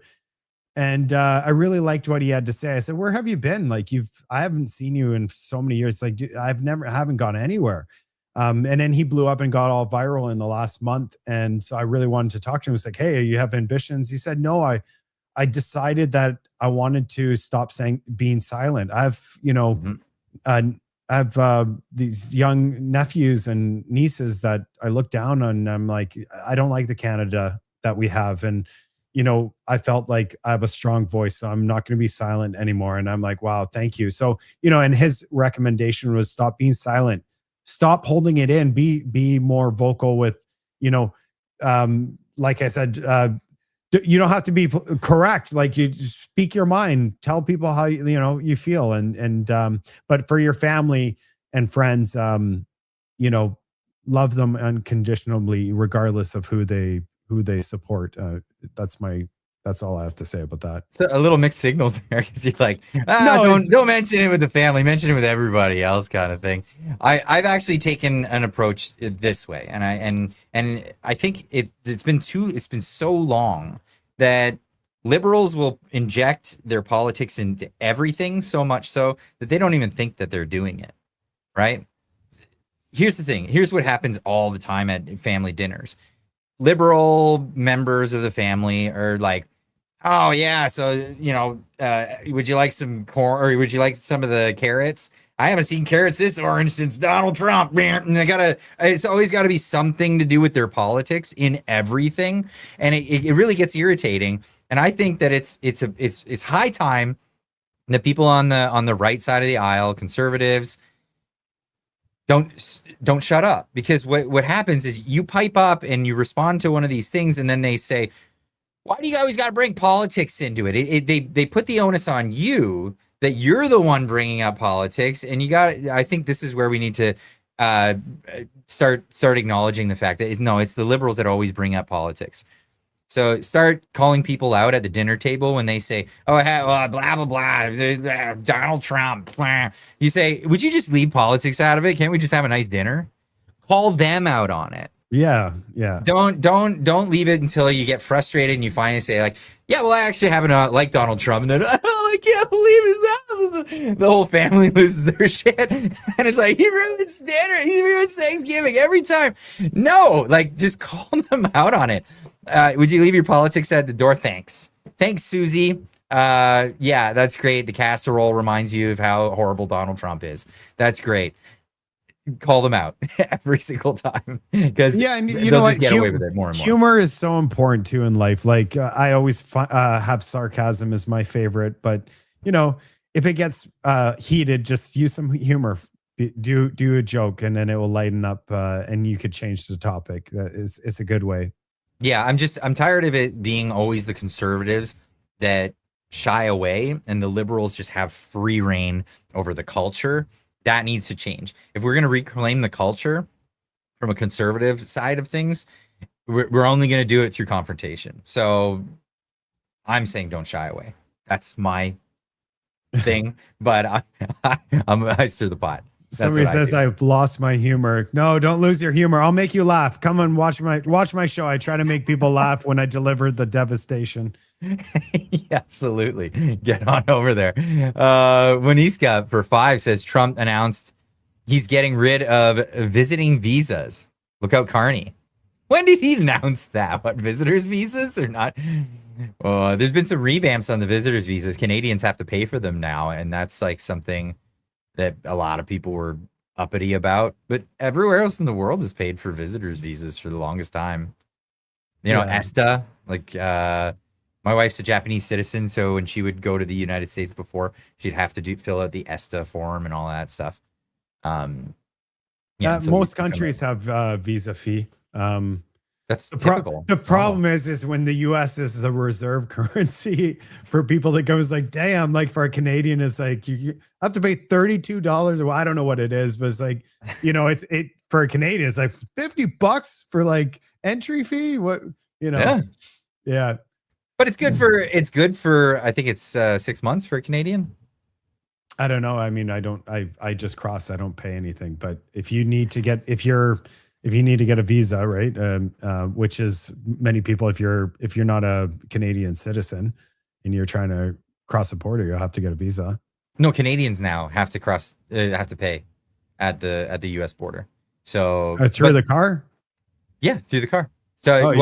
And I really liked what he had to say. I said, where have you been? Like, I haven't seen you in so many years. Like, I haven't gone anywhere. And then he blew up and got all viral in the last month. And so I really wanted to talk to him. It's like, hey, you have ambitions? He said, no, I decided that I wanted to stop being silent. I've these young nephews and nieces that I look down on. And I'm like, I don't like the Canada that we have. And, I felt like I have a strong voice, so I'm not going to be silent anymore. And I'm like, wow, thank you. So, and his recommendation was stop being silent. Stop holding it in. Be more vocal with, like I said, you don't have to be correct. Like, you just speak your mind, tell people how you feel, and but for your family and friends, love them unconditionally, regardless of who they support. That's my That's all I have to say about that. So a little mixed signals there because you're like, No, don't mention it with the family, mention it with everybody else, kind of thing. I've actually taken an approach this way, and I think it's been so long that liberals will inject their politics into everything so much so that they don't even think that they're doing it, right? Here's the thing. Here's what happens all the time at family dinners. Liberal members of the family are like, oh yeah, so would you like some corn, or would you like some of the carrots? I haven't seen carrots this orange since Donald Trump. And it's always got to be something to do with their politics in everything, and it really gets irritating. And I think that it's high time that people on the right side of the aisle, conservatives, don't shut up, because what happens is you pipe up and you respond to one of these things, and then they say, why do you always got to bring politics into it? They put the onus on you that you're the one bringing up politics, and I think this is where we need to start acknowledging the fact that it's the liberals that always bring up politics. So start calling people out at the dinner table when they say, oh, blah, blah, blah, Donald Trump. Blah. You say, would you just leave politics out of it? Can't we just have a nice dinner? Call them out on it. Yeah. Don't leave it until you get frustrated and you finally say, like, yeah, well, I actually happen to like Donald Trump, and then I can't believe it. The whole family loses their shit, and it's like, he ruins dinner, he ruins Thanksgiving every time. No, like, just call them out on it. Would you leave your politics at the door? Thanks, Susie. Yeah, that's great. The casserole reminds you of how horrible Donald Trump is. That's great. Call them out every single time, because and they'll just get away with it more and more. Humor is so important too in life. Like I always have sarcasm as my favorite, but if it gets heated, just use some humor. Do a joke, and then it will lighten up, and you could change the topic. It's a good way. Yeah, I'm tired of it being always the conservatives that shy away, and the liberals just have free reign over the culture. That needs to change. If we're going to reclaim the culture from a conservative side of things, we're only going to do it through confrontation. So I'm saying don't shy away. That's my thing, but I stir the pot. Somebody says I've lost my humor. No, don't lose your humor. I'll make you laugh. Come and watch my show. I try to make people laugh when I deliver the devastation. Absolutely. Get on over there. Waniska for 5 says Trump announced he's getting rid of visiting visas. Look out, Carney. When did he announce that? What, visitors visas or not? There's been some revamps on the visitors visas. Canadians have to pay for them now, and that's like something that a lot of people were uppity about. But everywhere else in the world is paid for visitors visas for the longest time. ESTA, like my wife's a Japanese citizen, so when she would go to the United States before, she'd have to fill out the ESTA form and all that stuff. Most countries have visa fee. That's typical. The problem is when the U.S. is the reserve currency for people that goes like, damn, like for a Canadian, it's like you have to pay $32. Well, I don't know what it is, but it's like, it's for a Canadian, it's like $50 for like entry fee. What, yeah. But it's good for I think it's 6 months for a Canadian. I don't know. I mean, I just cross. I don't pay anything. But if you need to get a visa, right? Which is many people, if you're not a Canadian citizen and you're trying to cross the border, you'll have to get a visa. No, Canadians now have to pay at the U.S. border. So through the car. Yeah, through the car. So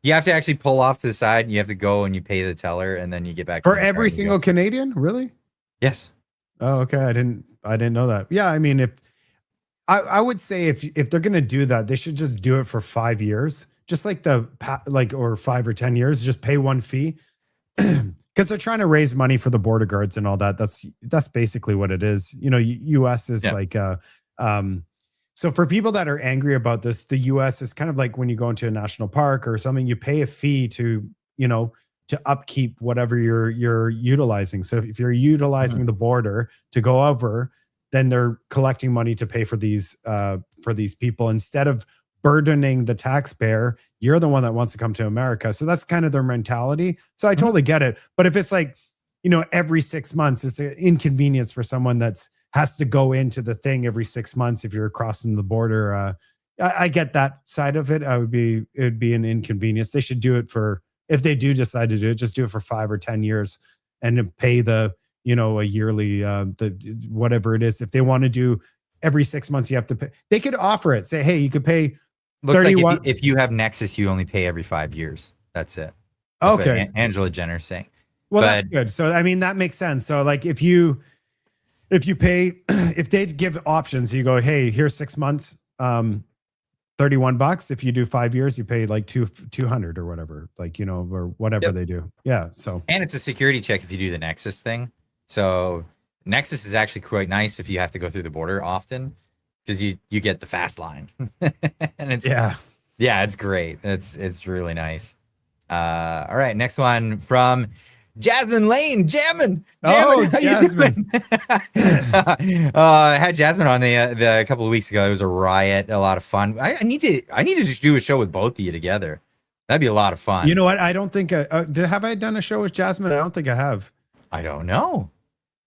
you have to actually pull off to the side, and you have to go and you pay the teller, and then you get back for every single Canadian. Really? Yes. Oh, okay. I didn't know that. Yeah, I mean, if I would say if they're gonna do that, they should just do it for 5 years, just like or 5 or 10 years. Just pay one fee, because they're trying to raise money for the border guards and all that. That's basically what it is. U.S. is like so for people that are angry about this, the U.S. is kind of like when you go into a national park or something, you pay a fee to upkeep whatever you're utilizing. So if you're utilizing the border to go over, then they're collecting money to pay for these people instead of burdening the taxpayer. You're the one that wants to come to America. So that's kind of their mentality. So I totally get it. But if it's like, every 6 months, it's an inconvenience for someone that's has to go into the thing every 6 months if you're crossing the border. I get that side of it. It would be an inconvenience. They should do it if they do decide to do it, just do it for 5 or 10 years and then pay a yearly, whatever it is. If they want to do every 6 months, you have to pay. They could offer it. Say, hey, you could pay. Looks 31. Like if you have Nexus, you only pay every 5 years. That's it. That's okay. Angela Jenner's saying. Well, that's good. So, that makes sense. So like if you pay, if they give options, you go, hey, here's 6 months, $31. If you do 5 years, you pay like 200 or whatever, or whatever they do. Yeah. So, and it's a security check if you do the Nexus thing. So Nexus is actually quite nice if you have to go through the border often, because you get the fast line. And it's it's great. It's really nice. All right, next one from Jasmine Lane, Jammin'. Oh, Jasmine. I had Jasmine on the couple of weeks ago. It was a riot, a lot of fun. I need to just do a show with both of you together. That'd be a lot of fun. You know what? I don't think have I done a show with Jasmine? I don't think I have. I don't know.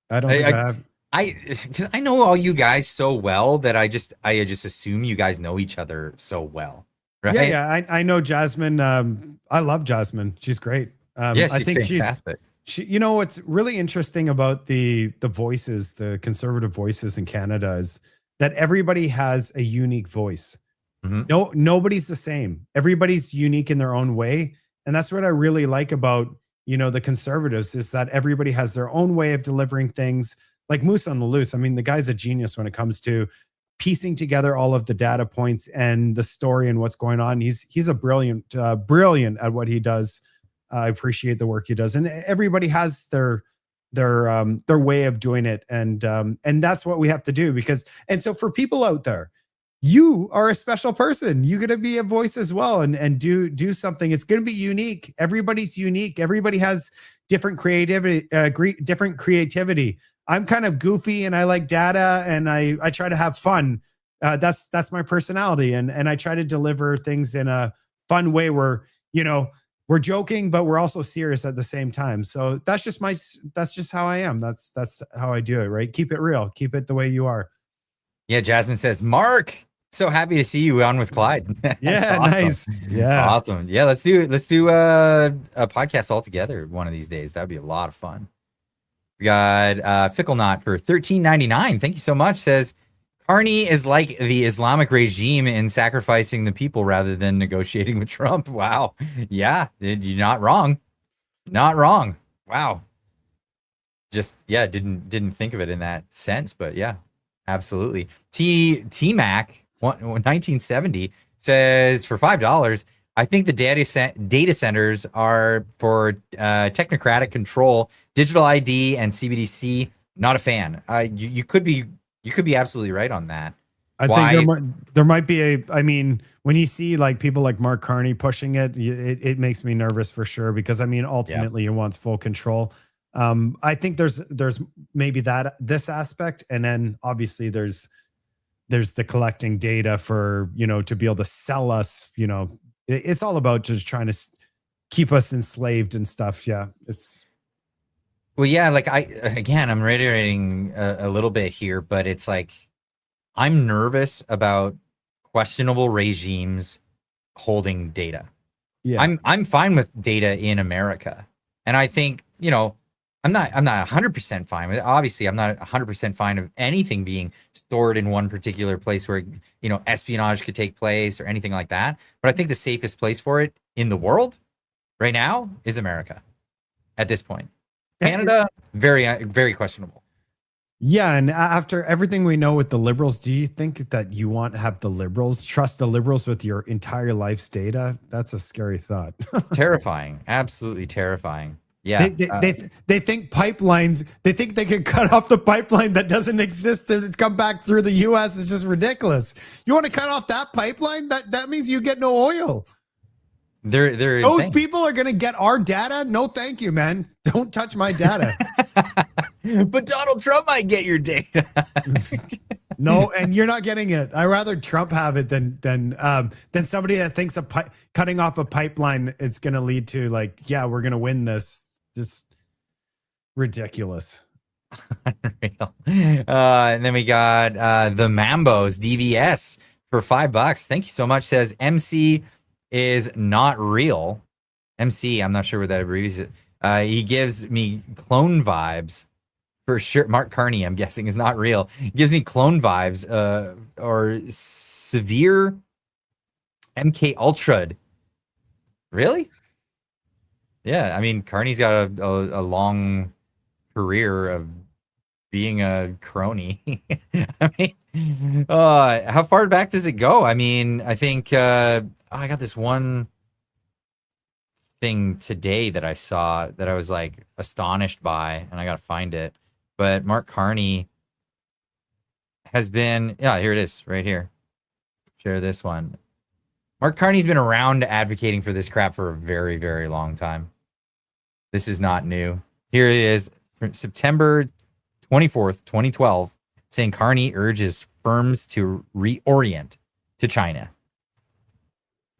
I don't think I have. Because I know all you guys so well that I just assume you guys know each other so well. Right? Yeah. I know Jasmine. I love Jasmine. She's great. She's I think fantastic. What's really interesting about the voices, the conservative voices in Canada, is that everybody has a unique voice. Mm-hmm. Nobody's the same. Everybody's unique in their own way. And that's what I really like about, the conservatives, is that everybody has their own way of delivering things. Like Moose on the Loose. I mean, the guy's a genius when it comes to piecing together all of the data points and the story and what's going on. He's a brilliant at what he does. I appreciate the work he does, and everybody has their way of doing it, and that's what we have to do. And so for people out there, you are a special person. You're gonna be a voice as well, and do something. It's gonna be unique. Everybody's unique. Everybody has different creativity. I'm kind of goofy, and I like data, and I try to have fun. That's my personality, and I try to deliver things in a fun way where we're joking, but we're also serious at the same time. So that's just how I am. That's how I do it, right? Keep it real. Keep it the way you are. Yeah, Jasmine says, Mark, so happy to see you on with Clyde. Yeah, awesome. Nice. Yeah. Awesome. Yeah, let's do a podcast all together one of these days. That'd be a lot of fun. We got Fickle Knot for $13.99. Thank you so much. Says, Carney is like the Islamic regime in sacrificing the people rather than negotiating with Trump. Wow. Yeah, you're not wrong. Not wrong. Wow. Just, didn't think of it in that sense, but yeah, absolutely. T-Mac 1970 says, for $5, I think the data centers are for technocratic control, digital ID, and CBDC. Not a fan. You could be absolutely right on that. I think there might be when you see like people like Mark Carney pushing it makes me nervous for sure, because ultimately he wants full control. I think there's maybe this aspect, and then obviously there's the collecting data for, to be able to sell us, it's all about just trying to keep us enslaved and stuff. Yeah. Well, yeah, like I'm reiterating a little bit here, but it's like, I'm nervous about questionable regimes holding data. Yeah. I'm fine with data in America. And I think, I'm not 100% fine with it. Obviously, I'm not 100% fine of anything being stored in one particular place where, espionage could take place or anything like that. But I think the safest place for it in the world right now is America at this point. Canada, very, very questionable. Yeah, and after everything we know with the Liberals, do you think that you want to have the Liberals trust the Liberals with your entire life's data? That's a scary thought. Terrifying, absolutely terrifying. Yeah, they think pipelines. They think they could cut off the pipeline that doesn't exist and come back through the U.S. It's just ridiculous. You want to cut off that pipeline? That means you get no oil. They're those insane. People are going to get our data. No, thank you, man. Don't touch my data. But Donald Trump might get your data. No, and you're not getting it. I rather Trump have it than somebody that thinks cutting off a pipeline is going to lead to like, yeah, we're going to win this. Just ridiculous. Unreal. And then we got the Mambos DVS for $5. Thank you so much. Says MC is not real. MC, I'm not sure what that abbreviates it. He gives me clone vibes for sure. Mark Carney, I'm guessing, is not real. He gives me clone vibes or severe MK Ultra. Really? Yeah, I mean, Carney's got a long career of being a crony. I mean, how far back does it go? I mean, I think I got this one thing today that I saw that I was like astonished by, and I gotta find it. But Mark Carney has been, yeah, here it is, right here. Share this one. Mark Carney's been around advocating for this crap for a very, very long time. This is not new. Here it is, from September 24th, 2012, saying Carney urges firms to reorient to China.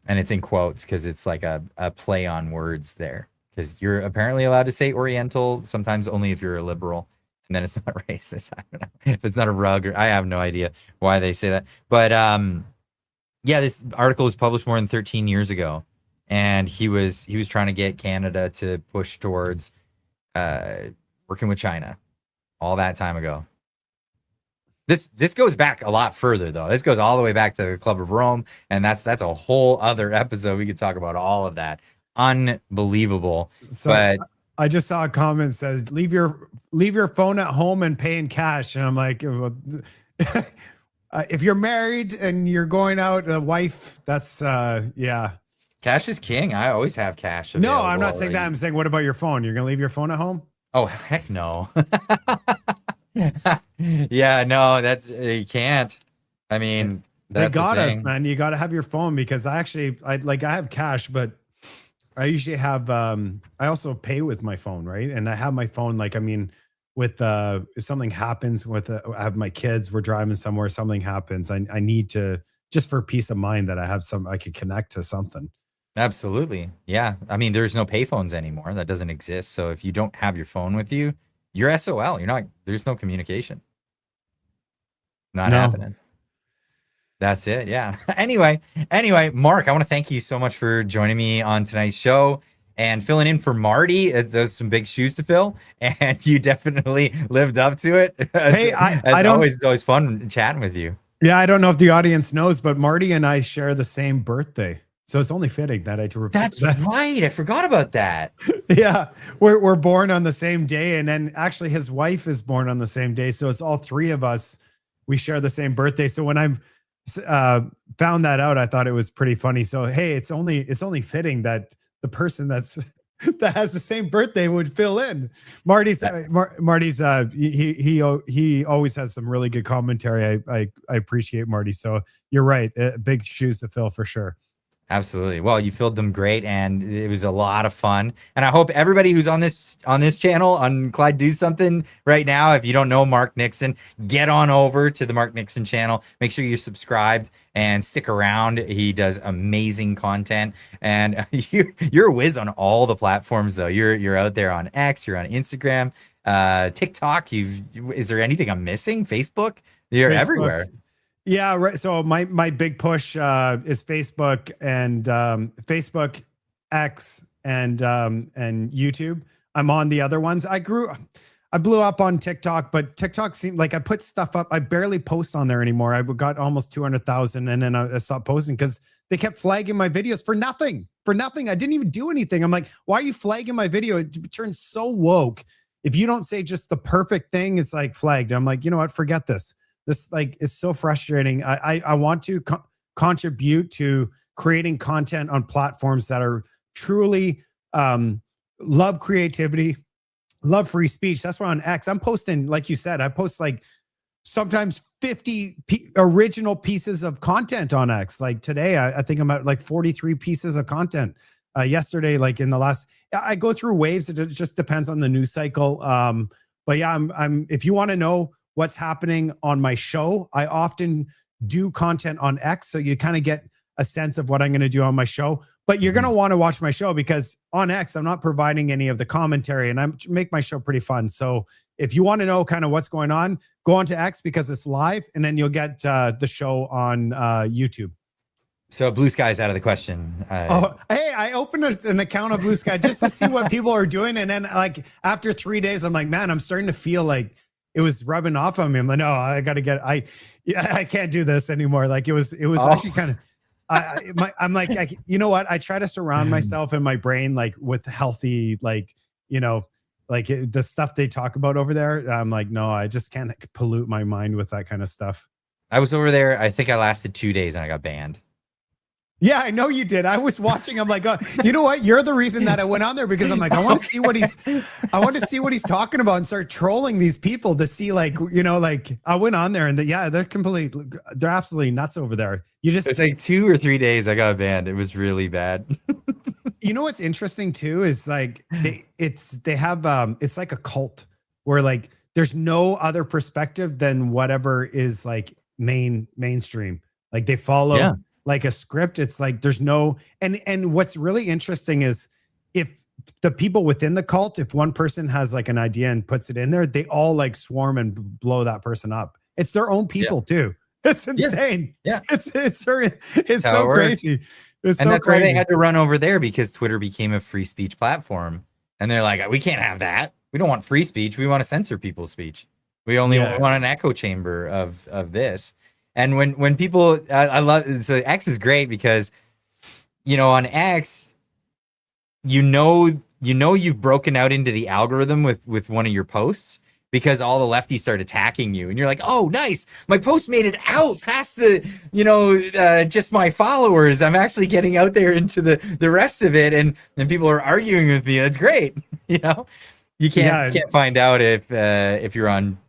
And it's in quotes because it's like a play on words there. Because you're apparently allowed to say Oriental, sometimes only if you're a liberal. And then it's not racist. I don't know. If it's not a rug, or I have no idea why they say that. But yeah, this article was published more than 13 years ago. And he was trying to get Canada to push towards working with China all that time ago. This goes back a lot further, though. This goes all the way back to the Club of Rome, and that's a whole other episode. We could talk about all of that. Unbelievable. So but I just saw a comment that says, leave your phone at home and pay in cash. And I'm like, if you're married and you're going out, a wife, that's yeah. Cash is king. I always have cash. No, I'm not saying that. I'm saying, what about your phone? You're gonna leave your phone at home? Oh, heck no. Yeah, no, that's you can't. I mean, they got us, man. You got to have your phone, because I have cash, but I usually have I also pay with my phone, right? And I have my phone, like, I mean, with if something happens with I have my kids, we're driving somewhere, something happens, I need to, just for peace of mind, that I have I could connect to something. Absolutely. Yeah. I mean, there's no payphones anymore. That doesn't exist. So if you don't have your phone with you, you're SOL. There's no communication. Not happening. That's it. Yeah. Anyway, Mark, I want to thank you so much for joining me on tonight's show and filling in for Marty. There's some big shoes to fill, and you definitely lived up to it. Hey, it's always fun chatting with you. Yeah. I don't know if the audience knows, but Marty and I share the same birthday. So it's only fitting that That's right. I forgot about that. Yeah, we're born on the same day, and then actually his wife is born on the same day. So it's all three of us. We share the same birthday. So when I found that out, I thought it was pretty funny. So hey, it's only fitting that the person that has the same birthday would fill in. Marty's he always has some really good commentary. I appreciate Marty. So you're right, big shoes to fill for sure. Absolutely. Well, you filled them great, and it was a lot of fun. And I hope everybody who's on this channel, on Clyde Do Something right now, if you don't know Marc Nixon, get on over to the Marc Nixon channel. Make sure you're subscribed and stick around. He does amazing content, and you're a whiz on all the platforms, though. You're out there on X, you're on Instagram, TikTok. Is there anything I'm missing? Facebook? You're everywhere. Yeah, right. So my big push is Facebook and Facebook, X, and YouTube. I'm on the other ones. I blew up on TikTok, but TikTok seemed like I put stuff up. I barely post on there anymore. I got almost 200,000, and then I stopped posting because they kept flagging my videos for nothing. I didn't even do anything. I'm like, why are you flagging my video? It turns so woke. If you don't say just the perfect thing, it's like flagged. I'm like, you know what? Forget this. This is so frustrating. I want to contribute to creating content on platforms that are truly love creativity, love free speech. That's why on X, I'm posting, like you said, I post like sometimes 50 original pieces of content on X. Like today, I think I'm at like 43 pieces of content. Yesterday, like in the last, I go through waves. It just depends on the news cycle. But yeah, I'm if you want to know what's happening on my show. I often do content on X, so you kind of get a sense of what I'm going to do on my show. But you're going to want to watch my show because on X, I'm not providing any of the commentary, and I make my show pretty fun. So if you want to know kind of what's going on, go on to X because it's live, and then you'll get the show on YouTube. So Blue Sky's out of the question. Hey, I opened an account on Blue Sky just to see what people are doing. And then like after 3 days, I'm like, man, I'm starting to feel like it was rubbing off on me. I'm like, no, I got to I can't do this anymore. Like it was actually kind of, I'm like, you know what? I try to surround myself in my brain, like with healthy, like, you know, like the stuff they talk about over there. I'm like, no, I just can't pollute my mind with that kind of stuff. I was over there. I think I lasted 2 days and I got banned. Yeah, I know you did. I was watching. I'm like, you know what? You're the reason that I went on there because I'm like, I want to see what he's talking about and start trolling these people to see, like, you know, like I went on there and they're absolutely nuts over there. It's like 2 or 3 days I got banned. It was really bad. You know what's interesting too is like it's like a cult where like there's no other perspective than whatever is like mainstream. Like they follow like a script. It's like there's no and what's really interesting is if the people within the cult, if one person has like an idea and puts it in there, they all like swarm and blow that person up. It's their own people too. It's insane. Yeah. It's so crazy. It's and so that's crazy. why they had to run over there because Twitter became a free speech platform. And they're like, we can't have that. We don't want free speech. We want to censor people's speech. We only want an echo chamber of this. And when people, I love, so X is great because, you know, on X, you know you've broken out into the algorithm with one of your posts because all the lefties start attacking you. And you're like, oh, nice. My post made it out past the, you know, just my followers. I'm actually getting out there into the rest of it. And people are arguing with me. That's great. You know, you can't find out if you're on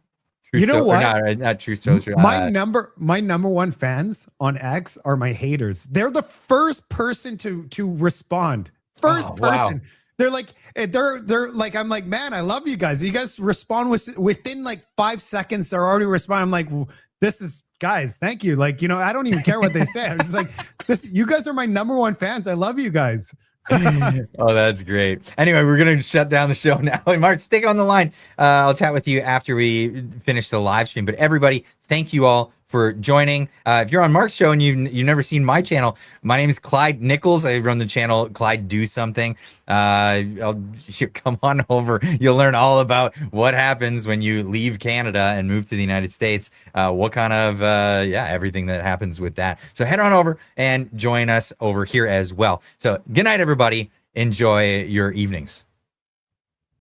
you know what? Not True Social. My number one fans on X are my haters. They're the first person to respond. First person. Wow. They're like, I'm like, man, I love you guys. You guys respond within like 5 seconds. They're already responding. I'm like, well, this is guys. Thank you. Like, you know, I don't even care what they say. I'm just like, you guys are my number one fans. I love you guys. Oh, that's great. Anyway, we're going to shut down the show now. And Mark, stick on the line. I'll chat with you after we finish the live stream. But everybody, thank you all for joining. If you're on Mark's show and you've never seen my channel, my name is Clyde Nichols. I run the channel Clyde Do Something. You come on over. You'll learn all about what happens when you leave Canada and move to the United States. What kind of everything that happens with that. So head on over and join us over here as well. So good night, everybody. Enjoy your evenings.